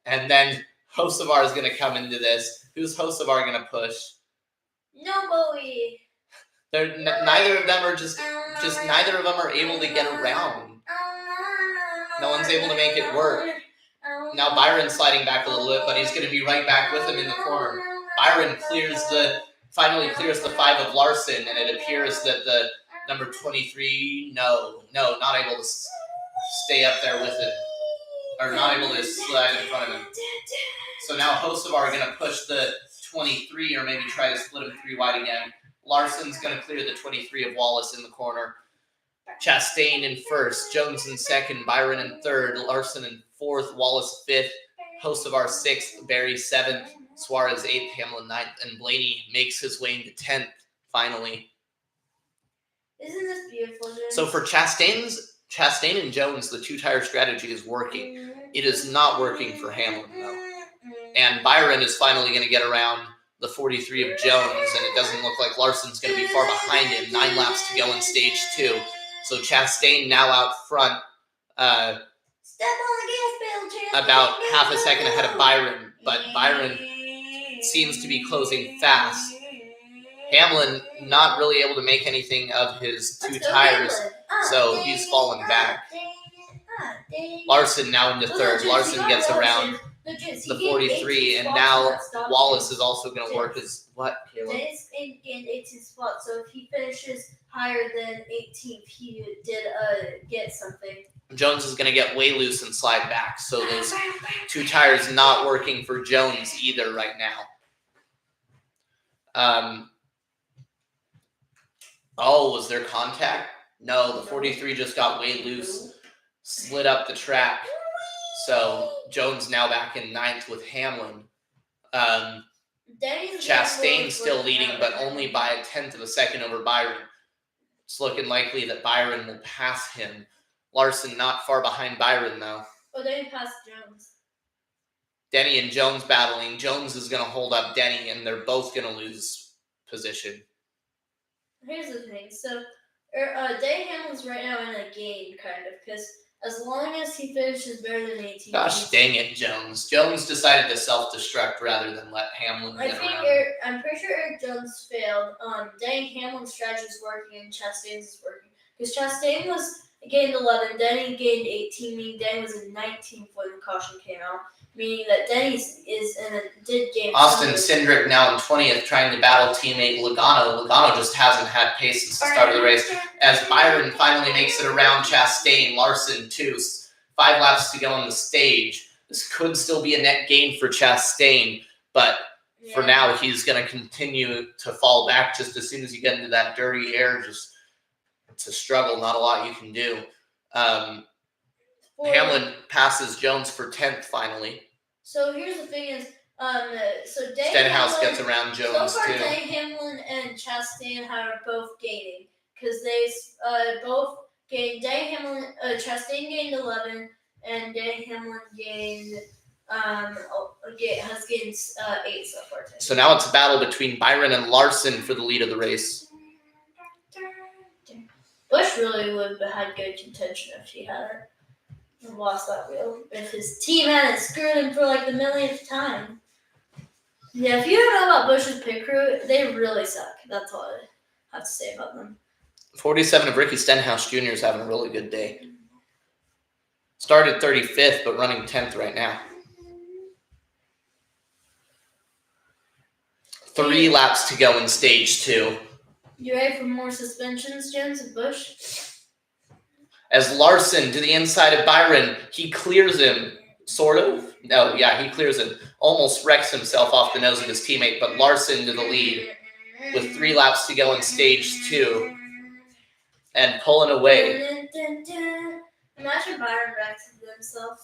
And then Hocevar is going to come into this. Who's Hocevar going to push? Nobody. Neither of them are just neither of them are able to get around. No one's able to make it work. Now Byron's sliding back a little bit, but he's going to be right back with him in the corner. Byron finally clears the 5 of Larson, and it appears that the number 23, no, not able to stay up there with it, or not able to slide in front of him. So now Hocevar are going to push the 23, or maybe try to split him 3 wide again. Larson's going to clear the 23 of Wallace in the corner. Chastain in first, Jones in second, Byron in third, Larson in fourth, Wallace fifth, Hocevar 6th, Berry 7th, Suarez 8th, Hamlin 9th, and Blaney makes his way into 10th, finally. Isn't this beautiful, James? So for Chastain and Jones, the two-tire strategy is working. It is not working for Hamlin, though. And Byron is finally going to get around the 43 of Jones, and it doesn't look like Larson's going to be far behind him. 9 laps to go in stage 2. So Chastain now out front, Step on the gas pedal, Chastain. about half a second ahead of Byron, but Byron seems to be closing fast. Hamlin not really able to make anything of his 2 tires, so he's falling back. Larson now into third. Larson gets around the 43, and now Wallace is also going to work his what, Caleb? Dennis gained 18 spots, so if he finishes higher than 18th, he did get something. Jones is going to get way loose and slide back, so those 2 tires not working for Jones either right now. Was there contact? No, the 43 just got way loose, slid up the track. So Jones now back in 9th with Hamlin. Chastain still leading, but only by 1/10 of a second over Byron. It's looking likely that Byron will pass him. Larson not far behind Byron, though. Oh, then he passed Jones. Denny and Jones battling. Jones is going to hold up Denny, and they're both going to lose position. Here's the thing. So, Denny Hamlin's right now in a gain, kind of, because as long as he finishes better than 18. Gosh dang it, Jones. Jones decided to self-destruct rather than let Hamlin get around. I'm pretty sure Eric Jones failed. Denny Hamlin's strategy is working and Chastain's is working. Because Chastain gained 11, Denny gained 18, meaning Denny was in 19th when the caution came out. Meaning that Denny did gain. Austin Cindric now in 20th, trying to battle teammate Logano. Logano just hasn't had pace since the start of the race. As Byron finally makes it around Chastain, Larson too. 5 laps to go on the stage. This could still be a net gain for Chastain, but for now he's going to continue to fall back. Just as soon as you get into that dirty air, just it's a struggle. Not a lot you can do. Hamlin passes Jones for 10th finally. So here's the thing is, Stenhouse gets around Jones so far, too. Denny Hamlin and Chastain are both gaining because they both gained. Chastain gained 11, and Denny Hamlin has gained 8 so far. So now it's a battle between Byron and Larson for the lead of the race. Busch really would have had good contention if he hadn't lost that wheel. If his team hadn't screwed him for like the millionth time. Yeah, if you don't know about Busch's pit crew, they really suck. That's all I have to say about them. 47 of Ricky Stenhouse Jr. is having a really good day. Started 35th, but running 10th right now. 3 laps to go in stage 2. You ready for more suspensions, Jones and Busch? As Larson to the inside of Byron, he clears him, sort of. No, yeah, he clears him. Almost wrecks himself off the nose of his teammate, but Larson to the lead with 3 laps to go in stage 2 and pulling away. Imagine Byron wrecks himself.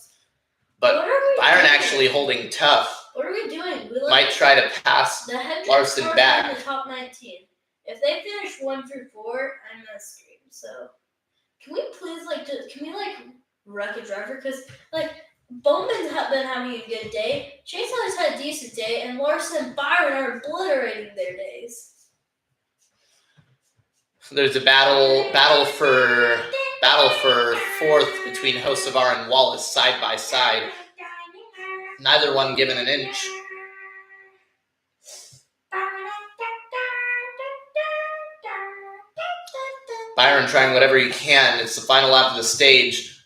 But Byron actually holding tough. What are we doing? Might try to pass Larson back. In the top 19. If they finish 1 through 4, I'm gonna scream. So, can we please wreck a driver? Because Bowman's been having a good day. Chase Elliott had a decent day, and Larson and Byron are obliterating their days. There's a battle for 4th between Hocevar and Wallace side by side. Neither one given an inch. Byron trying whatever he can. It's the final lap of the stage.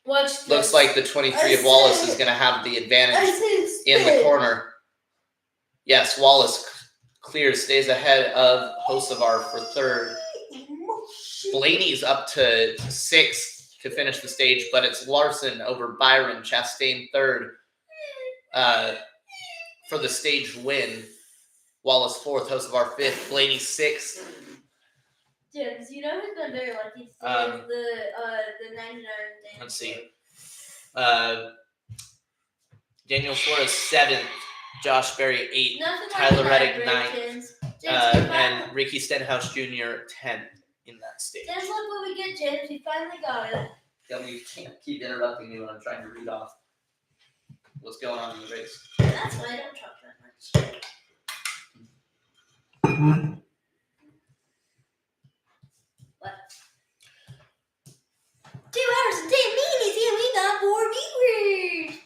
Looks like the 23 of Wallace is going to have the advantage in the corner. Yes, Wallace clears, stays ahead of Hocevar for 3rd. Blaney's up to 6th to finish the stage, but it's Larson over Byron. Chastain 3rd for the stage win. Wallace 4th, Hocevar 5th, Blaney 6th. James, you know who's been very lucky today is the 99 Daniel. Let's see. Daniel Suarez 7th, Josh Berry 8th, Tyler Reddick 9th, and Ricky Stenhouse Jr. 10th. in that stage. Just look what we get, James. We finally got it. Tell me you can't keep interrupting me when I'm trying to read off what's going on in the race. That's why I don't talk that much. What? 2 hours and 10 minutes and we got 4 viewers.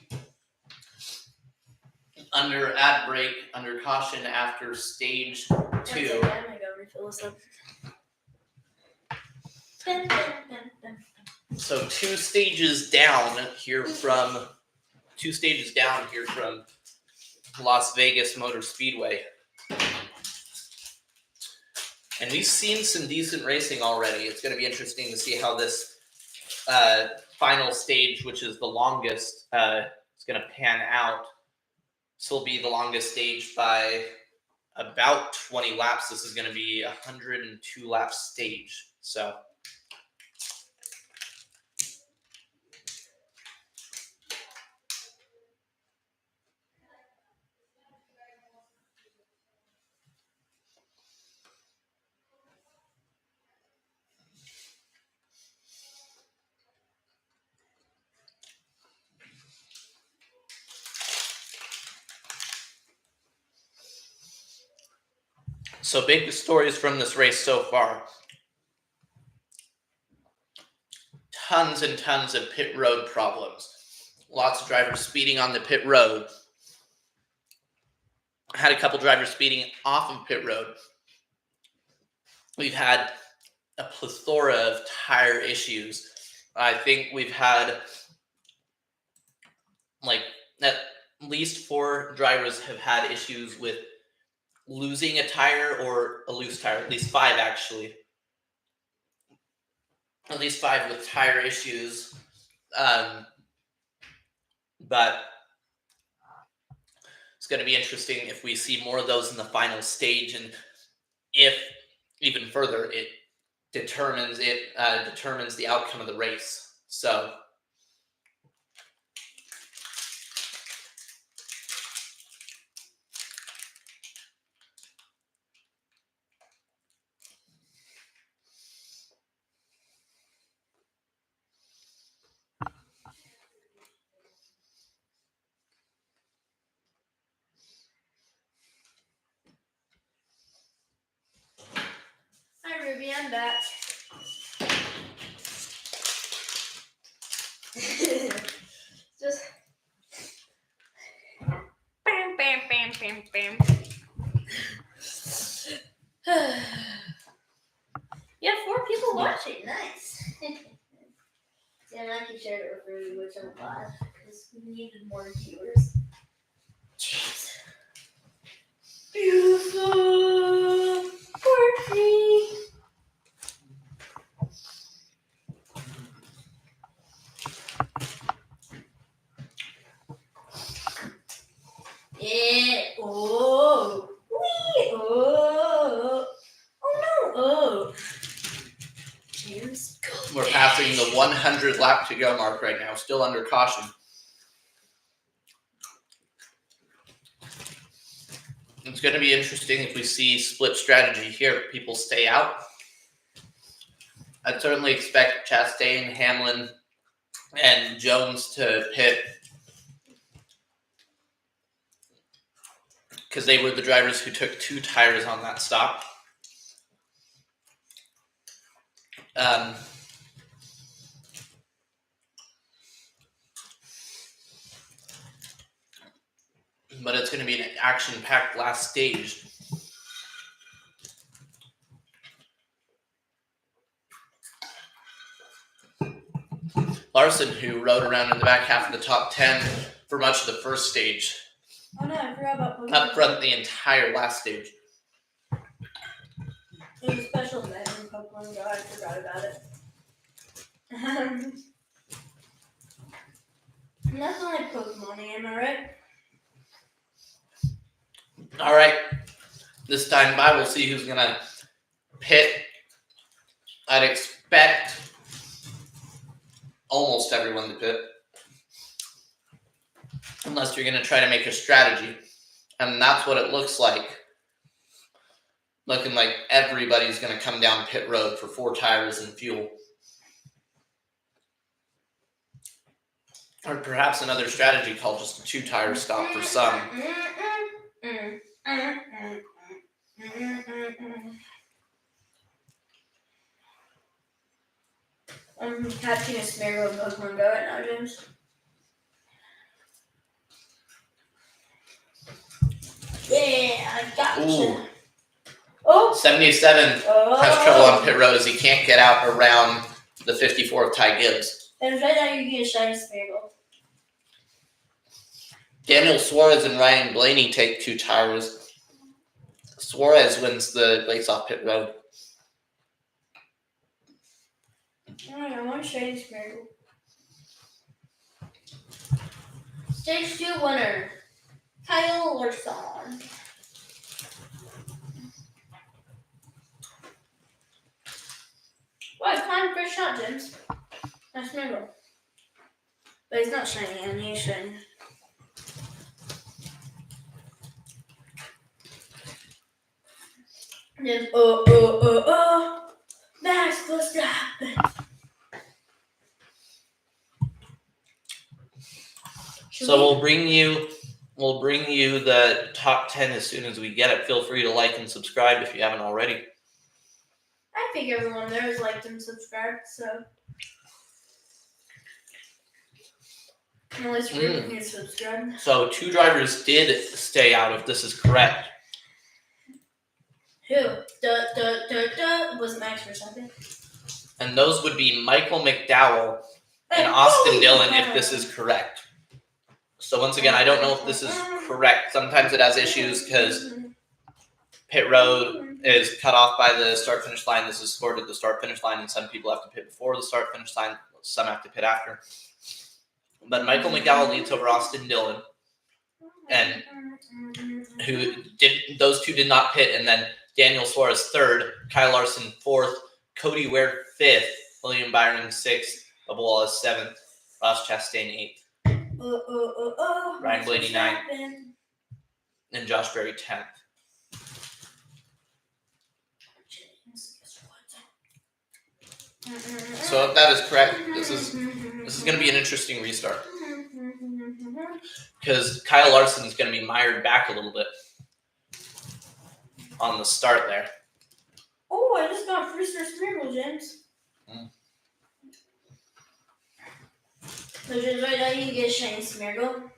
Under ad break, under caution after stage 2. I'm gonna go refill this up. Dun, dun, dun, dun. So 2 stages down here from Las Vegas Motor Speedway. And we've seen some decent racing already. It's going to be interesting to see how this final stage, which is the longest, is going to pan out. This will be the longest stage by about 20 laps. This is going to be a 102 lap stage. So big stories from this race so far. Tons and tons of pit road problems. Lots of drivers speeding on the pit road. Had a couple drivers speeding off of pit road. We've had a plethora of tire issues. I think we've had like at least 4 drivers have had issues with losing a tire or a loose tire. At least 5 actually. At least 5 with tire issues. But it's going to be interesting if we see more of those in the final stage, and if even further it determines the outcome of the race. So Hi, Ruby. I'm back. Just. Bam, bam, bam, bam, bam. You have 4 people watching. Nice. Yeah, and I can share it with Ruby, which I'm glad, because we needed more viewers. Jeez. Beautiful. Porky. Yeah. Oh. Wee. Oh. Oh no. Oh. James. we're passing the 100 lap to go mark right now, still under caution. It's going to be interesting if we see split strategy here. People stay out. I'd certainly expect Chastain, Hamlin, and Jones to pit, because they were the drivers who took 2 tires on that stop. But it's going to be an action-packed last stage. Larson, who rode around in the back half of the top 10 for much of the first stage. Oh no, I forgot about Pokemon. Up front the entire last stage. It was a special event in Pokemon Go. I forgot about it. That's not like Pokemon, am I right? All right. This time by, we'll see who's going to pit. I'd expect almost everyone to pit, unless you're going to try to make a strategy. And that's what it looks like. looking like everybody's going to come down pit road for 4 tires and fuel. Or perhaps another strategy called just a 2-tire stop for some. I'm catching a Smeargle in Pokemon Go right now, James. Yeah, I got you. Oh! 77 has trouble on pit road as he can't get out around the 54 of Ty Gibbs. And right now you get a shiny Smeargle. Daniel Suarez and Ryan Blaney take 2 tires. Suarez wins the race off pit road. I want a shiny Smeargle. Stage 2 winner, Kyle Larson. Wow, kind of fresh shot, James. Nice Smeargle. But he's not shiny, and he's shiny. And then, Max Verstappen. So we'll bring you the top 10 as soon as we get it. Feel free to like and subscribe if you haven't already. I think everyone there has liked and subscribed, so. Unless you're going to subscribe. So 2 drivers did stay out if this is correct. Who? Was it Max Verstappen? And those would be Michael McDowell and Austin Dillon if this is correct. So once again, I don't know if this is correct. Sometimes it has issues because pit road is cut off by the start-finish line. This is scored at the start-finish line, and some people have to pit before the start-finish line. Some have to pit after. But Michael McDowell leads over Austin Dillon, and those 2 did not pit. And then Daniel Suarez 3rd, Kyle Larson 4th, Cody Ware 5th, William Byron 6th, Bubba Wallace 7th, Ross Chastain 8th. Ryan Blaney 9th, and Josh Berry 10th. So if that is correct, this is going to be an interesting restart because Kyle Larson is going to be mired back a little bit on the start there. Oh, I just got free Star Smeargle, James. So just right now you get shiny Smeargle.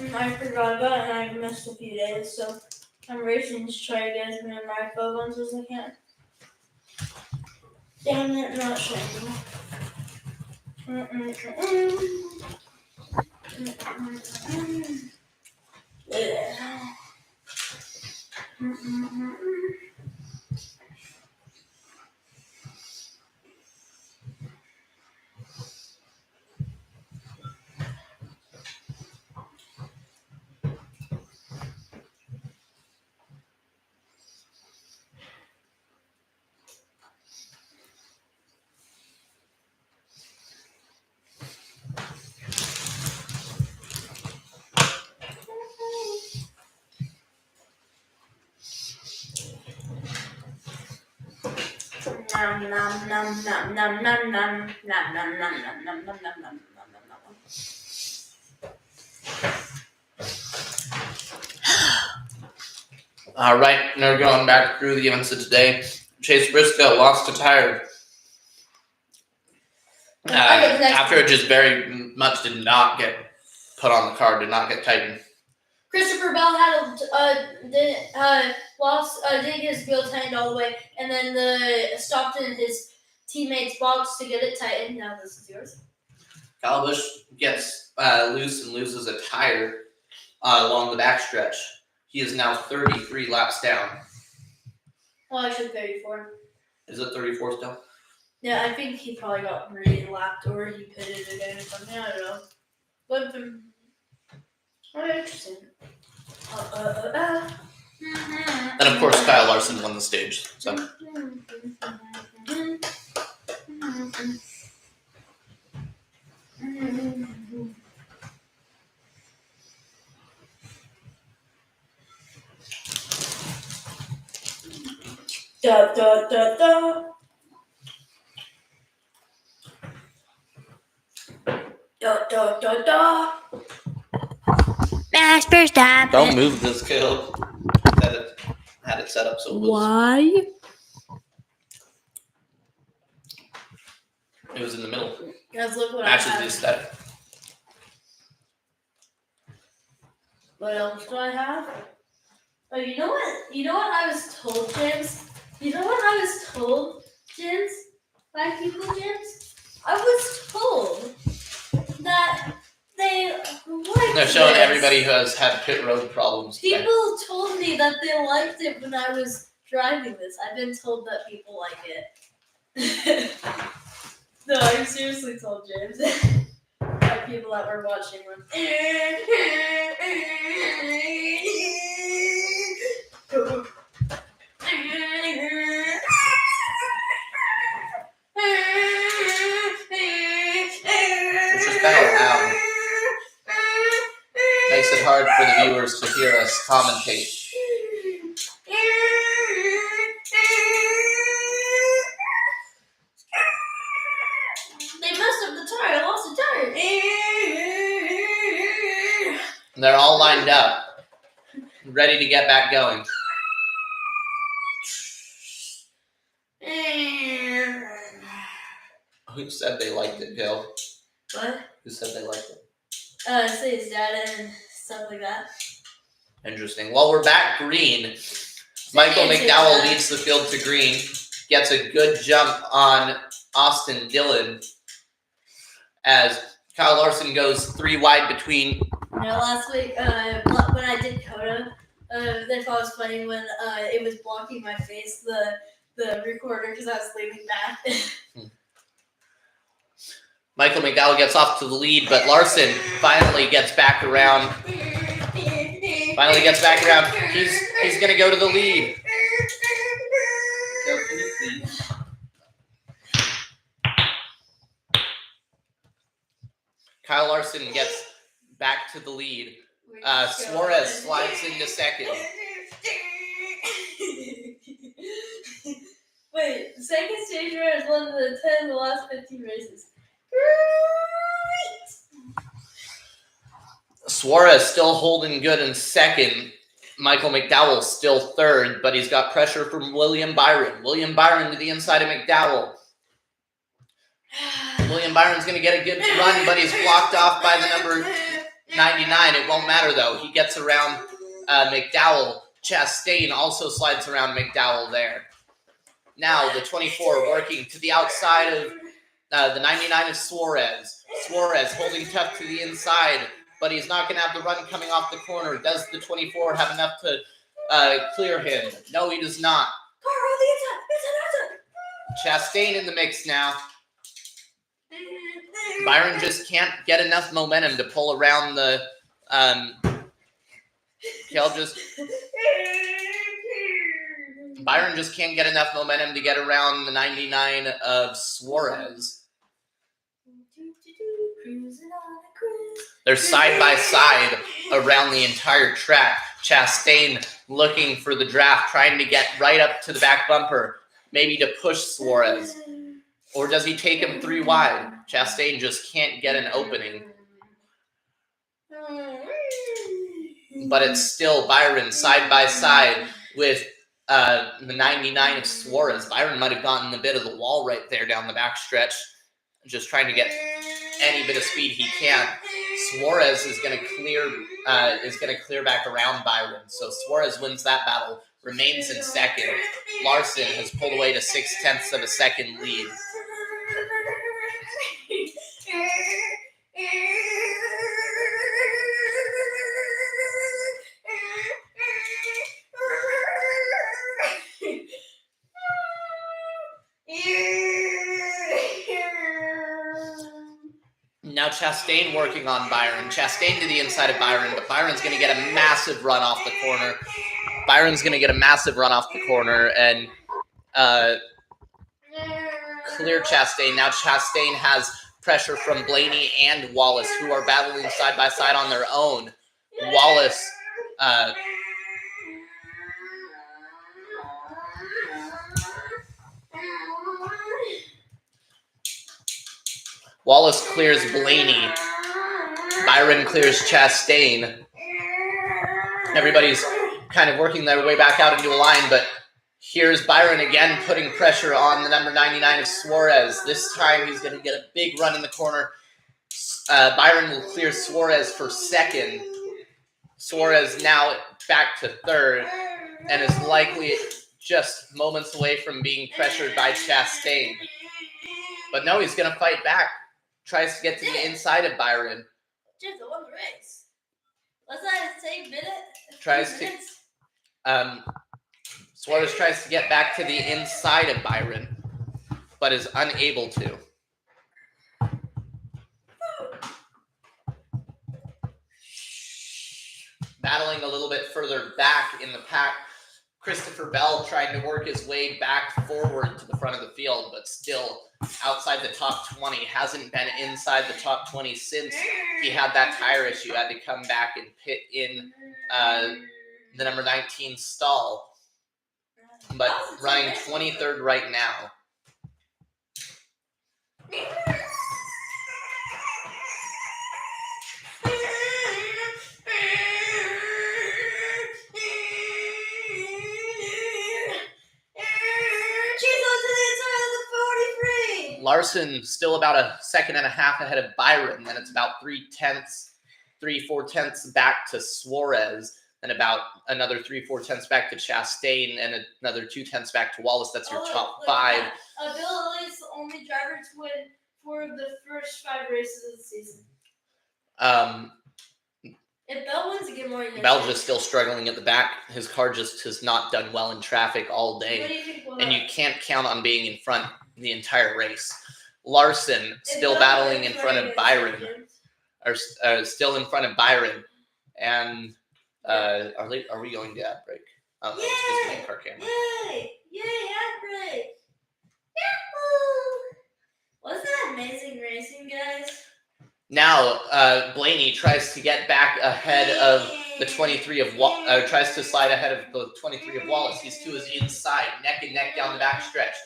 And I forgot about it and I missed a few days, so I'm racing to try to get as many of my ones as I can. Damn it, not shiny. Yeah. All right, now we're going back through the events of today. Chase Briscoe lost a tire after it just very much did not get put on the car, did not get tightened. Christopher Bell had didn't get his wheel tightened all the way, and then stopped in his teammate's box to get it tightened. Now this is yours. Kyle Busch gets loose and loses a tire along the backstretch. He is now 33 laps down. Well, actually 34. Is it 34 still? Yeah, I think he probably got re-lapped or he pitted again or something. I don't know. But interesting. And of course, Kyle Larson won the stage. So. Da da da da. Da da da da. Master stop. Don't move this kill. Had it set up so it was. Why? It was in the middle. Guys, look what Matches I have. the aesthetic. What else do I have? Oh, you know what? You know what I was told, James? You know what I was told, James? By people, James? I was told that they liked They're showing this. everybody who has had pit road problems. today. People told me that they liked it when I was driving this. I've been told that people like it. No, I seriously told James. By people that were watching them. It's just kind of loud. Makes it hard for the viewers to hear us commentate. They messed up the tire. I lost the tire. They're all lined up, ready to get back going. Who said they liked it, Bill? What? Who said they liked it? Say his dad and stuff like that. Interesting. Well, we're back green. Michael McDowell leads the field to green. Gets a good jump on Austin Dillon as Kyle Larson goes 3 wide between. You know, last week when I did Coda, they thought it was funny when it was blocking my face, the recorder, because I was leaning back. Michael McDowell gets off to the lead, but Larson finally gets back around. He's going to go to the lead. Can you please? Kyle Larson gets back to the lead. Suarez slides into second. Wait, the second stage runner has won the 10 of the last 15 races. Great! Suarez still holding good in second. Michael McDowell still third, but he's got pressure from William Byron. William Byron to the inside of McDowell. William Byron's going to get a good run, but he's blocked off by the number 99. It won't matter, though. He gets around McDowell. Chastain also slides around McDowell there. Now the 24 working to the outside of the 99 of Suarez. Suarez holding tough to the inside, but he's not going to have the run coming off the corner. Does the 24 have enough to clear him? No, he does not. Chastain in the mix now. Byron just can't get enough momentum to pull around the Byron just can't get enough momentum to get around the 99 of Suarez. They're side by side around the entire track. Chastain looking for the draft, trying to get right up to the back bumper, maybe to push Suarez. Or does he take him 3 wide? Chastain just can't get an opening. But it's still Byron side by side with the 99 of Suarez. Byron might have gotten a bit of the wall right there down the back stretch, just trying to get any bit of speed he can. Suarez is going to clear back around Byron. So Suarez wins that battle, remains in second. Larson has pulled away to 0.6 of a second lead. Now Chastain working on Byron. Chastain to the inside of Byron, but Byron's going to get a massive run off the corner. And clear Chastain. Now Chastain has pressure from Blaney and Wallace, who are battling side by side on their own. Wallace clears Blaney. Byron clears Chastain. Everybody's kind of working their way back out into a line, but here's Byron again putting pressure on the number 99 of Suarez. This time he's going to get a big run in the corner. Byron will clear Suarez for second. Suarez now back to third and is likely just moments away from being pressured by Chastain. But no, he's going to fight back. Tries to get to the inside of Byron. Just won the race. What's that same minute? Tries to. Suarez tries to get back to the inside of Byron, but is unable to. Battling a little bit further back in the pack, Christopher Bell trying to work his way back forward to the front of the field, but still outside the top 20. Hasn't been inside the top 20 since he had that tire issue. Had to come back and pit in the number 19 stall. But running 23rd right now. Larson still about a second and a half ahead of Byron. Then it's about 3/4 tenths back to Suarez, and about another 3/4 tenths back to Chastain, and another 2 tenths back to Wallace. That's your top five. Bill is the only driver to win for the first 5 races of the season. If Bell wins again, more Bell just still struggling at the back. His car just has not done well in traffic all day. What do you think? And you can't count on being in front the entire race. Larson still battling in front of Byron, or still in front of Byron. And are we going to ad break? Oh, no, it's just the main car camera. Yay! Ad break! Yahoo! Wasn't that amazing racing, guys? Now, Blaney tries to get back ahead of the 23 of tries to slide ahead of the 23 of Wallace. He's to his inside, neck and neck down the back stretch.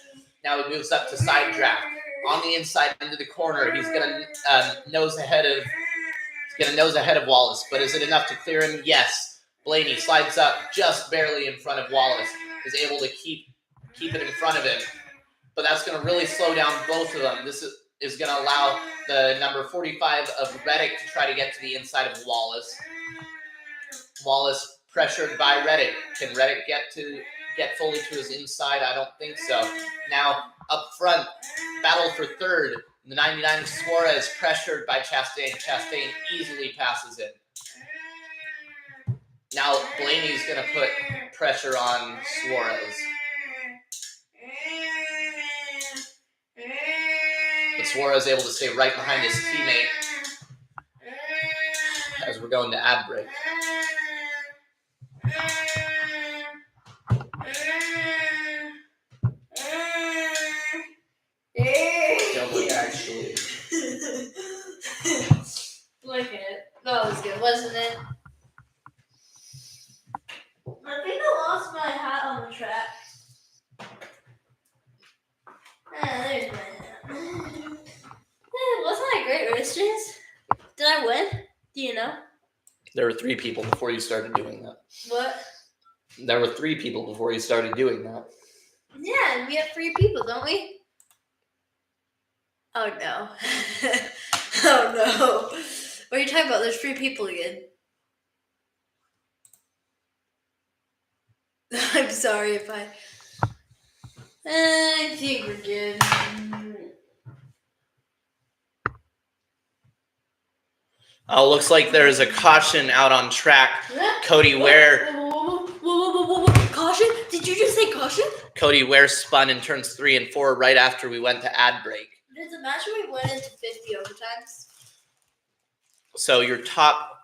Now he moves up to side draft. On the inside into the corner, he's gonna nose ahead of Wallace. But is it enough to clear him? Yes. Blaney slides up just barely in front of Wallace. Is able to keep it in front of him. But that's going to really slow down both of them. This is going to allow the number 45 of Reddick to try to get to the inside of Wallace. Wallace pressured by Reddick. Can Reddick get fully to his inside? I don't think so. Now up front, battle for third. The 99 Suarez pressured by Chastain. Chastain easily passes it. Now Blaney's going to put pressure on Suarez. But Suarez able to stay right behind his teammate as we're going to ad break. Double actually. Look at it. That was good, wasn't it? I think I lost my hat on the track. There's my hat. Wasn't that a great race, James? Did I win? Do you know? There were 3 people before you started doing that. What? There were 3 people before you started doing that. Yeah, we have 3 people, don't we? Oh no. Oh no. What are you talking about? There's 3 people again. I'm sorry if I think we're good. Looks like there is a caution out on track. Cody Ware. Whoa. Caution? Did you just say caution? Cody Ware spun in turns 3 and 4 right after we went to ad break. Does it matter we went into 50 overtimes? So your top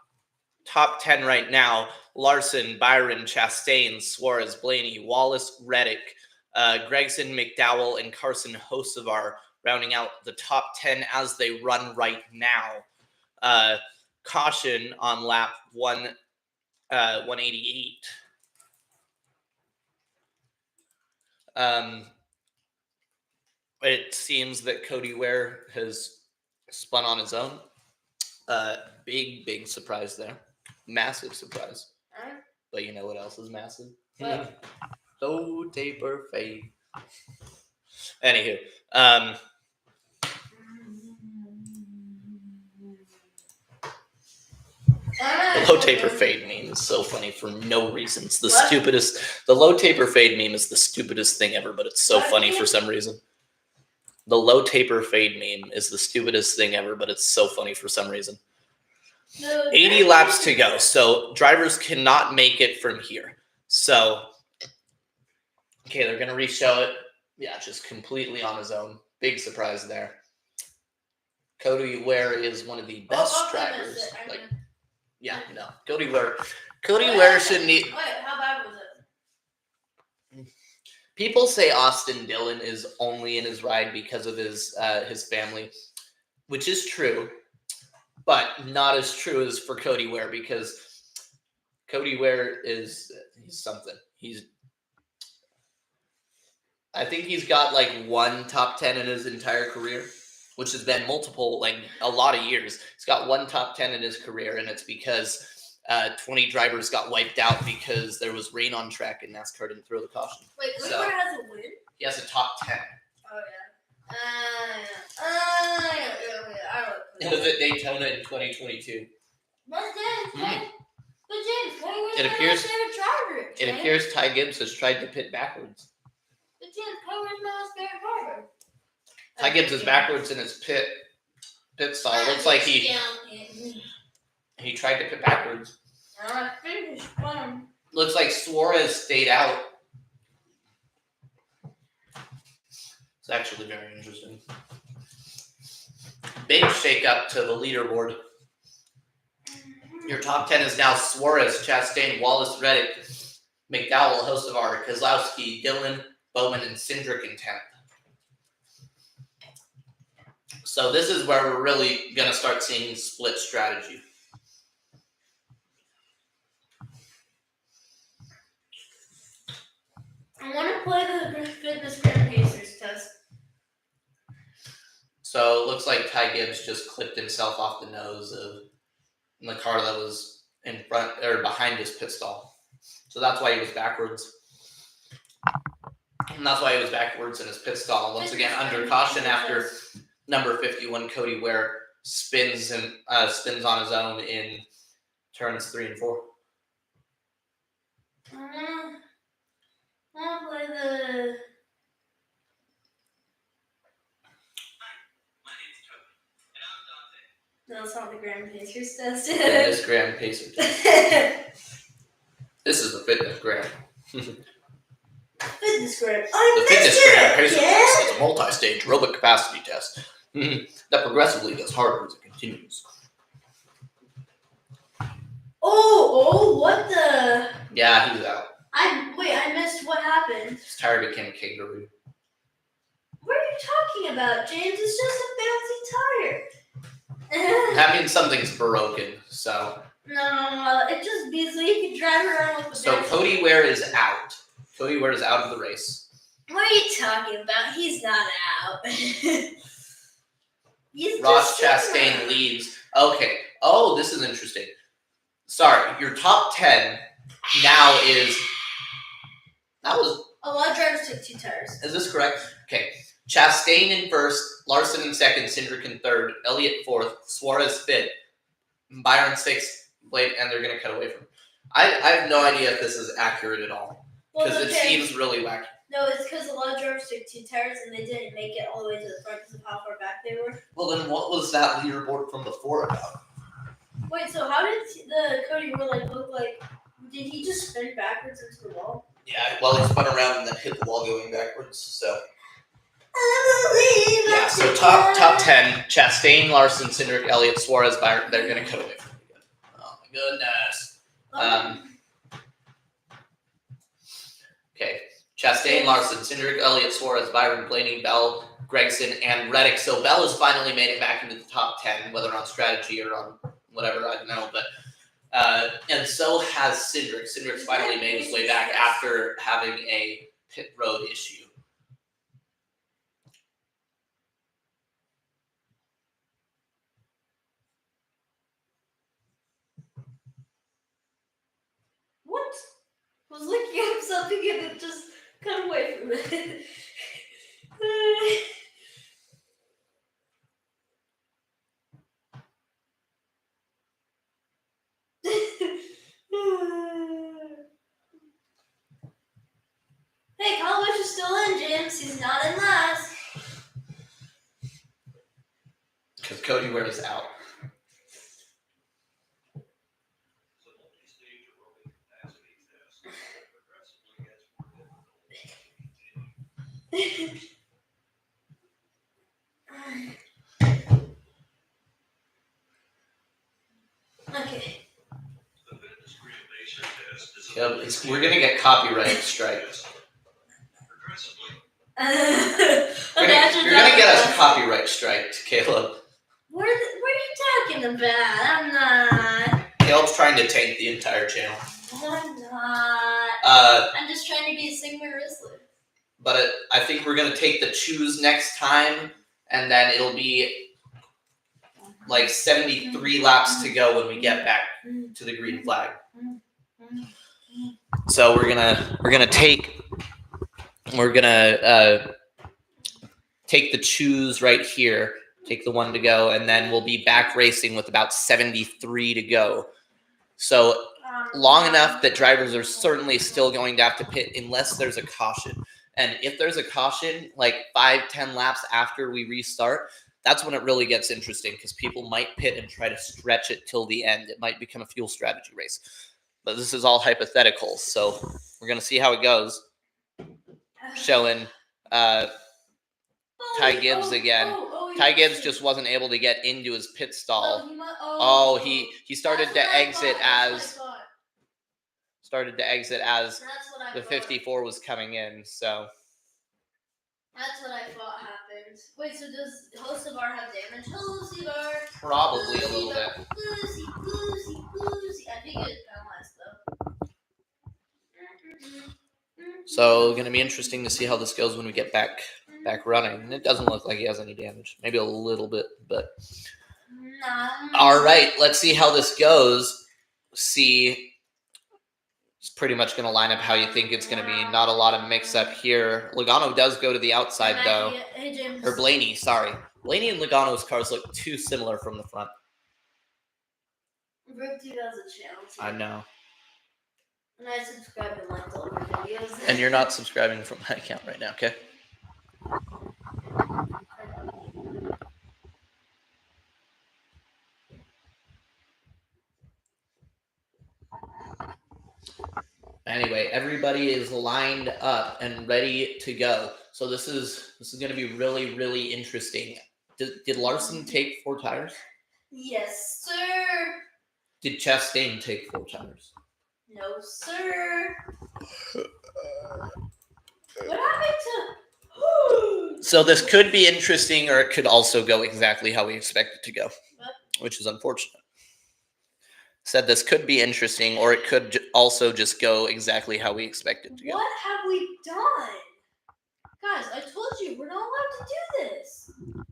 10 right now: Larson, Byron, Chastain, Suarez, Blaney, Wallace, Reddick, Gregson, McDowell, and Carson Hocevar, rounding out the top 10 as they run right now. Caution on lap 188. It seems that Cody Ware has spun on his own. Big surprise there. Massive surprise. But you know what else is massive? What? Low taper fade. Anywho, the low taper fade meme is so funny for no reason. It's the stupidest. The low taper fade meme is the stupidest thing ever, but it's so funny for some reason. The low taper fade meme is the stupidest thing ever, but it's so funny for some reason. 80 laps to go, so drivers cannot make it from here. So, okay, they're going to re-show it. Yeah, just completely on his own. Big surprise there. Cody Ware is one of the best drivers. Yeah, no. Cody Ware shouldn't need... Wait, how bad was it? People say Austin Dillon is only in his ride because of his family, which is true, but not as true as for Cody Ware, because Cody Ware he's something. I think he's got like one top 10 in his entire career, which has been multiple, like a lot of years. He's got one top 10 in his career, and it's because 20 drivers got wiped out because there was rain on track and NASCAR didn't throw the caution. Wait, Cody Ware has a win? He has a top 10. Oh, yeah. It was at Daytona in 2022. But James, Cody Ware's It my appears- favorite driver. It appears Ty Gibbs has tried to pit backwards. But James, Cody Ware's my favorite driver. Ty Gibbs is backwards in his pit stall. Looks like he tried to pit backwards. I finished one. Looks like Suarez stayed out. It's actually very interesting. Big shake-up to the leaderboard. Your top 10 is now Suarez, Chastain, Wallace, Reddick, McDowell, Hocevar, Kozlowski, Dillon, Bowman, and Cindric in 10th. So this is where we're really going to start seeing split strategy. I want to play the Fitness Grand Pacers test. So it looks like Ty Gibbs just clipped himself off the nose of the car that was in front or behind his pit stall. So that's why he was backwards. And that's why he was backwards in his pit stall. Once again, under caution after number 51, Cody Ware spins on his own in turns 3 and 4. I want to play the... No, it's not the Grand Pacers test. Fitness Grand Pacer test. This is the Fitness Grand. Fitness Grand. The Fitness Grand Pacer test is a multi-stage aerobic capacity test that progressively gets harder as it continues. Oh, what the? Yeah, he's out. I missed what happened. His tire became a kangaroo. What are you talking about, James? It's just a fancy tire. That means something's broken, so. No, it just means so you can drive around with the So Cody Ware is out. Cody Ware is out of the race. What are you talking about? He's not out. He's Ross just Chastain leads. Okay. Oh, this is interesting. Sorry, your top 10 now is. That was. A lot of drivers took 2 tires. Is this correct? Okay. Chastain in first, Larson in second, Cindric in third, Elliott fourth, Suarez fifth, Byron sixth, Blade, and they're going to cut away from him. I have no idea if this is accurate at all, because it seems really wacky. No, it's because a lot of drivers took 2 tires and they didn't make it all the way to the front because of how far back they were. Well, then what was that leaderboard from before about? Wait, so how did the Cody Ware look like? Did he just spin backwards into the wall? Yeah, well, he spun around and then hit the wall going backwards, so. I believe Yeah, so top 10, Chastain, Larson, Cindric, Elliott, Suarez, Byron, they're going to cut away from me again. Oh, my goodness. Okay, Chastain, Larson, Cindric, Elliott, Suarez, Byron, Blaney, Bell, Gregson, and Reddick. So Bell has finally made it back into the top 10, whether on strategy or on whatever, I don't know. But and so has Cindric. Cindric's finally made his way back after having a pit road issue. What? I was looking at something and it just got away from it. Hey, College is still in, James. He's not in last. Because Cody wears out. Okay. Yep, we're gonna get copyright strikes. You're gonna get us copyright striked, Caleb. What are you talking about? I'm not. Caleb's trying to tank the entire channel. I'm not. I'm just trying to be a Sigma Rizzler. But I think we're gonna take the choose next time, and then it'll be like 73 laps to go when we get back to the green flag. So we're gonna take the choose right here, take the one to go, and then we'll be back racing with about 73 to go. So long enough that drivers are certainly still going to have to pit unless there's a caution. And if there's a caution, like 5-10 laps after we restart, that's when it really gets interesting because people might pit and try to stretch it till the end. It might become a fuel strategy race. But this is all hypotheticals, so we're going to see how it goes. Showing Ty Gibbs again. Ty Gibbs just wasn't able to get into his pit stall. He started to exit as the 54 was coming in, so. That's what I thought happened. Wait, so does Hocevar have damage? Hocevar! Probably a little bit. I think it's penalized though. So going to be interesting to see how this goes when we get back running. It doesn't look like he has any damage. Maybe a little bit, but. All right, let's see how this goes. See. It's pretty much going to line up how you think it's going to be. Not a lot of mix-up here. Logano does go to the outside, though. Hey, James. Or Blaney, sorry. Blaney and Logano's cars look too similar from the front. Brooke Dude has a channel, too. I know. And I subscribe and like all her videos. And you're not subscribing from my account right now, okay? Anyway, everybody is lined up and ready to go. So this is going to be really, really interesting. Did Larson take 4 tires? Yes, sir. Did Chastain take 4 tires? No, sir. What happened to? So this could be interesting, or it could also go exactly how we expect it to go, which is unfortunate. Said this could be interesting, or it could also just go exactly how we expect it to go. What have we done? Guys, I told you, we're not allowed to do this.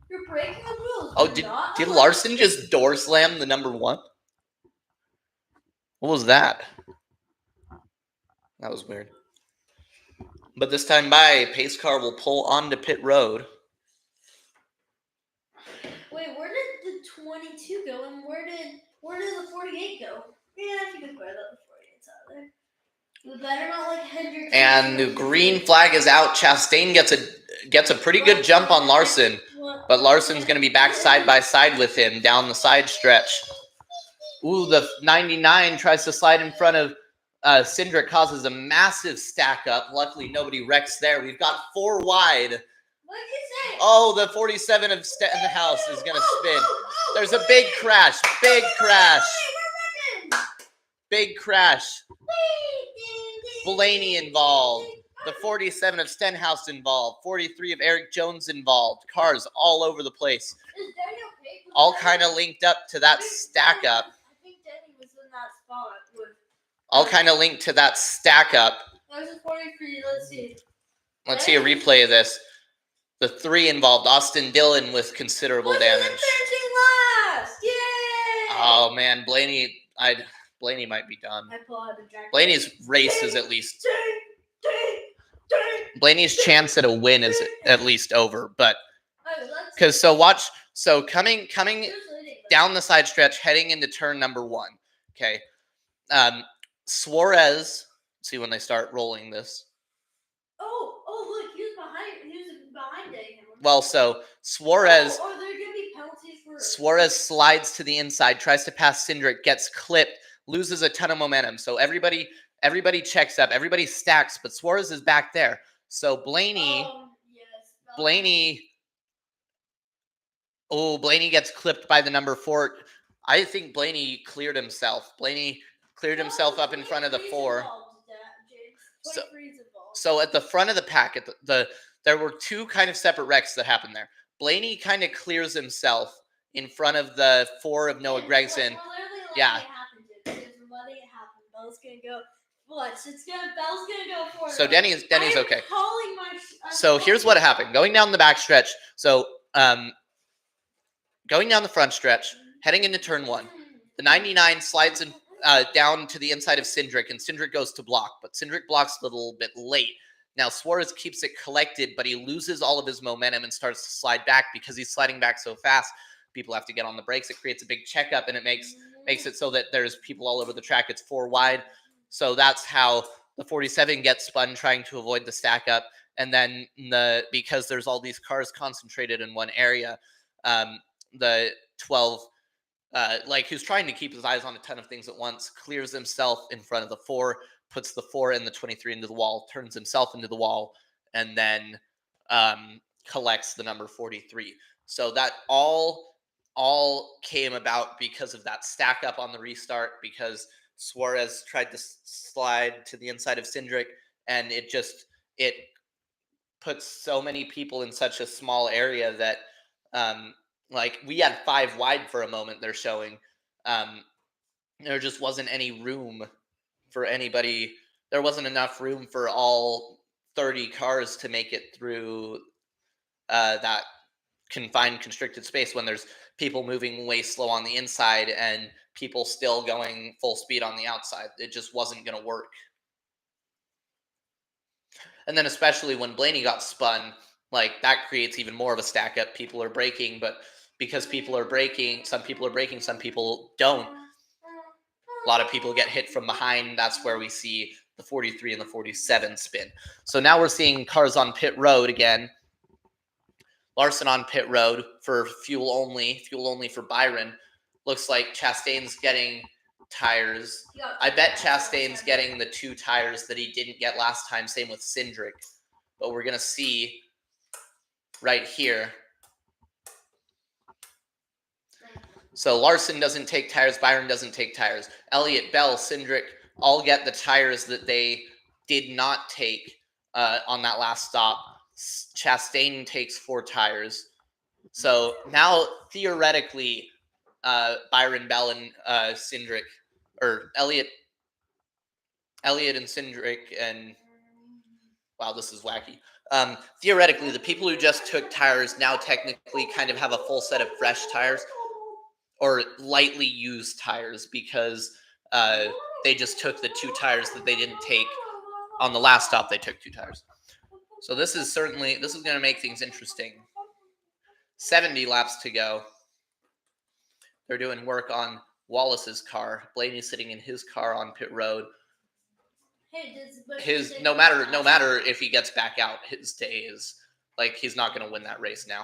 You're breaking the rules. Oh, did Larson just door slam the number 1? What was that? That was weird. But this time by, pace car will pull onto pit road. Wait, where did the 22 go, and where did the 48 go? Yeah, if you could clear that, the 48's out there. We better not like Hendrick. And the green flag is out. Chastain gets a pretty good jump on Larson, but Larson's going to be back side by side with him down the side stretch. Ooh, the 99 tries to slide in front of Cindric, causes a massive stack up. Luckily, nobody wrecks there. We've got 4 wide. Oh, the 47 of Stenhouse is going to spin. There's a big crash. Big crash. Big crash. Blaney involved. The 47 of Stenhouse involved. 43 of Eric Jones involved. Cars all over the place. All kind of linked up to that stack up. I think Denny was in that spot. All kind of linked to that stack up. There's a 43. Let's see. Let's see a replay of this. The 3 involved. Austin Dillon with considerable damage. Last. Yay! Oh man, Blaney Blaney might be done. I pull out a jacket. Blaney's race is at least. Blaney's chance at a win is at least over, but because coming down the side stretch, heading into turn number 1. Okay, Suarez. See when they start rolling this. Oh, look, he was behind him. Well, so Suarez. Oh, there gonna be penalties for. Suarez slides to the inside, tries to pass Cindric, gets clipped, loses a ton of momentum. So everybody checks up, everybody stacks, but Suarez is back there. So Blaney gets clipped by the number 4. I think Blaney cleared himself. Blaney cleared himself up in front of the 4. So at the front of the pack, there were 2 kind of separate wrecks that happened there. Blaney kind of clears himself in front of the 4 of Noah Gregson. Yeah. Bell's gonna go. Bell's gonna go for it. So Denny's okay. So here's what happened. Going down the back stretch. So going down the front stretch, heading into turn 1, the 99 slides in, down to the inside of Cindric, and Cindric goes to block, but Cindric blocks a little bit late. Now Suarez keeps it collected, but he loses all of his momentum and starts to slide back. Because he's sliding back so fast, people have to get on the brakes. It creates a big checkup, and it makes it so that there's people all over the track. It's 4 wide. So that's how the 47 gets spun, trying to avoid the stack up. And then because there's all these cars concentrated in one area, the 12, who's trying to keep his eyes on a ton of things at once, clears himself in front of the 4, puts the 4 and the 23 into the wall, turns himself into the wall, and then collects the number 43. So that all came about because of that stack up on the restart, because Suarez tried to slide to the inside of Cindric, and it puts so many people in such a small area that we had 5 wide for a moment. They're showing there just wasn't any room for anybody. There wasn't enough room for all 30 cars to make it through that confined, constricted space when there's people moving way slow on the inside and people still going full speed on the outside. It just wasn't going to work. And then especially when Blaney got spun, that creates even more of a stack up. People are braking, but because people are braking, some people don't. A lot of people get hit from behind. That's where we see the 43 and the 47 spin. So now we're seeing cars on pit road again. Larson on pit road for fuel only for Byron. Looks like Chastain's getting tires. I bet Chastain's getting the 2 tires that he didn't get last time. Same with Cindric. But we're going to see right here. So Larson doesn't take tires. Byron doesn't take tires. Elliott, Bell, Cindric all get the tires that they did not take on that last stop. Chastain takes 4 tires. So now theoretically, Byron, Bell, and Cindric, or Elliott and Cindric, and wow, this is wacky. Theoretically, the people who just took tires now technically kind of have a full set of fresh tires or lightly used tires, because they just took the 2 tires that they didn't take on the last stop. They took 2 tires. So this is going to make things interesting. 70 laps to go. They're doing work on Wallace's car. Blaney's sitting in his car on pit road. No matter if he gets back out, his day is he's not going to win that race now.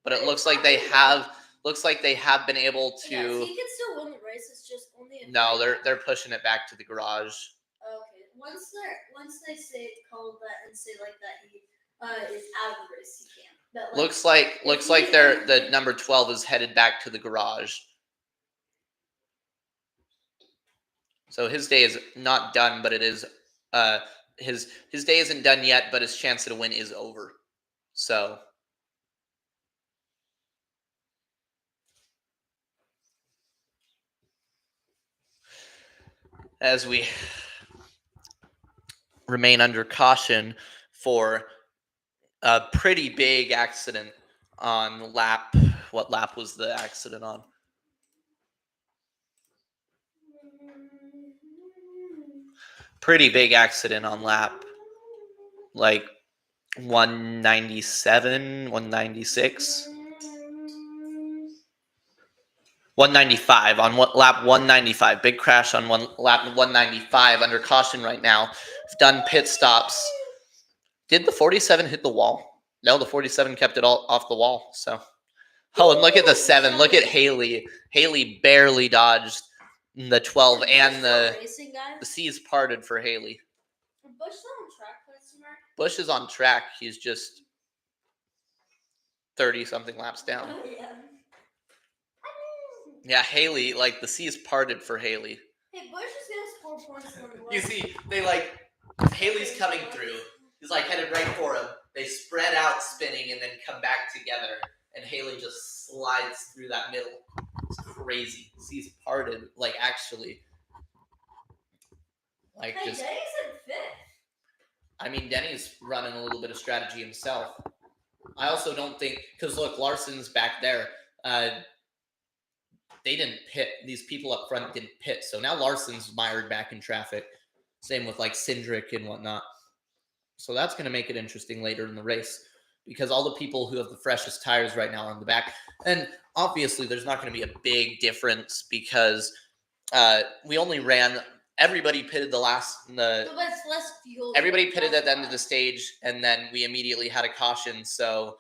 But it looks like they have been able to. Yeah, he can still win the race. It's just only. No, they're pushing it back to the garage. Okay. Once they say call that and say that he is out of the race, he can. But, looks like the number 12 is headed back to the garage. So his day is not done, but it is his day isn't done yet, but his chance at a win is over. So as we remain under caution for a pretty big accident on lap. What lap was the accident on? pretty big accident on lap like 197, 196. 195 on lap 195. Big crash on lap 195 under caution right now. We've done pit stops. Did the 47 hit the wall? No, the 47 kept it all off the wall. So, oh, and look at the 7. Look at Haley. Haley barely dodged the 12, and the seas parted for Haley. Bush is on track, customer. Bush is on track. He's just 30-something laps down. Yeah. Yeah, Haley, like the seas parted for Haley. Hey, Bush is gonna score points on the way. You see, they like Haley's coming through. He's like headed right for him. They spread out spinning and then come back together, and Haley just slides through that middle. It's crazy. Seas parted, like actually. Like hey, just. Denny's in fifth. I mean, Denny's running a little bit of strategy himself. I also don't think, because look, Larson's back there. They didn't pit. These people up front didn't pit. So now Larson's mired back in traffic. Same with like Cindric and whatnot. So that's going to make it interesting later in the race, because all the people who have the freshest tires right now are in the back. And obviously there's not going to be a big difference, because we only ran, everybody pitted less fuel. Everybody pitted at the end of the stage, and then we immediately had a caution. So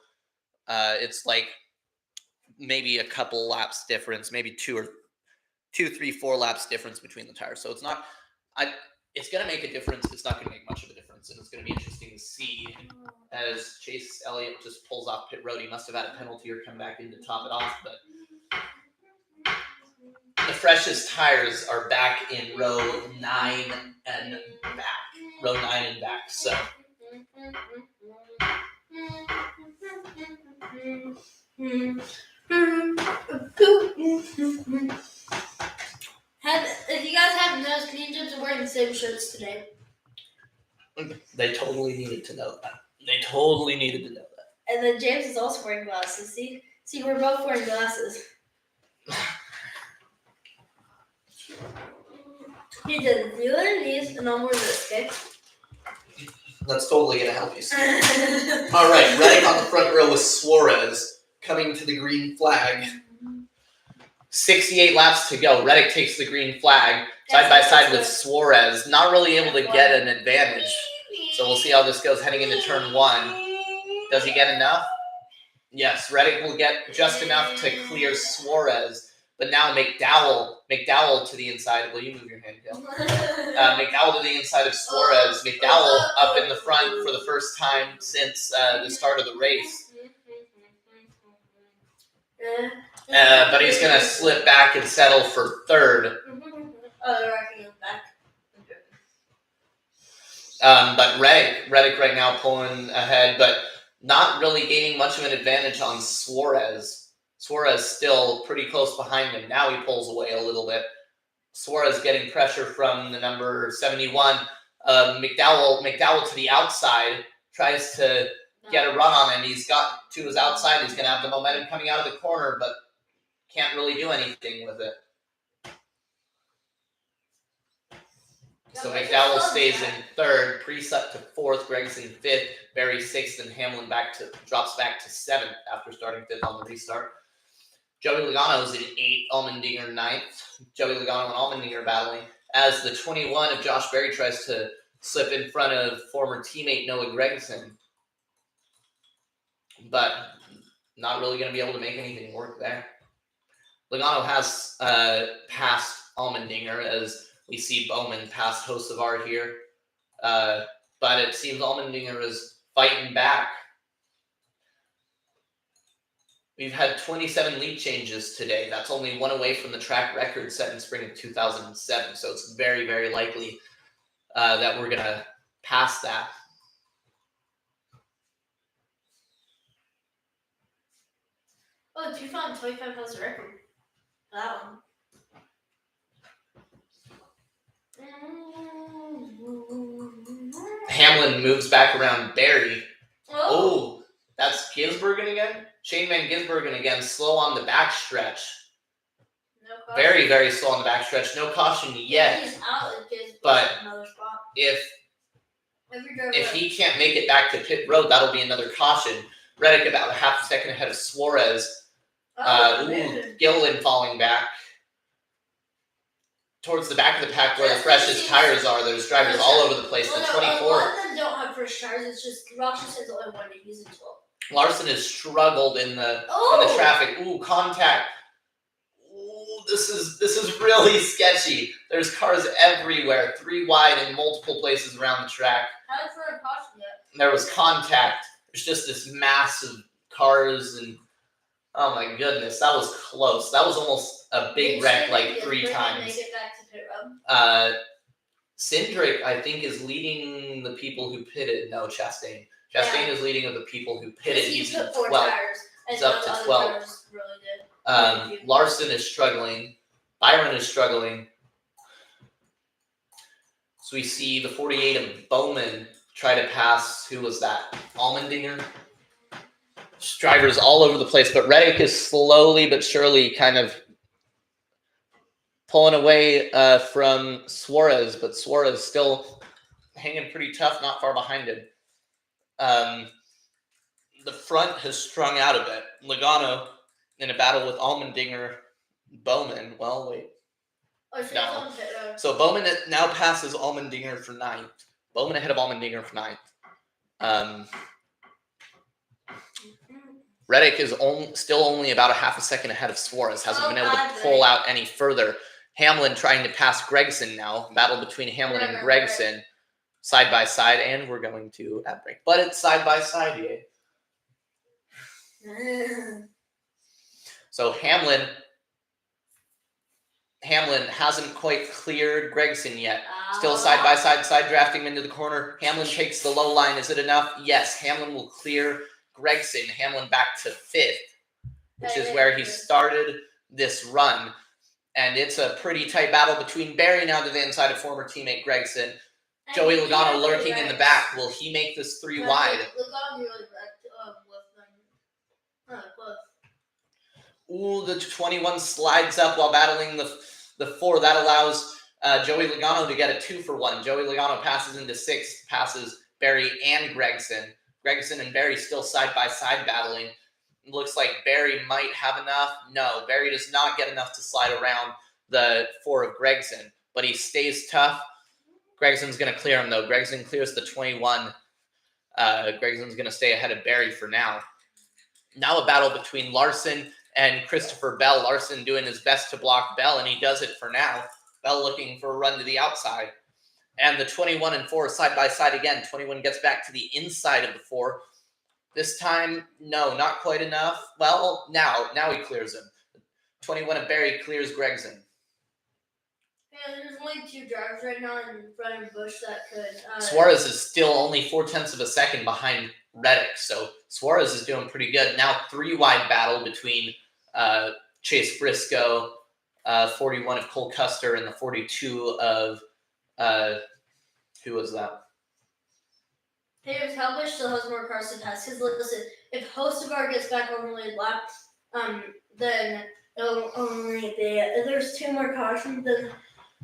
it's like maybe a couple laps difference, maybe 2, 3, 4 laps difference between the tires. So it's not, it's going to make a difference. It's not going to make much of a difference. And it's going to be interesting to see as Chase Elliott just pulls off pit road. He must have had a penalty or come back in to top it off. But the freshest tires are back in row 9 and back. Row 9 and back. So. If you guys haven't noticed, me and James are wearing the same shirts today. They totally needed to know that. They totally needed to know that. And then James is also wearing glasses. See, we're both wearing glasses. He did really these, and I'm wearing this, okay? That's totally gonna help you. All right, Reddick on the front row with Suarez coming to the green flag. 68 laps to go. Reddick takes the green flag side by side with Suarez. Not really able to get an advantage. So we'll see how this goes heading into turn 1. Does he get enough? Yes, Reddick will get just enough to clear Suarez. But now McDowell to the inside. Will you move your hand, Dale? McDowell to the inside of Suarez. McDowell up in the front for the first time since the start of the race. But he's going to slip back and settle for third. But Reddick right now pulling ahead, but not really gaining much of an advantage on Suarez. Suarez still pretty close behind him. Now he pulls away a little bit. Suarez getting pressure from the number 71. McDowell to the outside tries to get a run on him. He's got to his outside. He's going to have the momentum coming out of the corner, but can't really do anything with it. So McDowell stays in third, Priest up to fourth, Gregson fifth, Berry sixth, and Hamlin drops back to seventh after starting fifth on the restart. Joey Logano's in 8th, Allmendinger 9th. Joey Logano and Allmendinger battling as the 21 of Josh Berry tries to slip in front of former teammate Noah Gregson. But not really going to be able to make anything work there. Logano has passed Allmendinger as we see Bowman past Hocevar here. But it seems Allmendinger is fighting back. We've had 27 lead changes today. That's only one away from the track record set in spring of 2007. So it's very, very likely that we're going to pass that. Oh, 2025 has a record. That one. Hamlin moves back around Berry. Oh, that's Gisbergen again? Shane Van Gisbergen again, slow on the backstretch. No caution. Very, very slow on the backstretch. No caution yet. He's out at but another spot. If he can't make it back to pit road, that'll be another caution. Reddick about a half a second ahead of Suarez. Gilliland falling back. Towards the back of the pack where the freshest tires are, there's drivers all over the place. The 24. A lot of them don't have fresh tires. It's just Rochester's only one to use it 12. Larson has struggled in the traffic. Contact. This is really sketchy. There's cars everywhere, 3 wide in multiple places around the track. How for a caution yet? There was contact. There's just this mass of cars, and oh my goodness, that was close. That was almost a big wreck, like 3 times. Make it back to pit road? Cindric, I think, is leading the people who pitted. No, Chastain. Chastain is leading of the people who pitted. He's put 12. 4 tires. He's up to 12. Really did. Larson is struggling. Byron is struggling. So we see the 48 of Bowman try to pass. Who was that? Allmendinger? Drivers all over the place, but Reddick is slowly but surely kind of pulling away from Suarez, but Suarez still hanging pretty tough, not far behind him. The front has strung out a bit. Logano in a battle with Allmendinger. Bowman, well, wait. No. So Bowman now passes Allmendinger for 9th. Bowman ahead of Allmendinger for 9th. Reddick is still only about a half a second ahead of Suarez. Hasn't been able to pull out any further. Hamlin trying to pass Gregson now. Battle between Hamlin and Gregson. Side by side. And we're going to ad break. But it's side by side, yay. So Hamlin hasn't quite cleared Gregson yet. Still side by side drafting him into the corner. Hamlin takes the low line. Is it enough? Yes. Hamlin will clear Gregson. Hamlin back to 5th, which is where he started this run. And it's a pretty tight battle between Barry now to the inside of former teammate Gregson. Joey Logano lurking in the back. Will he make this 3 wide? Logano really wrecked with the 21 slides up while battling the 4. That allows Joey Logano to get a 2-for-1. Joey Logano passes into 6th, passes Barry and Gregson. Gregson and Barry still side by side battling. It looks like Barry might have enough. No, Barry does not get enough to slide around the 4 of Gregson, but he stays tough. Gregson's going to clear him, though. Gregson clears the 21. Gregson's going to stay ahead of Barry for now. Now a battle between Larson and Christopher Bell. Larson doing his best to block Bell, and he does it for now. Bell looking for a run to the outside. And the 21 and 4 side by side again. 21 gets back to the inside of the 4. This time, no, not quite enough. Well, now he clears him. 21 and Barry clears Gregson. Yeah, there's only 2 drivers right now in front of Busch that could. Suarez is still only 0.4 of a second behind Reddick, so Suarez is doing pretty good. Now 3 wide battle between Chase Briscoe, 41 of Cole Custer, and the 42 of who was that? Hey, Busch still has more cars to pass. Because listen, if Hocevar gets back on the lead lap, then it'll only be there's 2 more cautions. Then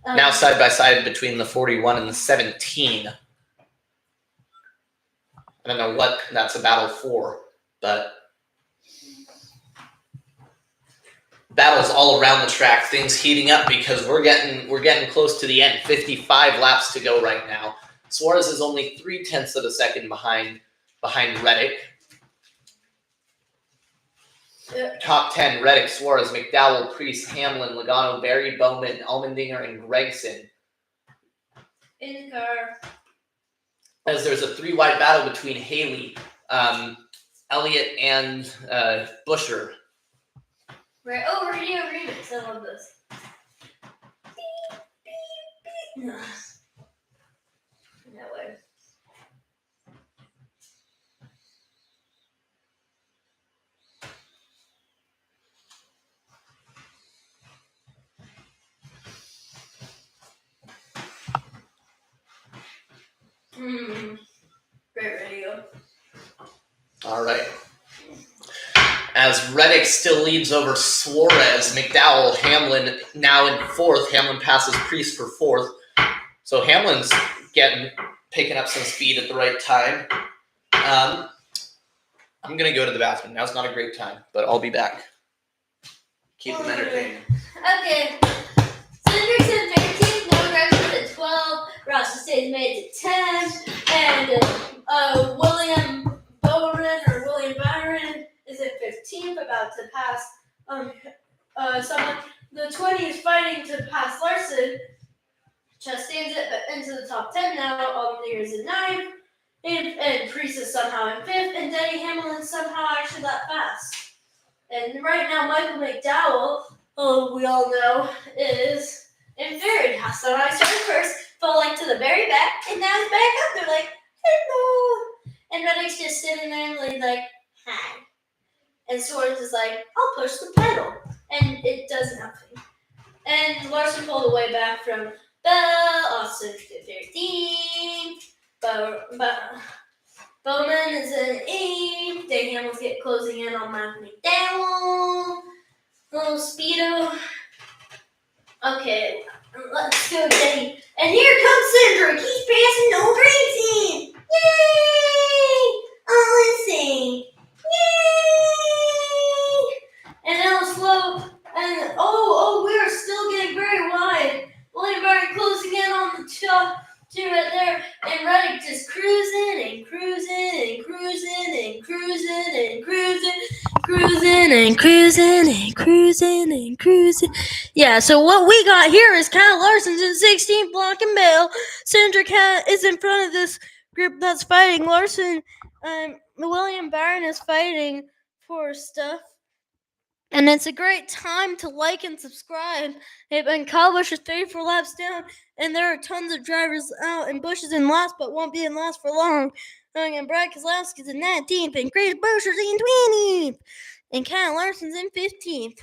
now side by side between the 41 and the 17. I don't know what that's a battle for, but battles all around the track. Things heating up because we're getting close to the end. 55 laps to go right now. Suarez is only 0.3 of a second behind Reddick. Top 10: Reddick, Suarez, McDowell, Priest, Hamlin, Logano, Barry, Bowman, Allmendinger, and Gregson. In the car. As there's a 3 wide battle between Haley, Elliott, and Buescher. Right. Oh, radio remix. I love this. That way. Great radio. All right. As Reddick still leads over Suarez, McDowell, Hamlin now in 4th. Hamlin passes Priest for 4th. So Hamlin's picking up some speed at the right time. I'm going to go to the bathroom. Now's not a great time, but I'll be back. Keep them entertained. Okay. Cindric's in 13th, Noah Gregson at 12, Ross Estate's made it to 10, and William Byron is at 15th, about to pass someone. The 20 is fighting to pass Larson. Chastain's into the top 10 now. Almir is in 9th, and Priest is somehow in 5th, and Denny Hamlin somehow actually that fast. And right now, Michael McDowell, we all know, is in third. So I started first, fell like to the very back, and now he's back up. They're like, hello. And Reddick's just sitting there and like, hi. And Suarez is like, I'll push the pedal. And it does nothing. And Larson pulled away back from Bell, Austin to 13th. Bowman is in 8th. Dave Hamlin's closing in on Michael McDowell. Little Speedo. Okay, let's go, Denny. And here comes Cindric. He's passing no crazy. Yay! All insane. Yay! And now slow. And we are still getting very wide. William Byron closing in on the top. Two right there, and Reddick just cruising and cruising and cruising and cruising and cruising, cruising and cruising and cruising and cruising. Yeah, so what we got here is Kyle Larson's in 16th, blocking Bale. Cindric is in front of this group that's fighting. Larson, William Byron is fighting for stuff. And it's a great time to like and subscribe. And Kyle Busch is 34 laps down, and there are tons of drivers out, and Busch is in last, but won't be in last for long. And Brad Keselowski's in 19th, and Chris Buescher's in 20th, and Kyle Larson's in 15th.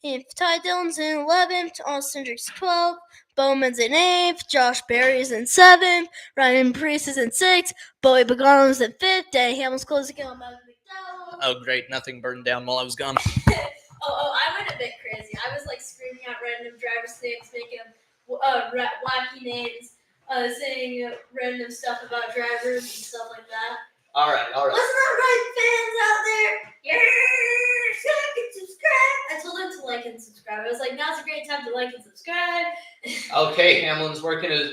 And Ty Dillon's in 11th, Austin Cindric's 12th, Bowman's in 8th, Josh Berry's in 7th, Ryan Preece is in 6th, Bowie Pagano's in 5th, Danny Hamlin's closing in on Michael McDowell. Oh, great. Nothing burned down while I was gone. I went a bit crazy. I was like screaming out random driver's names, making wacky names, saying random stuff about drivers and stuff like that. All right. Listen up, right, fans out there. Like and subscribe. I told them to like and subscribe. I was like, now's a great time to like and subscribe. Okay, Hamlin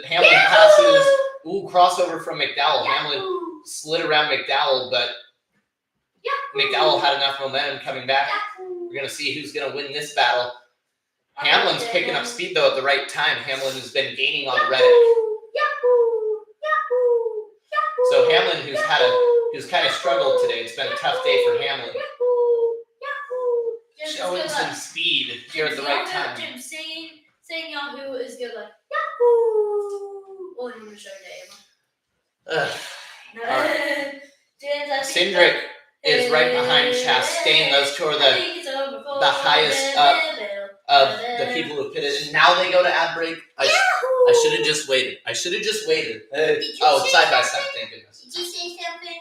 passes. Ooh, crossover from McDowell. Hamlin slid around McDowell, but McDowell had enough momentum coming back. We're going to see who's going to win this battle. Hamlin's picking up speed, though, at the right time. Hamlin has been gaining on Reddick. So Hamlin, who's kind of struggled today. It's been a tough day for Hamlin. Showing some speed here at the right time. Jim saying Yahoo is good, like, Yahoo! Well, I'm going to show you. Right. Cindric is right behind Chastain. Those two are the highest up of the people who pitted. And now they go to ad break. I should have just waited. It's side by side. Thank goodness. Did you say something?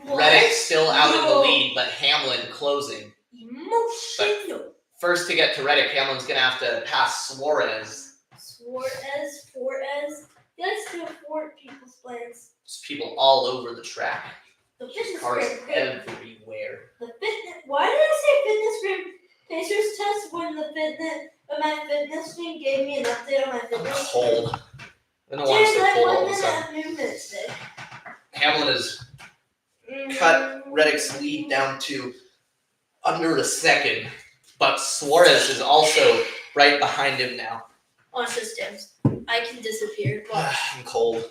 Reddick's still out in the lead, but Hamlin closing. But first to get to Reddick, Hamlin's going to have to pass Suarez. Suarez. You guys can afford people's plans. There's people all over the track. The fitness cars grid. everywhere. Why did I say fitness grid? Pacers test when my fitness team gave me an update on my fitness. I'm cold. I don't want to stay cold all of a sudden. Hamlin has cut Reddick's lead down to under a second, but Suarez is also right behind him now. On systems. I can disappear. I'm cold.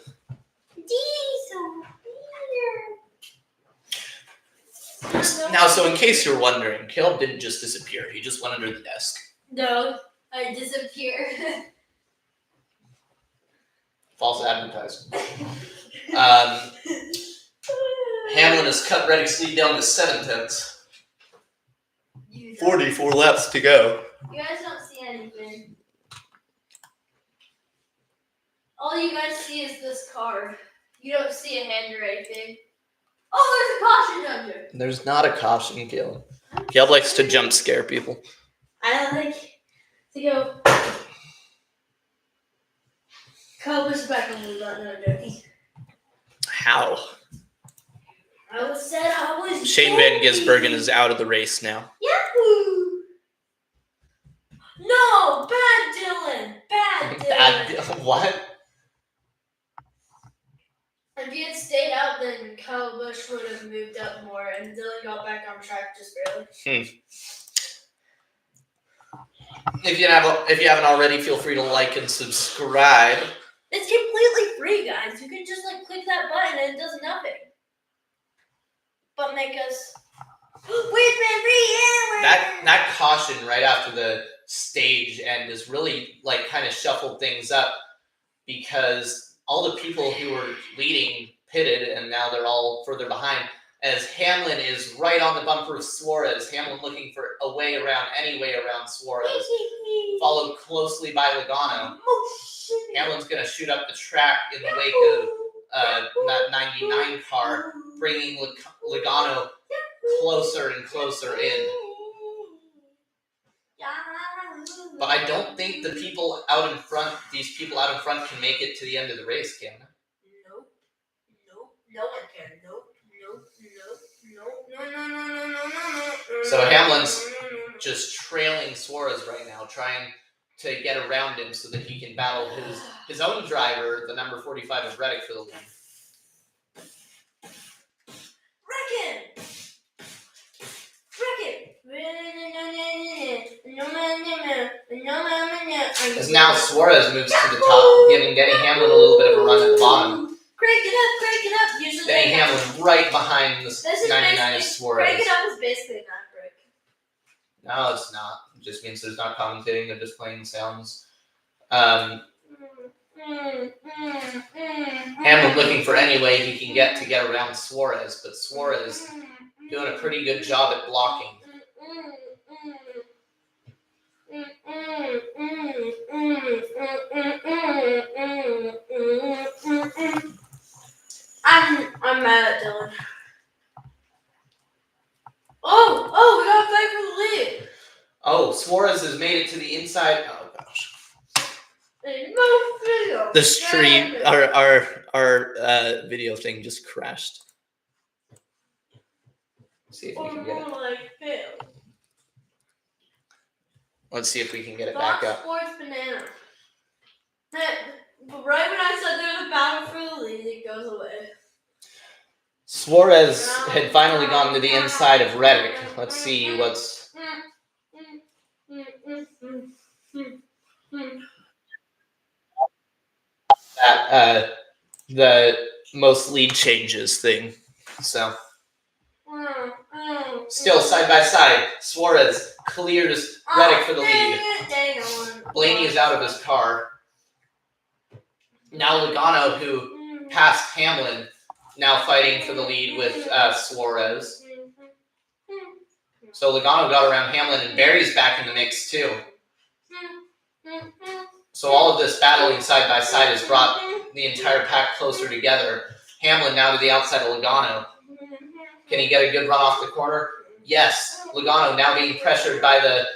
Now, so in case you're wondering, Caleb didn't just disappear. He just went under the desk. No, I disappeared. False advertising. Hamlin has cut Reddick's lead down to 7/10. 44 laps to go. You guys don't see anything. All you guys see is this car. You don't see a hand or anything. Oh, there's a caution under. There's not a caution, Caleb. Caleb likes to jump scare people. I like to go. Kyle Busch back on the button, no joking. How? I said I was Shane Van joking. Gisbergen is out of the race now. Yahoo! No, bad Dylan. Bad Dylan. What? If he had stayed out, then Kyle Busch would have moved up more, and Dylan got back on track just barely. If you haven't already, feel free to like and subscribe. It's completely free, guys. You can just click that button and it does nothing. But make us That caution right after the stage end is really kind of shuffled things up, because all the people who were leading pitted and now they're all further behind, as Hamlin is right on the bumper of Suarez. Hamlin looking for a way around, any way around Suarez, followed closely by Logano. Hamlin's going to shoot up the track in the wake of that 99 car, bringing Logano closer and closer in. But I don't think these people out in front can make it to the end of the race, can they? Nope. No one can. Nope. No. So Hamlin's just trailing Suarez right now, trying to get around him so that he can battle his own driver, the number 45 of Reddick, for the lead. As now Suarez moves to the top, giving Denny Hamlin a little bit of a run at the bottom. Crank it up. Usually Denny Hamlin right behind the 99 of Suarez. Crank it up is basically not break. No, it's not. It just means there's not commentating. They're just playing sounds. Hamlin looking for any way he can get around Suarez, but Suarez doing a pretty good job at blocking. I'm mad at Dylan. Oh, we got to fight for the lead. Oh, Suarez has made it to the inside. Oh gosh. The stream, our video thing just crashed. Let's see if we can get it. Let's see if we can get it back up. Sports Banana. Right when I said there's a battle for the lead, it goes away. Suarez had finally gotten to the inside of Reddick. Let's see what's... the most lead changes thing. So... Still side by side, Suarez clears Reddick for the lead. Blaney is out of his car. Now Logano, who passed Hamlin, now fighting for the lead with Suarez. So Logano got around Hamlin, and Barry's back in the mix too. So all of this battling side by side has brought the entire pack closer together. Hamlin now to the outside of Logano. Can he get a good run off the corner? Yes. Logano now being pressured by the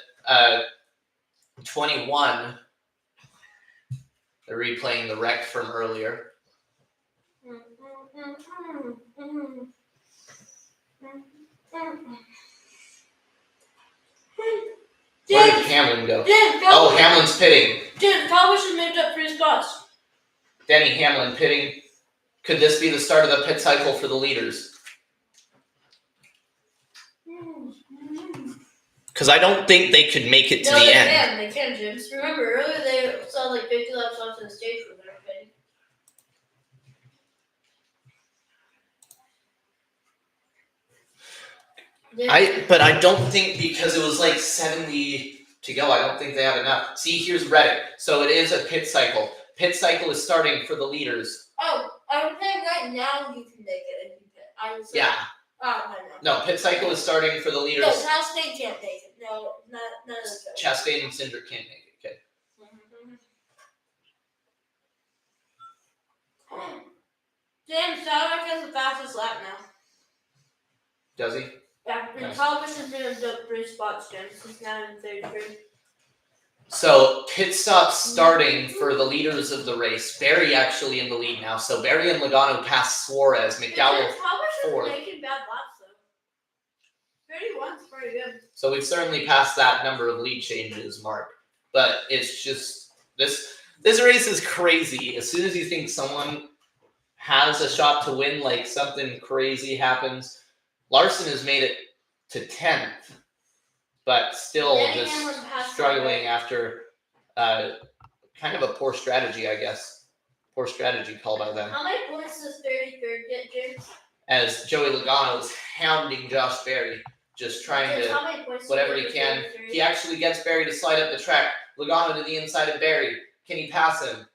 21. They're replaying the wreck from earlier. Where did Hamlin go? Oh, Hamlin's pitting. Kyle Busch has moved up 3 spots. Denny Hamlin pitting. Could this be the start of the pit cycle for the leaders? Because I don't think they could make it to the end. They can, James. Remember, earlier they saw 50 laps off to the stage for their pitting. But I don't think, because it was 70 to go, I don't think they have enough. See, here's Reddick. So it is a pit cycle. Pit cycle is starting for the leaders. Oh, I would say right now you can make it if you pit. I would say. Yeah. Oh, no, pit cycle is starting for the leaders. No, Chastain can't make it. No, none of those. Chastain and Cindric can't make it. Okay. James Sadek has the fastest lap now. Does he? Yeah, and Kyle Busch has moved up 3 spots, James. He's now in 33. So pit stops starting for the leaders of the race. Barry actually in the lead now. So Barry and Logano passed Suarez. McDowell fourth. Making bad laps though. 31's pretty good. So we've certainly passed that number of lead changes mark. But it's just this race is crazy. As soon as you think someone has a shot to win, like something crazy happens. Larson has made it to 10th, but still just struggling after kind of a poor strategy, I guess. Poor strategy call by them. How many points does 33rd get, James? As Joey Logano is hounding Josh Berry, just trying to whatever he can. He actually gets Berry to slide up the track. Logano to the inside of Berry. Can he pass him?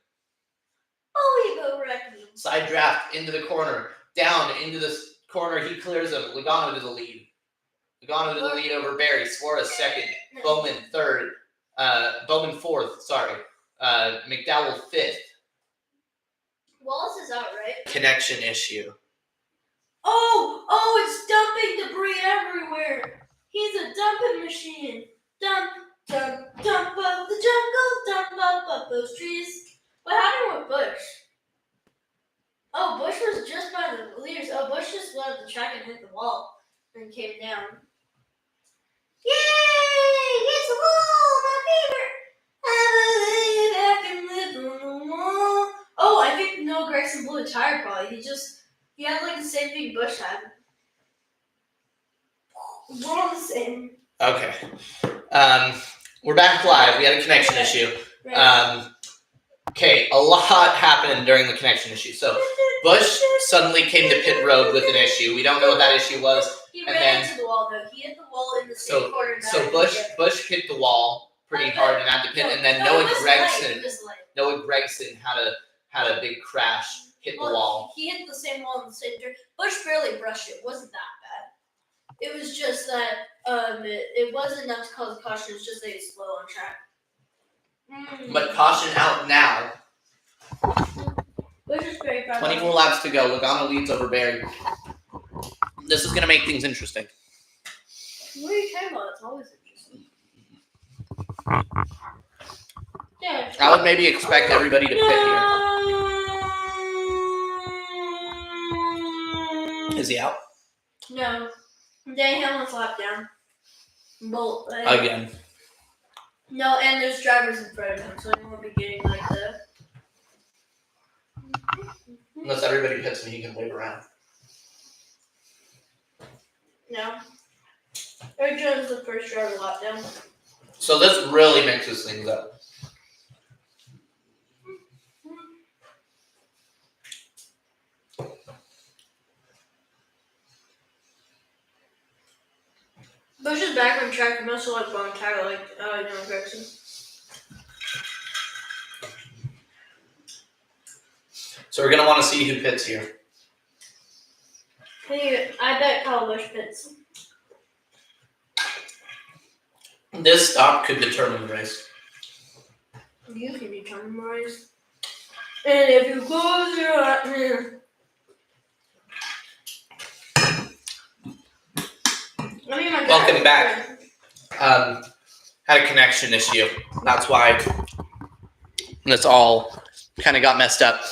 Oh, he go wrecking. Side draft into the corner. Down into the corner. He clears him. Logano to the lead. Logano to the lead over Berry. Suarez second. Bowman third. Bowman fourth. Sorry. McDowell fifth. Wallace is out, right? Connection issue. Oh, it's dumping debris everywhere. He's a dumping machine. Dump up the jungle, dump up those trees. What happened with Bush? Oh, Bush was just by the leaders. Oh, Bush just went up the track and hit the wall and came down. Yay! It's the wall, my favorite. I believe I can live on the wall. Oh, I think Noah Gregson blew a tire probably. He had like the same thing Bush had. We're on the same. Okay. We're back live. We had a connection issue. Okay, a lot happened during the connection issue. So Bush suddenly came to pit road with an issue. We don't know what that issue was. He ran into the wall though. He hit the wall in the same corner. So Bush hit the wall pretty hard and had to pit, and then Noah Gregson had a big crash, hit the wall. He hit the same wall in the same turn. Bush barely brushed it. It wasn't that bad. It was just that it wasn't enough to cause a caution. It was just that he's slow on track. But caution out now. Bush is very proud. 24 laps to go. Logano leads over Berry. This is going to make things interesting. What are you talking about? It's always interesting. Yeah. I would maybe expect everybody to pit here. Is he out? No. Danny Hamlin's lap down. Bolt. Again. No, and there's drivers in front of him, so he won't be getting like the. Unless everybody pits me, he can wave around. No. Eric Jones is the first driver lap down. So this really mixes things up. Bush is back on track. Most of like going tire like Noah Gregson. So we're gonna want to see who pits here. Hey, I bet Kyle Busch pits. This stop could determine the race. You can determine the race. And if you close your eyes. Welcome back. Had a connection issue. That's why this all kind of got messed up.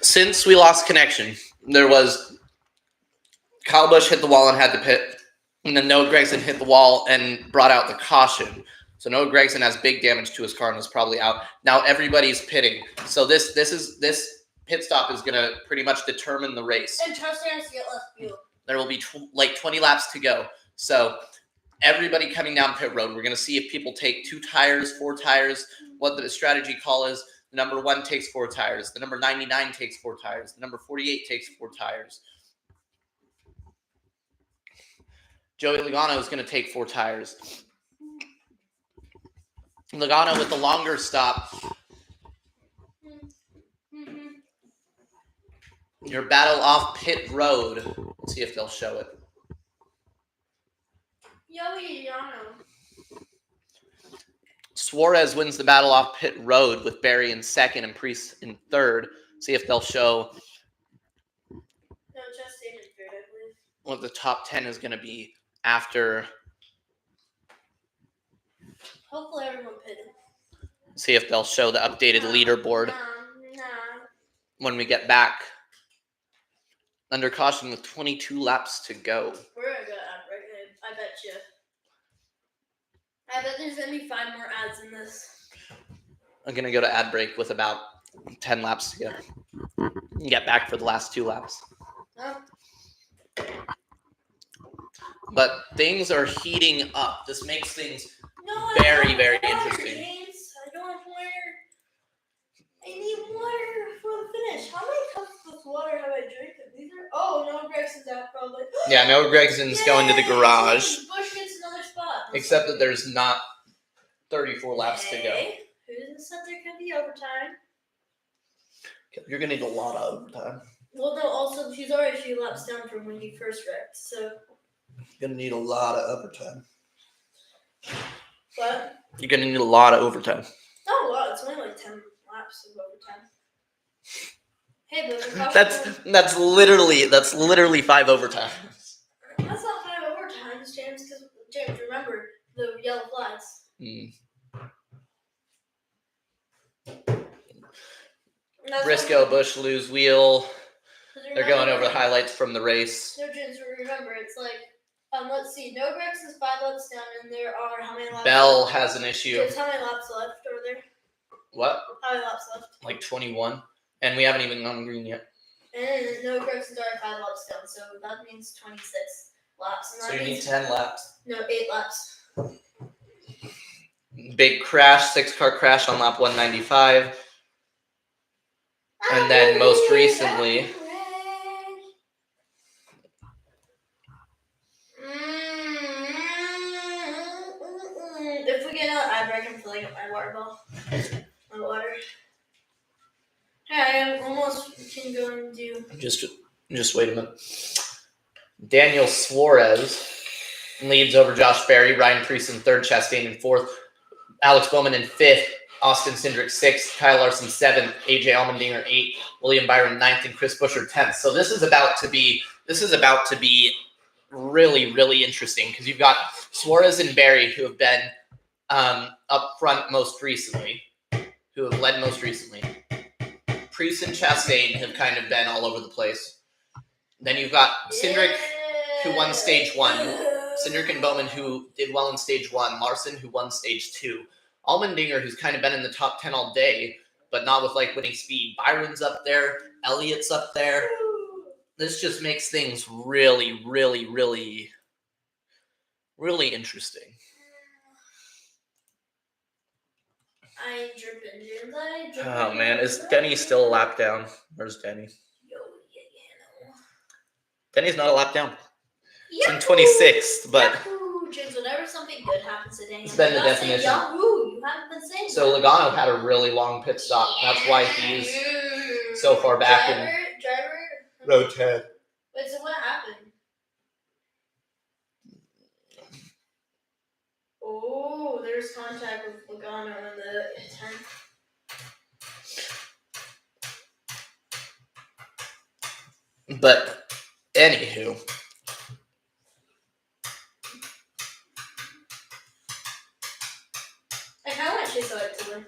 Since we lost connection, there was Kyle Busch hit the wall and had to pit, and then Noah Gregson hit the wall and brought out the caution. So Noah Gregson has big damage to his car and is probably out. Now everybody's pitting. So this pit stop is going to pretty much determine the race. And trust us to get less fuel. There will be 20 laps to go. So everybody coming down pit road, we're going to see if people take 2 tires, 4 tires, what the strategy call is. The number 1 takes 4 tires. The number 99 takes 4 tires. The number 48 takes 4 tires. Joey Logano is going to take 4 tires. Logano with the longer stop. Your battle off pit road. Let's see if they'll show it. Suarez wins the battle off pit road with Berry in second and Priest in third. See if they'll show what the top 10 is going to be after Hopefully everyone paid it. See if they'll show the updated leaderboard when we get back. Under caution with 22 laps to go. We're gonna go ad break. I bet you. I bet there's gonna be 5 more ads in this. I'm gonna go to ad break with about 10 laps to go. Get back for the last 2 laps. Oh. But things are heating up. This makes things very, very interesting. James. I don't have water. I need water for the finish. How many cups of water have I drank? These are. Oh, no, Gregson's out probably. Yeah, Noah Gregson's going to the garage. Bush gets another spot. Except that there's not 34 laps to go. Who said there could be overtime? You're gonna need a lot of overtime. Well, no. Also, she's already a few laps down from when you first wrecked, so. You're gonna need a lot of overtime. What? You're gonna need a lot of overtime. Not a lot. It's only like 10 laps of overtime. Hey, but that's literally 5 overtimes. That's not 5 overtimes, James. Because James, remember the yellow flags. Briscoe, Bush, lose wheel. They're going over the highlights from the race. No, James, remember, it's like, let's see, No Grex is 5 laps down, and there are how many laps Bell left? has an issue. James, how many laps left over there? What? How many laps left? Like 21. And we haven't even gone green yet. And No Grex is already 5 laps down, so that means 26 laps. And So that you means, need 10 laps. No, 8 laps. Big crash, 6-car crash on lap 195. And then most recently, if we get out, I reckon filling up my water bottle. My water. Hey, I almost can go and do. Just wait a minute. Daniel Suarez leads over Josh Berry, Ryan Preece in 3rd, Chastain in 4th, Alex Bowman in 5th, Austin Cindric 6th, Kyle Larson 7th, AJ Allmendinger 8th, William Byron 9th, and Chris Buescher 10th. So this is about to be really, really interesting because you've got Suarez and Berry who have been up front most recently, who have led most recently. Preece and Chastain have kind of been all over the place. Then you've got Cindric, who won stage 1, Cindric and Bowman, who did well in stage 1, Larson, who won stage 2, Allmendinger, who's kind of been in the top 10 all day, but not with like winning speed. Byron's up there, Elliott's up there. This just makes things really, really, really, really interesting. I dripping, James. Oh man, is Denny still a lap down? Where's Denny? Denny's not a lap down. It's in 26th, but Yahoo! James, whenever something good happens to Danny, it's been the definition. Yahoo! You haven't been saying so that. Logano had a really long pit stop. That's why he's so far back in row 10. Wait, so what happened? Oh, there's contact with Logano in the 10th. But anywho, I kind of want to chase out to win.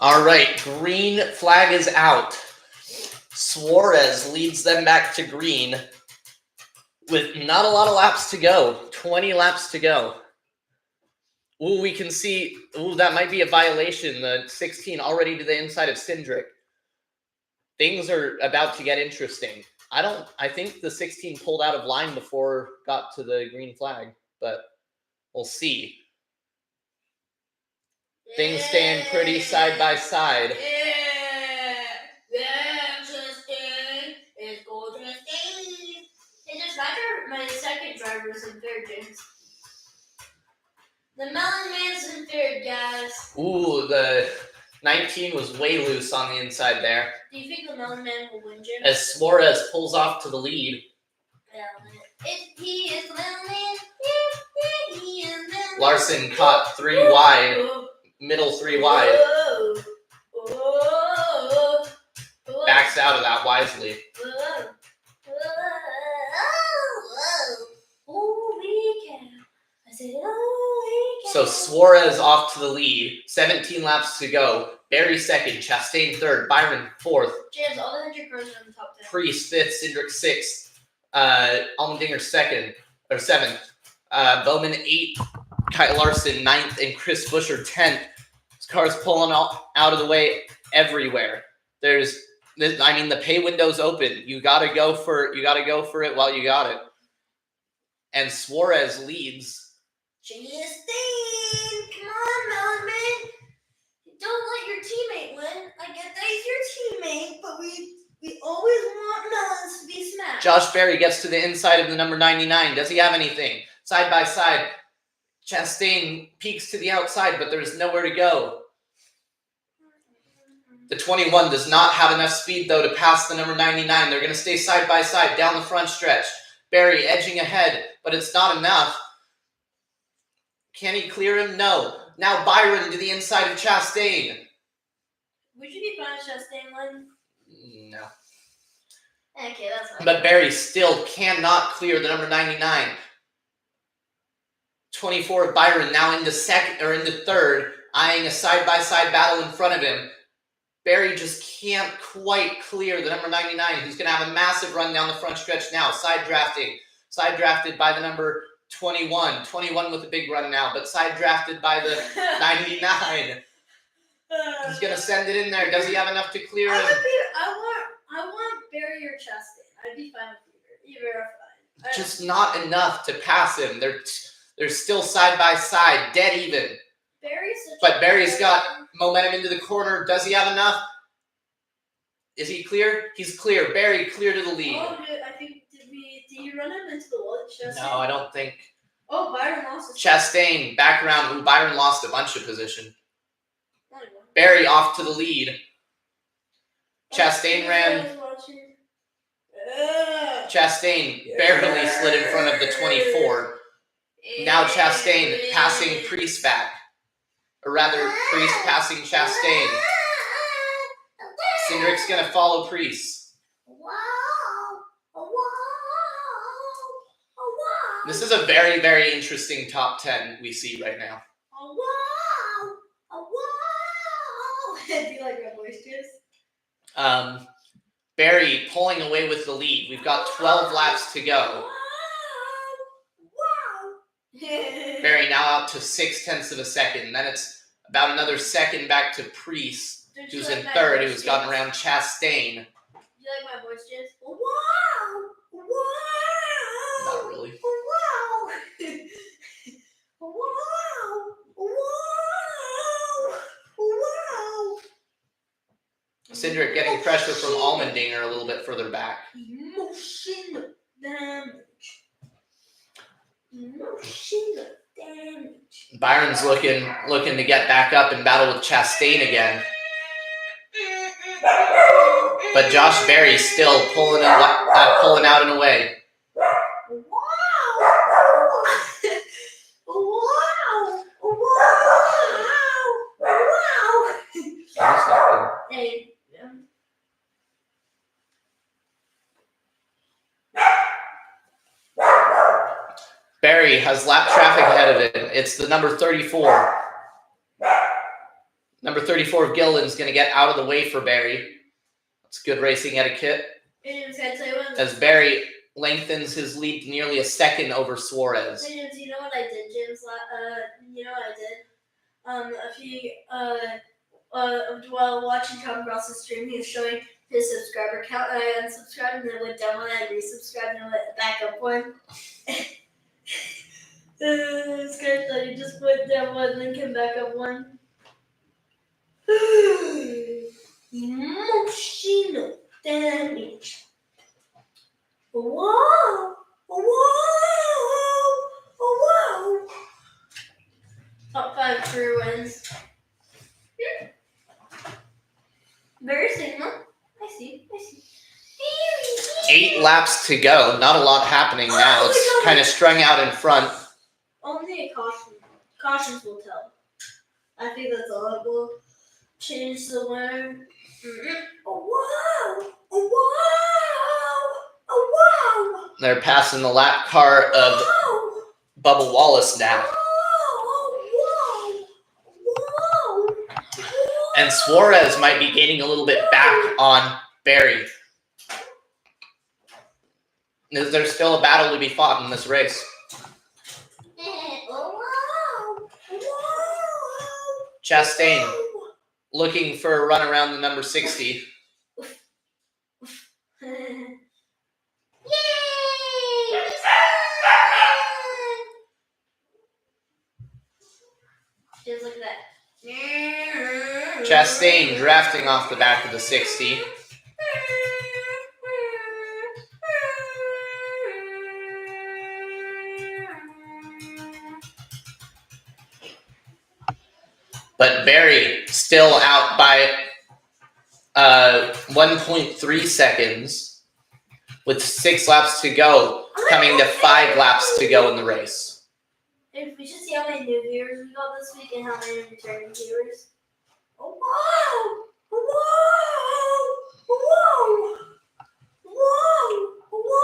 all right, green flag is out. Suarez leads them back to green with not a lot of laps to go. 20 laps to go. Ooh, we can see, that might be a violation. The 16 already to the inside of Cindric. Things are about to get interesting. I think the 16 pulled out of line before got to the green flag, but we'll see. Things stand pretty side by side. Interesting. It's going to stay. It just matter. My second driver is in 3rd, James. The Melon Man's in 3rd, guys. Ooh, the 19 was way loose on the inside there. Do you think the Melon Man will win, James? As Suarez pulls off to the lead. He is the Melon Man. He is the Melon Man. Larson caught 3 wide. Middle 3 wide. wisely. Holy cow. I said, holy cow. So Suarez off to the lead. 17 laps to go. Barry second. Chastain third. Byron fourth. James, all the 100 cars are in the top 10. Priest fifth. Cindric sixth. Allmendinger seventh. Bowman eighth. Kyle Larson ninth. And Chris Buescher 10th. This car's pulling out of the way everywhere. The pay window's open. You gotta go for it while you got it. And Suarez leads. Chastain, come on, man. Don't let your teammate win. I get that he's your teammate, but we always want Melons to be smashed. Josh Berry gets to the inside of the number 99. Does he have anything? Side by side. Chastain peeks to the outside, but there's nowhere to go. The 21 does not have enough speed, though, to pass the number 99. They're going to stay side by side down the front stretch. Berry edging ahead, but it's not enough. Can he clear him? No. Now Byron to the inside of Chastain. Would you be fine with Chastain win? No. Okay, that's fine. But Berry still cannot clear the number 99. 24 Byron now into third, eyeing a side-by-side battle in front of him. Berry just can't quite clear the number 99, who's going to have a massive run down the front stretch now. Side drafted by the number 21. 21 with a big run now, but side drafted by the 99. He's going to send it in there. Does he have enough to clear him? I want Berry or Chastain. I'd be fine with either. Either are fine. Just not enough to pass him. They're still side by side, dead even. Berry's got momentum into the corner. Does he have enough? Is he clear? He's clear. Berry clear to the lead. Oh, I think did you run him into the wall? No, I don't think. Oh, Byron lost his Chastain back around. Ooh, Byron lost a bunch of position. Berry off to the lead. Chastain ran. Chastain barely slid in front of the 24. Now Chastain passing Priest back. Or rather, Priest passing Chastain. Cindric's going to follow Priest. This is a very, very interesting top 10 we see right now. Do you like my voice, Jess? Berry pulling away with the lead. We've got 12 laps to go. Berry now out to 0.6 of a second. Then it's about another second back to Priest, who's in third, who's gotten around Chastain. Do you like my voice, Jess? Not really. Cindric getting pressure from Allmendinger a little bit further back. Emotional damage. Byron's looking to get back up and battle with Chastain again. But Josh Berry's still pulling out and away. Berry has lap traffic ahead of him. It's the number 34. Number 34 of Gilliland's going to get out of the way for Berry. That's good racing etiquette. As Berry lengthens his lead to nearly a second over Suarez. Hey, James, you know what I did, James? You know what I did? While watching Tom Ross's stream, he was showing his subscriber count, and I unsubscribed, and then went down one, and I resubscribed, and went back up one. This guy thought he just went down one, then came back up one. Emotional damage. Whoa! Top 5 career wins. Very signal. I see. 8 laps to go. Not a lot happening now. It's kind of strung out in front. Only a caution. Cautions will tell. I think that's all it will. Change the winner. Oh, wow! Oh, wow! Oh, wow! They're passing the lap car of Bubba Wallace now. And Suarez might be gaining a little bit back on Barry. There's still a battle to be fought in this race. Chastain looking for a run around the number 60. Just like that. Chastain drafting off the back of the 60. But Barry still out by 1.3 seconds with 6 laps to go, coming to 5 laps to go in the race. If we should see how many new viewers we got this week and how many returning viewers. Oh, wow! Whoa! Whoa! Whoa! Whoa!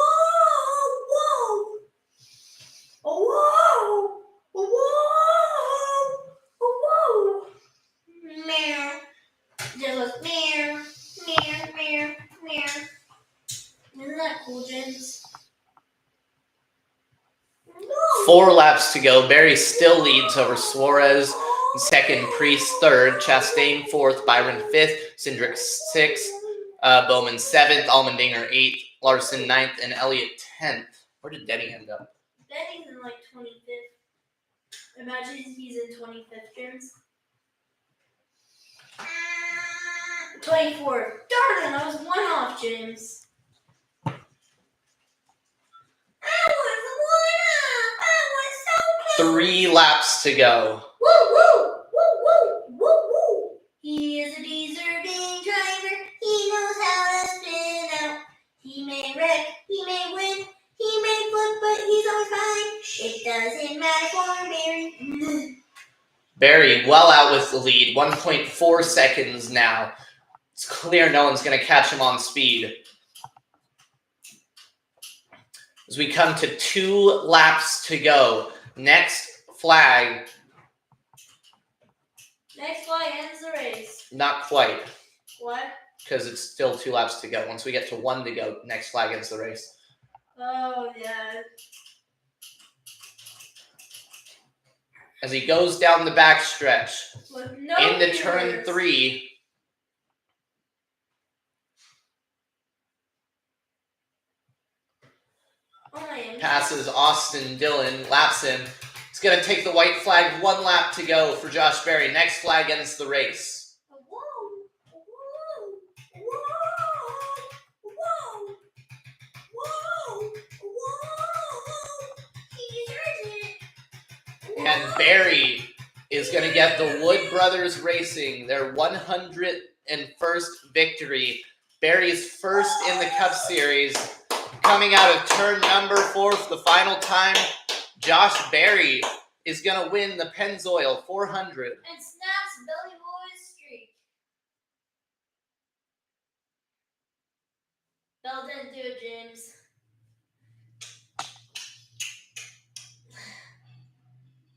Whoa! Whoa! Whoa! Meow. Just like meow, meow, meow, meow. Isn't that cool, James? 4 laps to go. Barry still leads over Suarez in second, Priest third, Chastain fourth, Byron fifth, Cindric sixth, Bowman 7th, Allmendinger 8th, Larson 9th, and Elliott 10th. Where did Denny end up? Denny's in like 25th. Imagine he's in 25th, James. 24th. Darn it, I was 1 off, James. I was so close. 3 laps to go. Woo, woo, woo, woo, woo, woo. He is a deserving driver. He knows how to spin out. He may wreck, he may win, he may flip, but he's always fine. It doesn't matter for Barry. Barry well out with the lead, 1.4 seconds now. It's clear no one's going to catch him on speed. As we come to 2 laps to go. Next flag. Next flag ends the race. Not quite, What? because it's still 2 laps to go. Once we get to 1 to go, next flag ends the race. Oh, yeah. As he goes down the backstretch With no into turn viewers. 3. Oh, my Passes Austin Dillon, laps him. It's going to take the white flag, 1 lap to go for Josh Berry. Next flag ends the race. Whoa! Whoa! Whoa! Whoa! Whoa! Whoa! He deserves it. And Barry is going to get the Wood Brothers Racing their 101st victory. Barry's first in the Cup Series. Coming out of turn number 4 for the final time, Josh Berry is going to win the Pennzoil 400. And snaps Billy Boy's streak. Bell didn't do it, James.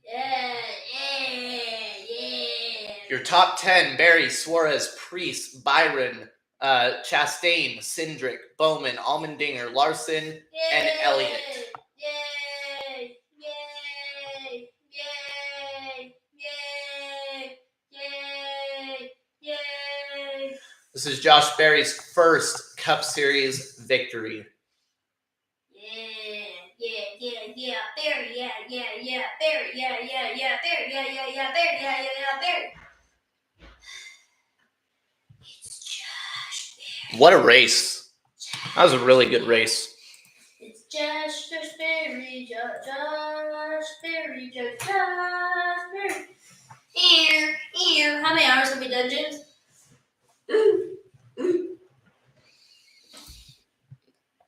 Yeah. Your top 10, Barry, Suarez, Priest, Byron, Chastain, Cindric, Bowman, Allmendinger, Larson, and Elliott. Yay! Yay! Yay! Yay! Yay! Yay! This is Josh Berry's first Cup Series victory. Yeah, Barry, yeah, Barry, yeah, Barry, yeah, Barry. It's Josh Berry. What a race. That was a really good race. It's Josh Berry, Josh Berry. How many hours have we done, James?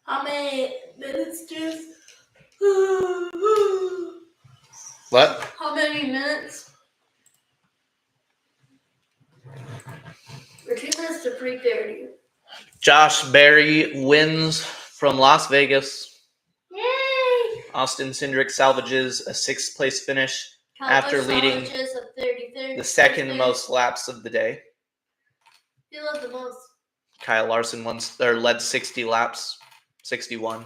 How many minutes, James? What? How many minutes? 3:30. Josh Berry wins from Las Vegas. Yay! Austin Cindric salvages a 6th place finish after Cowboys leading sandwiches of 30, the second most laps of the day. Who led the most? Kyle Larson led 60 laps, 61.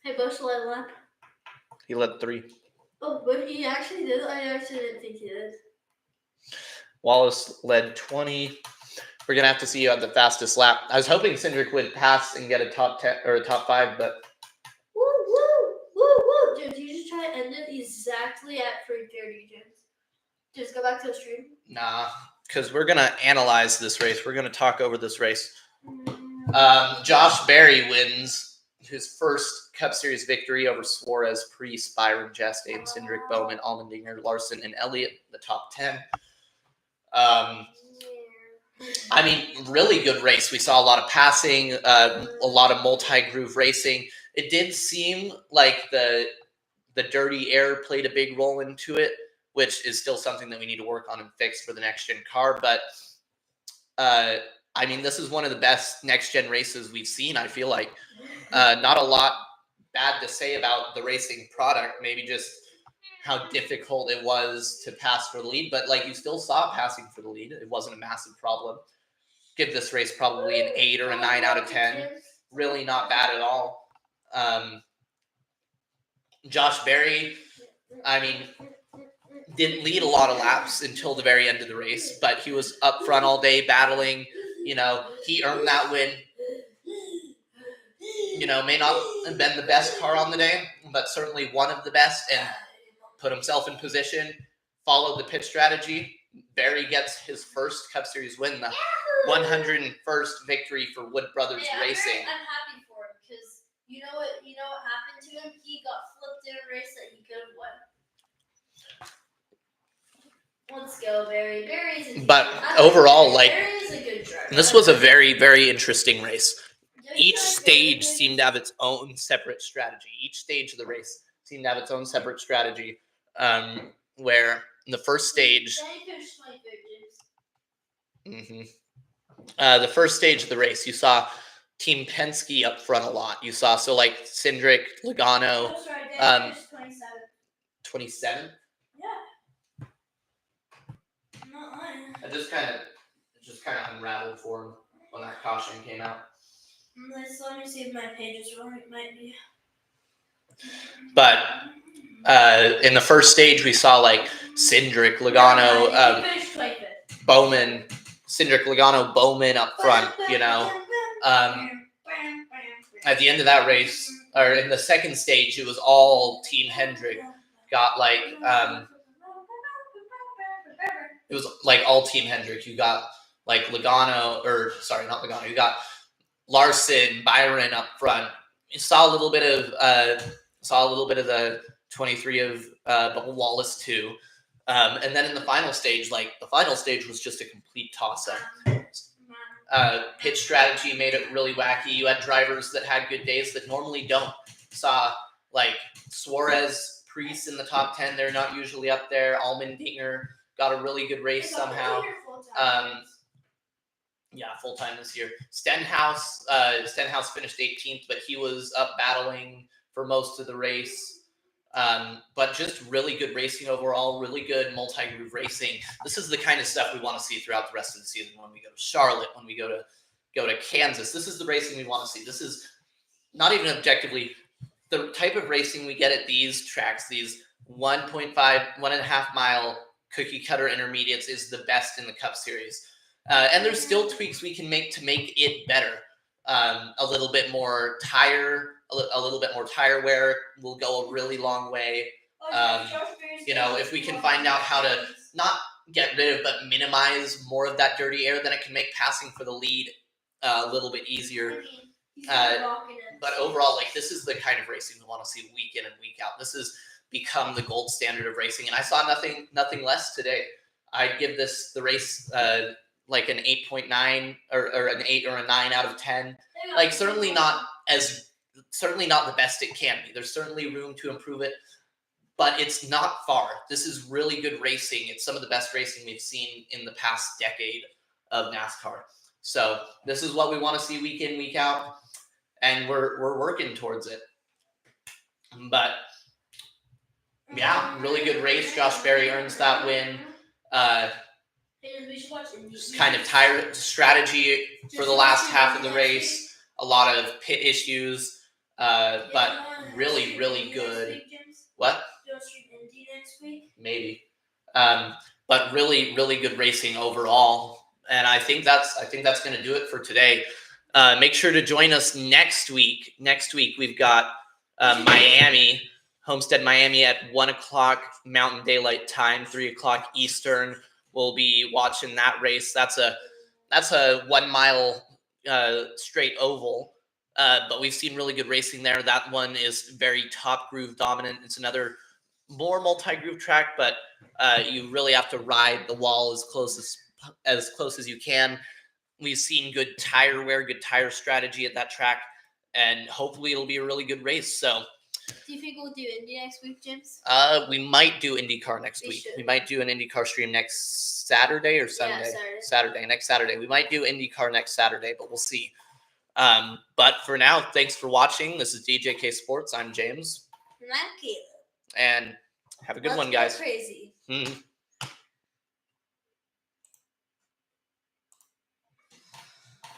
Hey, Bush led a lap. He led 3. Oh, but he actually did. I actually didn't think he did. Wallace led 20. We're gonna have to see you at the fastest lap. I was hoping Cindric would pass and get a top 10 or a top 5, but Woo woo woo woo! Dude, you just try to end it exactly at 3:30, James. Just go back to the stream. nah, because we're gonna analyze this race. We're gonna talk over this race. Josh Berry wins his first Cup Series victory over Suarez, Priest, Byron, Chastain, Cindric, Bowman, Allmendinger, Larson, and Elliott, the top 10. I mean, really good race. We saw a lot of passing, a lot of multi-groove racing. It did seem like the dirty air played a big role into it, which is still something that we need to work on and fix for the next-gen car. But, I mean, this is one of the best next-gen races we've seen, I feel like. Not a lot bad to say about the racing product, maybe just how difficult it was to pass for the lead, but like you still saw passing for the lead. It wasn't a massive problem. Give this race probably an 8 or a 9 out of 10. Really not bad at all. Josh Berry, I mean, didn't lead a lot of laps until the very end of the race, but he was up front all day battling. You know, he earned that win. You know, may not have been the best car on the day, but certainly one of the best, and put himself in position, followed the pit strategy. Berry gets his first Cup Series win, the 101st victory for Wood Brothers Racing. I'm happy for him because you know what happened to him? He got flipped in a race that he could have won. Let's go, Berry. Berry's a but overall, like, Berry's a good driver. This was a very, very interesting race. Each stage seemed to have its own separate strategy. Each stage of the race seemed to have its own separate strategy. Where in the first stage, the first stage of the race, you saw Team Penske up front a lot. You saw like Cindric, Logano, 27. Yeah. Not lying. It just kind of unraveled for him when that caution came out. Let me see if my page is wrong. It might be. But in the first stage, we saw like Cindric, Logano, Bowman, Cindric, Logano, Bowman up front. You know, at the end of that race, or in the second stage, it was all Team Hendrick. Got like it was like all Team Hendrick. You got like Logano, or sorry, not Logano. You got Larson, Byron up front. You saw a little bit of the 23 of Wallace too. And then in the final stage, was just a complete toss-up. Pit strategy made it really wacky. You had drivers that had good days that normally don't. Saw like Suarez, Priest in the top 10. They're not usually up there. Allmendinger got a really good race somehow. Yeah, full time this year. Stenhouse finished 18th, but he was up battling for most of the race. But just really good racing overall, really good multi-groove racing. This is the kind of stuff we want to see throughout the rest of the season when we go to Charlotte, when we go to Kansas. This is the racing we want to see. This is not even objectively the type of racing we get at these tracks, these 1.5 mile cookie cutter intermediates is the best in the Cup Series. And there's still tweaks we can make to make it better. A little bit more tire wear will go a really long way. You know, if we can find out how to not get rid of, but minimize more of that dirty air, then it can make passing for the lead a little bit easier. But overall, like, this is the kind of racing we want to see week in and week out. This has become the gold standard of racing, and I saw nothing less today. I'd give the race like an 8.9 or an 8 or a 9 out of 10. Like, certainly not the best it can be. There's certainly room to improve it, but it's not far. This is really good racing. It's some of the best racing we've seen in the past decade. of NASCAR. So this is what we want to see week in, week out, and we're working towards it. But yeah, really good race. Josh Berry earns that win. Just kind of tired strategy for the last half of the race. A lot of pit issues, but really, really good. What? Next week? Maybe, but really, really good racing overall. And I think that's going to do it for today. Make sure to join us next week. Next week we've got Miami, Homestead, Miami at 1:00 Mountain Daylight Time, 3:00 Eastern. We'll be watching that race. That's a 1 mile straight oval. But we've seen really good racing there. That one is very top groove dominant. It's another more multi-groove track, but you really have to ride the wall as close as you can. We've seen good tire wear, good tire strategy at that track, and hopefully it'll be a really good race. So, do you think we'll do Indy next week, James? We might do IndyCar next week. We might do an IndyCar stream next Saturday or Sunday. Yeah, Saturday, next Saturday. We might do IndyCar next Saturday, but we'll see. But for now, thanks for watching. This is DJK Sports. I'm James. And I'm Caleb. And have a good one, guys. Crazy.